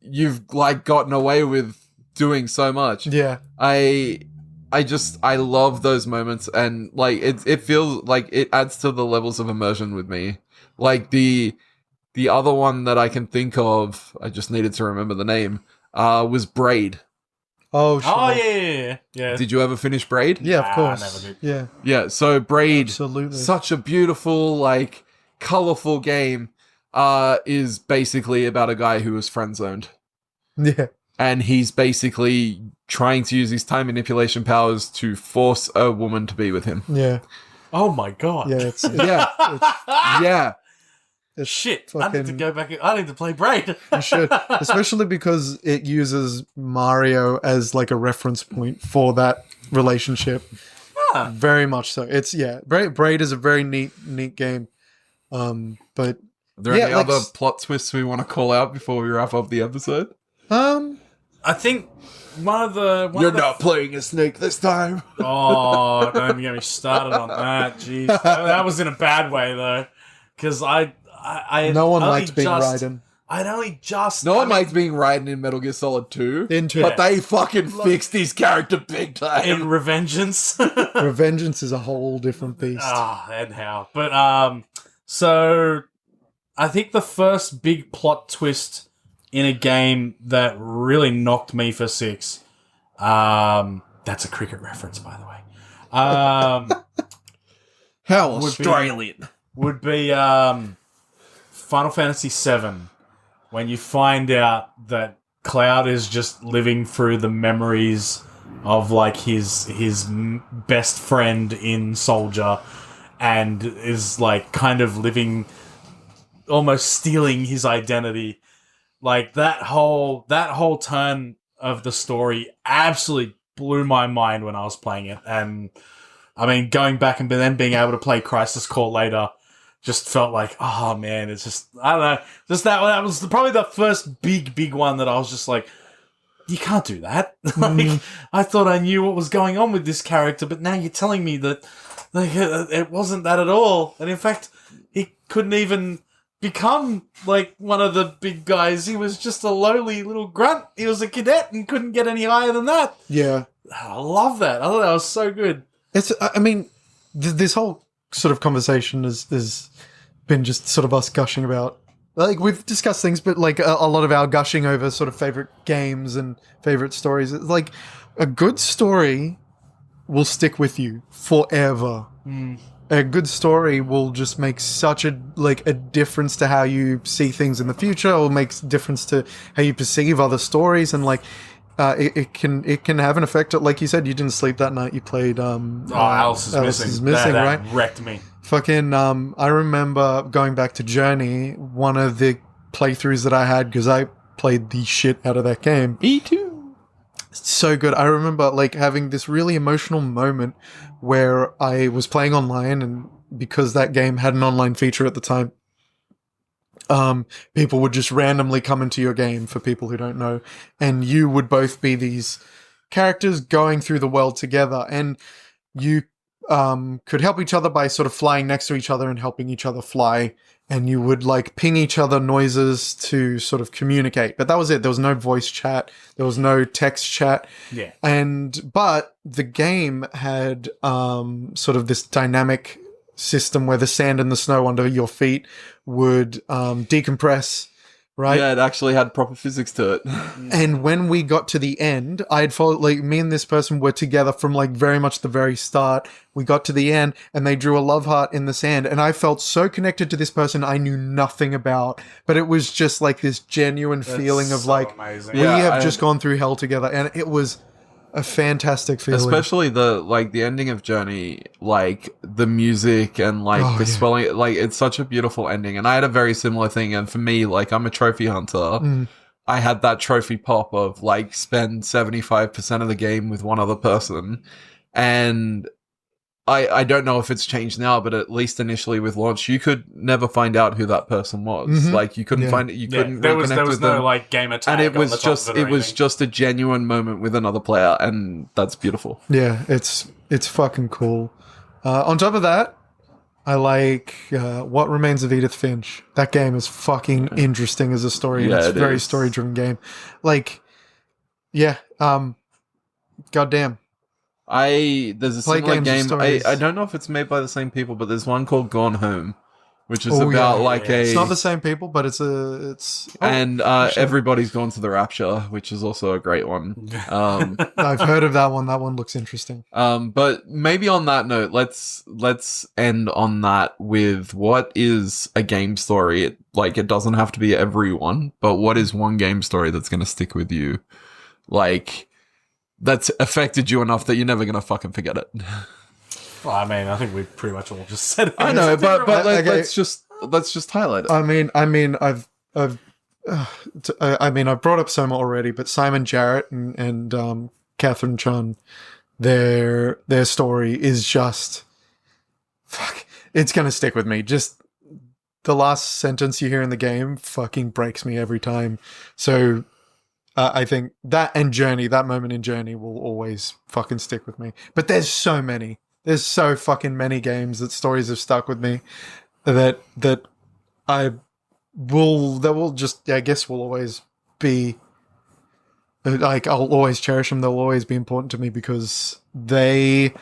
A: you've like gotten away with doing so much.
B: Yeah.
A: I love those moments, and like it feels like it adds to the levels of immersion with me. Like the other one that I can think of, I just needed to remember the name, was Braid.
B: Oh, sure.
C: Oh yeah.
A: Did you ever finish Braid?
B: Yeah, of course.
C: I never did.
B: Yeah.
A: Yeah, so Braid,
B: absolutely,
A: such a beautiful, like, colorful game, is basically about a guy who was friend-zoned.
B: Yeah.
A: And he's basically trying to use his time manipulation powers to force a woman to be with him.
B: Yeah.
C: Oh my god.
B: Yeah, it's
A: yeah.
B: It's
C: shit.
B: fucking,
C: I need to go back. I need to play Braid.
B: You should, especially because it uses Mario as like a reference point for that relationship. Very much so. It's Braid is a very neat game. But
A: are there any other plot twists we want to call out before we wrap up the episode?
C: I think
A: You're not playing a snake this time.
C: Oh, don't even get me started on that. Jeez, that was in a bad way though, because
B: no one likes being Raiden.
C: I'd only just.
A: No one likes being Raiden in Metal Gear Solid 2.
B: But
A: they fucking fixed his character big time.
C: In Revengeance.
B: Revengeance is a whole different beast.
C: And how. But, so, I think the first big plot twist in a game that really knocked me for 6, that's a cricket reference, by the way.
A: How Australian.
C: Would be Final Fantasy VII, when you find out that Cloud is just living through the memories of like his best friend in Soldier, and is like kind of living, almost stealing his identity. Like that whole turn of the story absolutely blew my mind when I was playing it. And I mean, going back and then being able to play Crisis Core later just felt like, oh man, it's just, I don't know, just that was probably the first big one that I was just like, you can't do that. Like, I thought I knew what was going on with this character, but now you're telling me that like it wasn't that at all. And in fact, he couldn't even become like one of the big guys. He was just a lowly little grunt. He was a cadet and couldn't get any higher than that.
B: Yeah.
C: I love that. I thought that was so good.
B: It's, I mean, this whole sort of conversation has been just sort of us gushing about, like, we've discussed things, but like a lot of our gushing over sort of favorite games and favorite stories. It's like a good story will stick with you forever. A good story will just make such a difference to how you see things in the future, or makes a difference to how you perceive other stories, and like it can have an effect. Like you said, you didn't sleep that night. You played
C: Alice is Missing,
B: that
C: right? Wrecked me.
B: Fucking I remember going back to Journey, one of the playthroughs that I had, because I played the shit out of that game.
A: Me too.
B: So good. I remember like having this really emotional moment where I was playing online, and because that game had an online feature at the time, people would just randomly come into your game, for people who don't know, and you would both be these characters going through the world together, and you could help each other by sort of flying next to each other and helping each other fly, and you would like ping each other noises to sort of communicate. But that was it. There was no voice chat. There was no text chat.
C: Yeah.
B: But the game had sort of this dynamic system where the sand and the snow under your feet would decompress. Right?
A: Yeah, it actually had proper physics to it.
B: And when we got to the end, I had followed, like, me and this person were together from like very much the very start. We got to the end and they drew a love heart in the sand, and I felt so connected to this person I knew nothing about, but it was just like this genuine feeling of
C: so
B: like,
C: amazing.
B: we have just gone through hell together, and it was a fantastic feeling.
A: Especially the ending of Journey, like the music and like the swelling, like it's such a beautiful ending. And I had a very similar thing. And for me, like I'm a trophy hunter. I had that trophy pop of like spend 75% of the game with one other person. And I don't know if it's changed now, but at least initially with launch, you could never find out who that person was. Like you couldn't find it. You couldn't
C: there was
A: reconnect with
C: no
A: them.
C: like gamer tag,
A: And it
C: on
A: was
C: the top
A: just
C: of
A: it was
C: anything.
A: just a genuine moment with another player, and that's beautiful.
B: Yeah, it's fucking cool. On top of that, I like What Remains of Edith Finch. That game is fucking interesting as a story. And
A: Yeah,
B: it's a
A: it
B: very
A: is.
B: story-driven game. Like, yeah, goddamn.
A: There's a
B: Play
A: similar
B: games with
A: game.
B: stories.
A: I don't know if it's made by the same people, but there's one called Gone Home, which is
B: Oh,
A: about
B: yeah.
A: like a
B: It's not the same people, but
A: everybody's gone to the Rapture, which is also a great one.
B: I've heard of that one. That one looks interesting.
A: But maybe on that note, let's end on that with what is a game story. It doesn't have to be everyone, but what is one game story that's going to stick with you? Like, that's affected you enough that you're never going to fucking forget it.
C: Well, I mean, I think we pretty much all just said it.
A: I know, but
B: Okay.
A: let's just highlight it.
B: I mean, I've brought up Soma already, but Simon Jarrett and Catherine Chun, their story is just fuck. It's gonna stick with me. Just the last sentence you hear in the game fucking breaks me every time. So I think that and Journey, that moment in Journey, will always fucking stick with me. But there's so many. There's so fucking many games that stories have stuck with me that will just, I guess, will always be, like, I'll always cherish them. They'll always be important to me because they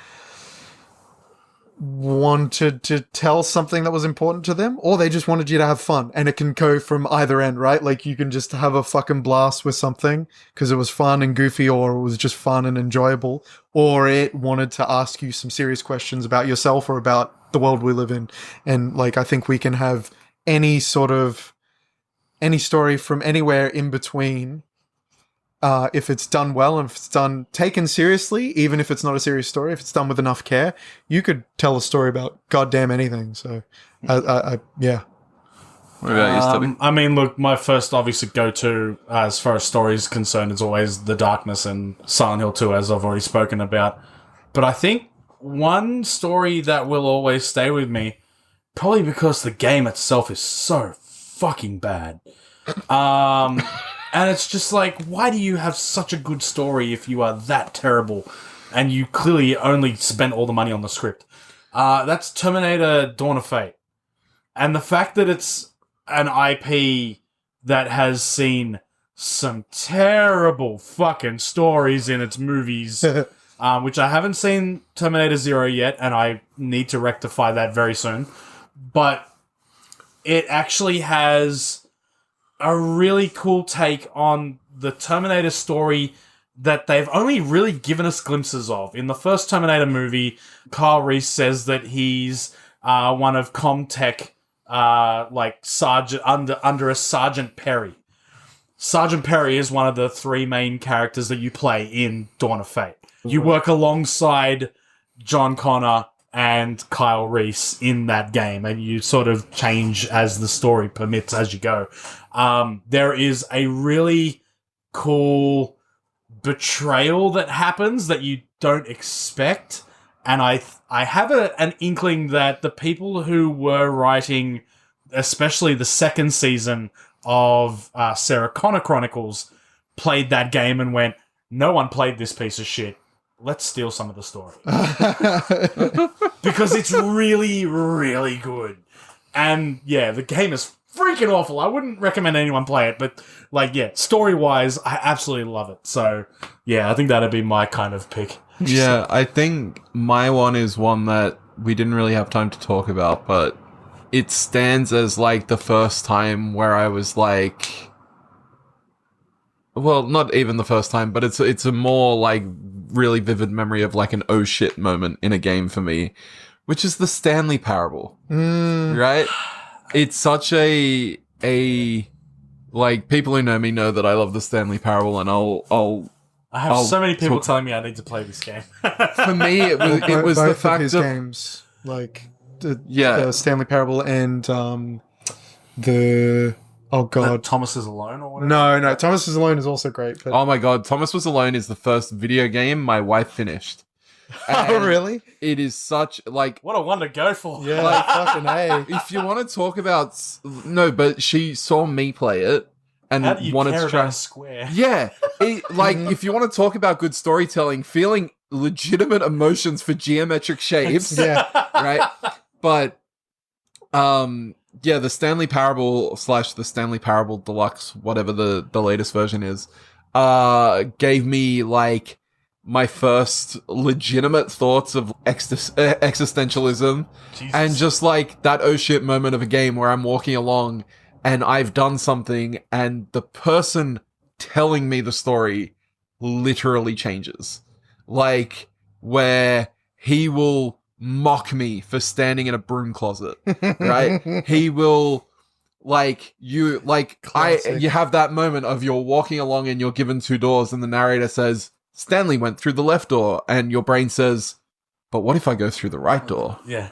B: wanted to tell something that was important to them, or they just wanted you to have fun. And it can go from either end, right? Like, you can just have a fucking blast with something because it was fun and goofy, or it was just fun and enjoyable, or it wanted to ask you some serious questions about yourself or about the world we live in. And like, I think we can have any story from anywhere in between. If it's done well and if it's done taken seriously, even if it's not a serious story, if it's done with enough care, you could tell a story about goddamn anything. So, yeah,
A: What about you, Stubby?
C: I mean, look, my first obviously go-to as far as story is concerned is always The Darkness and Silent Hill 2, as I've already spoken about. But I think one story that will always stay with me, probably because the game itself is so fucking bad. And it's just like, why do you have such a good story if you are that terrible and you clearly only spent all the money on the script? That's Terminator Dawn of Fate. And the fact that it's an IP that has seen some terrible fucking stories in its movies, which I haven't seen Terminator Zero yet, and I need to rectify that very soon. But it actually has a really cool take on the Terminator story that they've only really given us glimpses of. In the first Terminator movie, Kyle Reese says that he's one of Comtech, sergeant under a Sergeant Perry. Sergeant Perry is one of the three main characters that you play in Dawn of Fate. You work alongside John Connor and Kyle Reese in that game, and you sort of change as the story permits as you go. There is a really cool betrayal that happens that you don't expect, and I have an inkling that the people who were writing, especially the second season of Sarah Connor Chronicles, played that game and went, no one played this piece of shit. Let's steal some of the story. Because it's really, really good. And yeah, the game is freaking awful. I wouldn't recommend anyone play it, but story-wise, I absolutely love it. So yeah, I think that'd be my kind of pick.
A: Yeah, I think my one is one that we didn't really have time to talk about, but it stands as like the first time where I was like, well, not even the first time, but it's a more like really vivid memory of like an oh shit moment in a game for me, which is the Stanley Parable. Right? It's such a like, people who know me know that I love the Stanley Parable, and
C: I have so many people telling me I need to play this game.
A: For me, it was
B: both
A: the fact
B: of his
A: of
B: games, like the Stanley Parable and the
C: Thomas is Alone or whatever.
B: No, Thomas is Alone is also great. But...
A: Oh my god, Thomas Was Alone is the first video game my wife finished.
B: Oh really?
A: It is such like,
C: what a one to go for.
B: Yeah, like, fucking A.
A: If you want to talk about but she saw me play it and
C: how do you
A: wanted
C: care
A: to try
C: about a square?
A: Yeah, if you want to talk about good storytelling, feeling legitimate emotions for geometric shapes,
B: Yeah.
A: right? But the Stanley Parable / the Stanley Parable Deluxe, whatever the latest version is, gave me like my first legitimate thoughts of existentialism.
C: Jesus.
A: And just like that oh shit moment of a game where I'm walking along and I've done something and the person telling me the story literally changes. Like where he will mock me for standing in a broom closet, right? He will you have that moment of you're walking along and you're given two doors and the narrator says, Stanley went through the left door, and your brain says, but what if I go through the right door?
C: Yeah.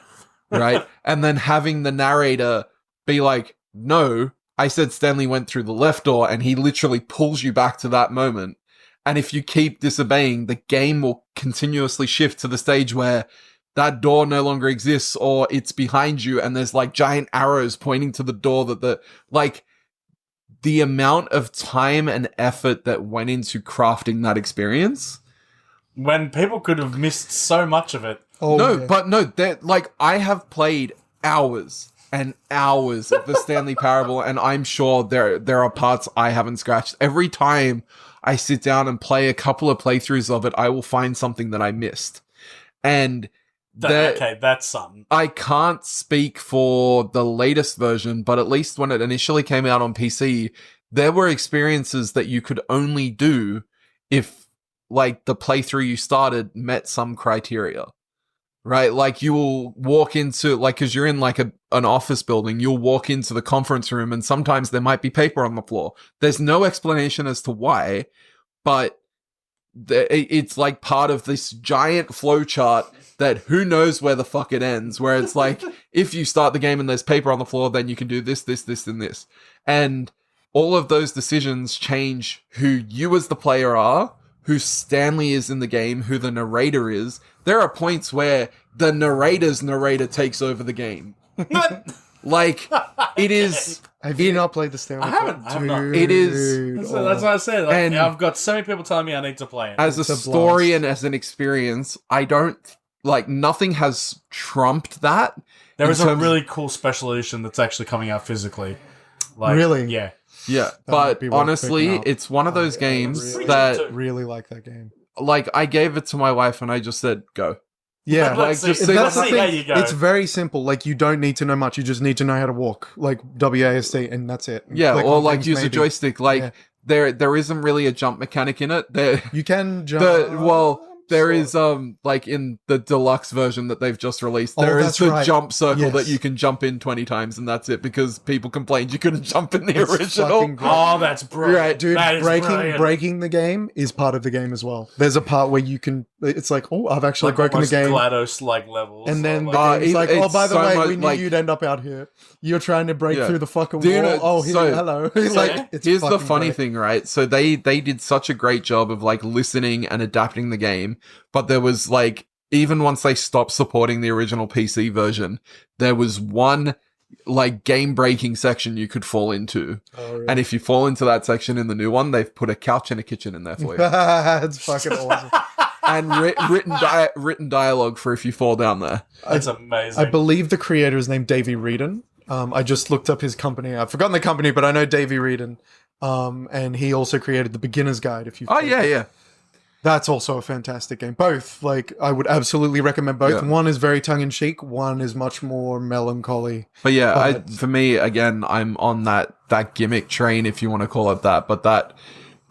A: Right? And then having the narrator be like, no, I said Stanley went through the left door, and he literally pulls you back to that moment. And if you keep disobeying, the game will continuously shift to the stage where that door no longer exists, or it's behind you and there's like giant arrows pointing to the door that the amount of time and effort that went into crafting that experience.
C: When people could have missed so much of it.
A: I have played hours and hours of the Stanley Parable, and I'm sure there are parts I haven't scratched. Every time I sit down and play a couple of playthroughs of it, I will find something that I missed. And
C: that's something.
A: I can't speak for the latest version, but at least when it initially came out on PC, there were experiences that you could only do if, like, the playthrough you started met some criteria, right? Like, you will walk into, like, because you're in, like, an office building, you'll walk into the conference room, and sometimes there might be paper on the floor. There's no explanation as to why, but it's like part of this giant flow chart that who knows where the fuck it ends, where it's like, if you start the game and there's paper on the floor, then you can do this, this, this, and this. And all of those decisions change who you as the player are, who Stanley is in the game, who the narrator is. There are points where the narrator's narrator takes over the game. Like, it is...
B: Have you not played the Stanley?
C: I haven't. Not.
A: It is...
C: That's what I said. Like,
A: And
C: I've got so many people telling me I need to play it.
A: As a story
B: blast.
A: and as an experience, I don't... Like, nothing has trumped that.
C: There is a really cool special edition that's actually coming out physically. Like,
B: Really?
C: Yeah.
A: Yeah,
B: might
A: but
B: be worth
A: honestly,
B: picking up.
A: it's one of those games that,
B: Really like that game.
A: like, I gave it to my wife and I just said, go.
B: Yeah,
C: Let's
A: like,
C: see.
A: just
C: Let's
A: see
C: see how you go.
B: It's very simple. Like, you don't need to know much. You just need to know how to walk, like WASD, and that's it.
A: Yeah,
B: Click
A: or
B: on
A: like
B: things,
A: use a
B: maybe.
A: joystick. Like,
B: Yeah.
A: there isn't really a jump mechanic in it.
B: You can jump.
A: There is like in the deluxe version that they've just released,
B: Oh,
A: there is
B: that's
A: the
B: right.
A: jump circle
B: Yes.
A: that you can jump in 20 times, and that's it, because people complained you couldn't jump in the
B: It's
A: original.
B: fucking great.
C: Oh, that's brilliant.
A: Right,
B: Dude,
C: That is brilliant.
B: breaking the game is part of the game as well. There's a part where you can. It's like, oh, I've actually
C: Like
B: broken the
C: almost
B: game.
C: GLaDOS-like levels.
B: And then
C: Or
B: the
C: like,
B: game's like, oh,
A: it's
B: by the
A: so
B: way,
A: much,
B: we knew
A: like-
B: you'd end up out here. You're trying to break
A: Yeah.
B: through the fucking
A: Do you
B: wall.
A: know-
B: Oh, here,
A: so-
B: hello. It's like, it's
A: Here's the
B: fucking
A: funny
B: great.
A: thing, right? So they did such a great job of like listening and adapting the game, but there was like, even once they stopped supporting the original PC version, there was one like game breaking section you could fall into.
B: Oh, really?
A: And if you fall into that section in the new one, they've put a couch and a kitchen in there for you.
B: It's fucking awesome.
A: And written dialogue for if you fall down there.
C: that's amazing.
B: I believe the creator is named Davey Reedon. I just looked up his company. I've forgotten the company, but I know Davey Reedon. And he also created the Beginner's Guide. If you,
A: Oh yeah.
B: that's also a fantastic game. Both, like, I would absolutely recommend both.
A: Yeah.
B: One is very tongue in cheek. One is much more melancholy.
A: But yeah,
B: But-
A: for me, again, I'm on that gimmick train, if you want to call it that, but that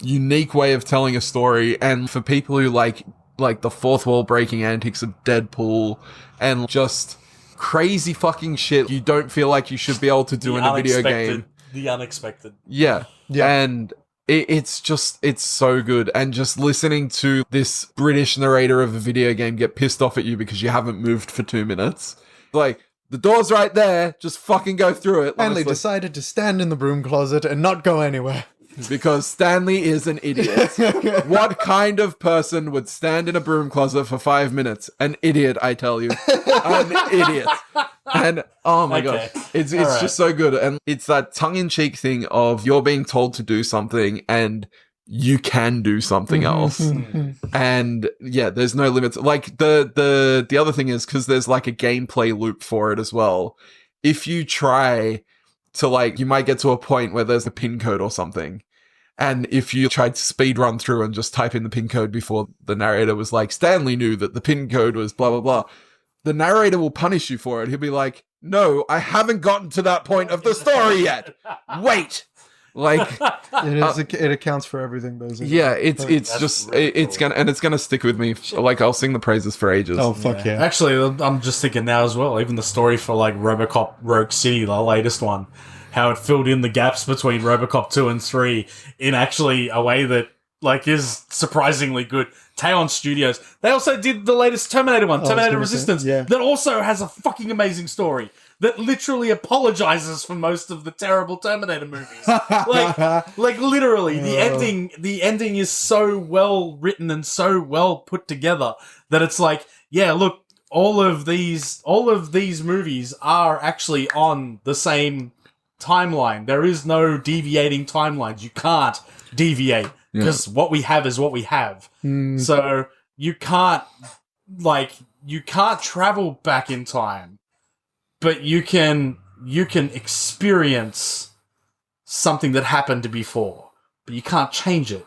A: unique way of telling a story. And for people who like the fourth wall breaking antics of Deadpool and just crazy fucking shit you don't feel like you should be able to do in a video game.
C: The unexpected.
A: Yeah.
B: Yeah.
A: And it's so good. And just listening to this British narrator of a video game get pissed off at you because you haven't moved for 2 minutes. Like, the door's right there. Just fucking go through it.
B: Stanley
A: honestly.
B: decided to stand in the broom closet and not go anywhere.
A: Because Stanley is an idiot. What kind of person would stand in a broom closet for 5 minutes? An idiot, I tell you. An idiot. And oh my
C: Okay.
A: god, it's
C: All right.
A: just so good. And it's that tongue-in-cheek thing of you're being told to do something and you can do something else. And yeah, there's no limits. Like the other thing is, because there's like a gameplay loop for it as well. If you try to, like, you might get to a point where there's a pin code or something. And if you tried to speed run through and just type in the pin code before the narrator was like, Stanley knew that the pin code was blah, blah, blah, the narrator will punish you for it. He'll be like, no, I haven't gotten to that point of the story yet. Wait. Like,
B: It accounts for everything, basically.
A: yeah, it's
C: That's
A: just,
C: really
A: it's
C: cool.
A: gonna stick with me. Like, I'll sing the praises for ages.
B: Oh, fuck yeah.
C: Actually, I'm just thinking now as well, even the story for like RoboCop Rogue City, the latest one, how it filled in the gaps between RoboCop 2 and 3 in actually a way that like is surprisingly good. Teon Studios, they also did the latest Terminator one, Terminator
B: gonna say,
C: Resistance,
B: yeah.
C: that also has a fucking amazing story that literally apologizes for most of the terrible Terminator movies. like literally, the ending is so well written and so well put together that it's like, yeah, look, all of these movies are actually on the same timeline. There is no deviating timelines. You can't deviate because what we have is what we have. So you can't travel back in time, but you can experience something that happened before, but you can't change it.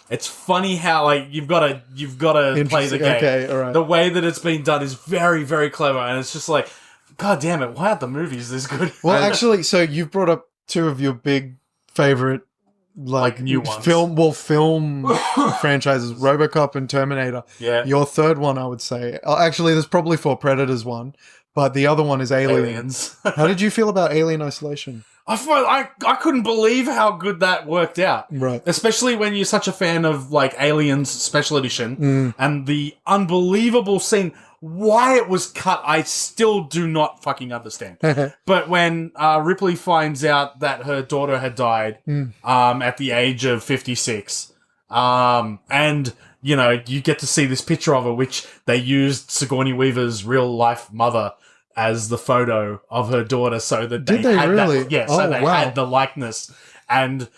C: It's funny how like you've got to play the
B: Interesting.
C: game.
B: Okay, all right.
C: The way that it's been done is very, very clever, and it's just like, God damn it! Why aren't the movies this good?
B: Well, actually, so you've brought up two of your big favorite, like
C: new ones.
B: film franchises, RoboCop and Terminator.
C: Yeah.
B: Your third one, I would say. Actually, there's probably 4 Predators one, but the other one is Aliens.
C: Aliens.
B: How did you feel about Alien Isolation?
C: I couldn't believe how good that worked out.
B: Right.
C: Especially when you're such a fan of like Aliens Special Edition and the unbelievable scene. Why it was cut, I still do not fucking understand. But when Ripley finds out that her daughter had died at the age of 56, and you know, you get to see this picture of her, which they used Sigourney Weaver's real life mother as the photo of her daughter, so that
B: Did they
C: had
B: really?
C: that, yeah, so they
B: wow.
C: had the likeness. And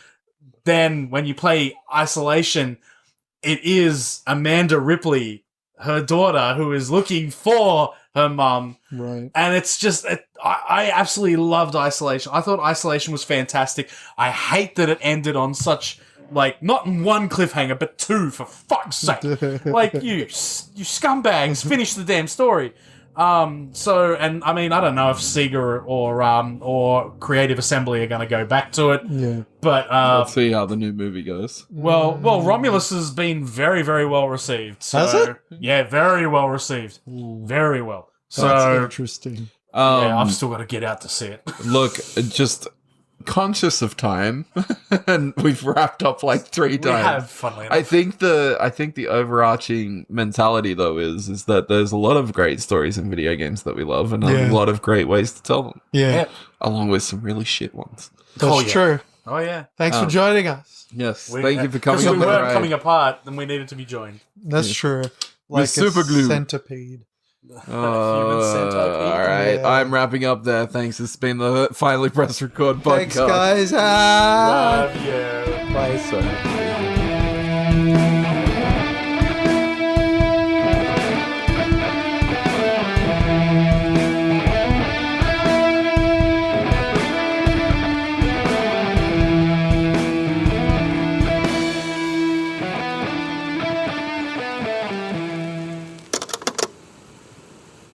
C: then when you play Isolation, it is Amanda Ripley, her daughter, who is looking for her mum.
B: Right.
C: And it's just, I absolutely loved Isolation. I thought Isolation was fantastic. I hate that it ended on such, like, not one cliffhanger, but two, for fuck's sake. Like, you scumbags, finish the damn story. So, and I mean, I don't know if Sega or Creative Assembly are going to go back to it.
B: Yeah.
C: But,
A: let's see how the new movie goes.
C: Well, Romulus has been very, very well received. So,
B: has it?
C: Yeah, very well received. Very well. So,
B: That's interesting.
C: yeah, I've still got to get out to see it.
A: Look, just conscious of time, and we've wrapped up like 3 times.
C: We have, funnily enough.
A: I think the overarching mentality though is that there's a lot of great stories in video games that we love, and
B: Yeah.
A: a lot of great ways to tell them,
B: Yeah.
A: along with some really shit ones.
B: That's true.
C: Oh, yeah.
B: Thanks for joining us.
A: Yes, thank you for coming
C: Because
A: up
C: we
A: with
C: weren't coming apart, then we needed to be joined.
B: That's true. Like
A: super
B: a
A: glue.
B: centipede.
C: Human centipede.
A: All right,
B: Yeah.
A: I'm wrapping up there. Thanks. It's been the Finally Press Record podcast.
B: Thanks, guys.
C: Love you.
B: Bye.
A: Sorry.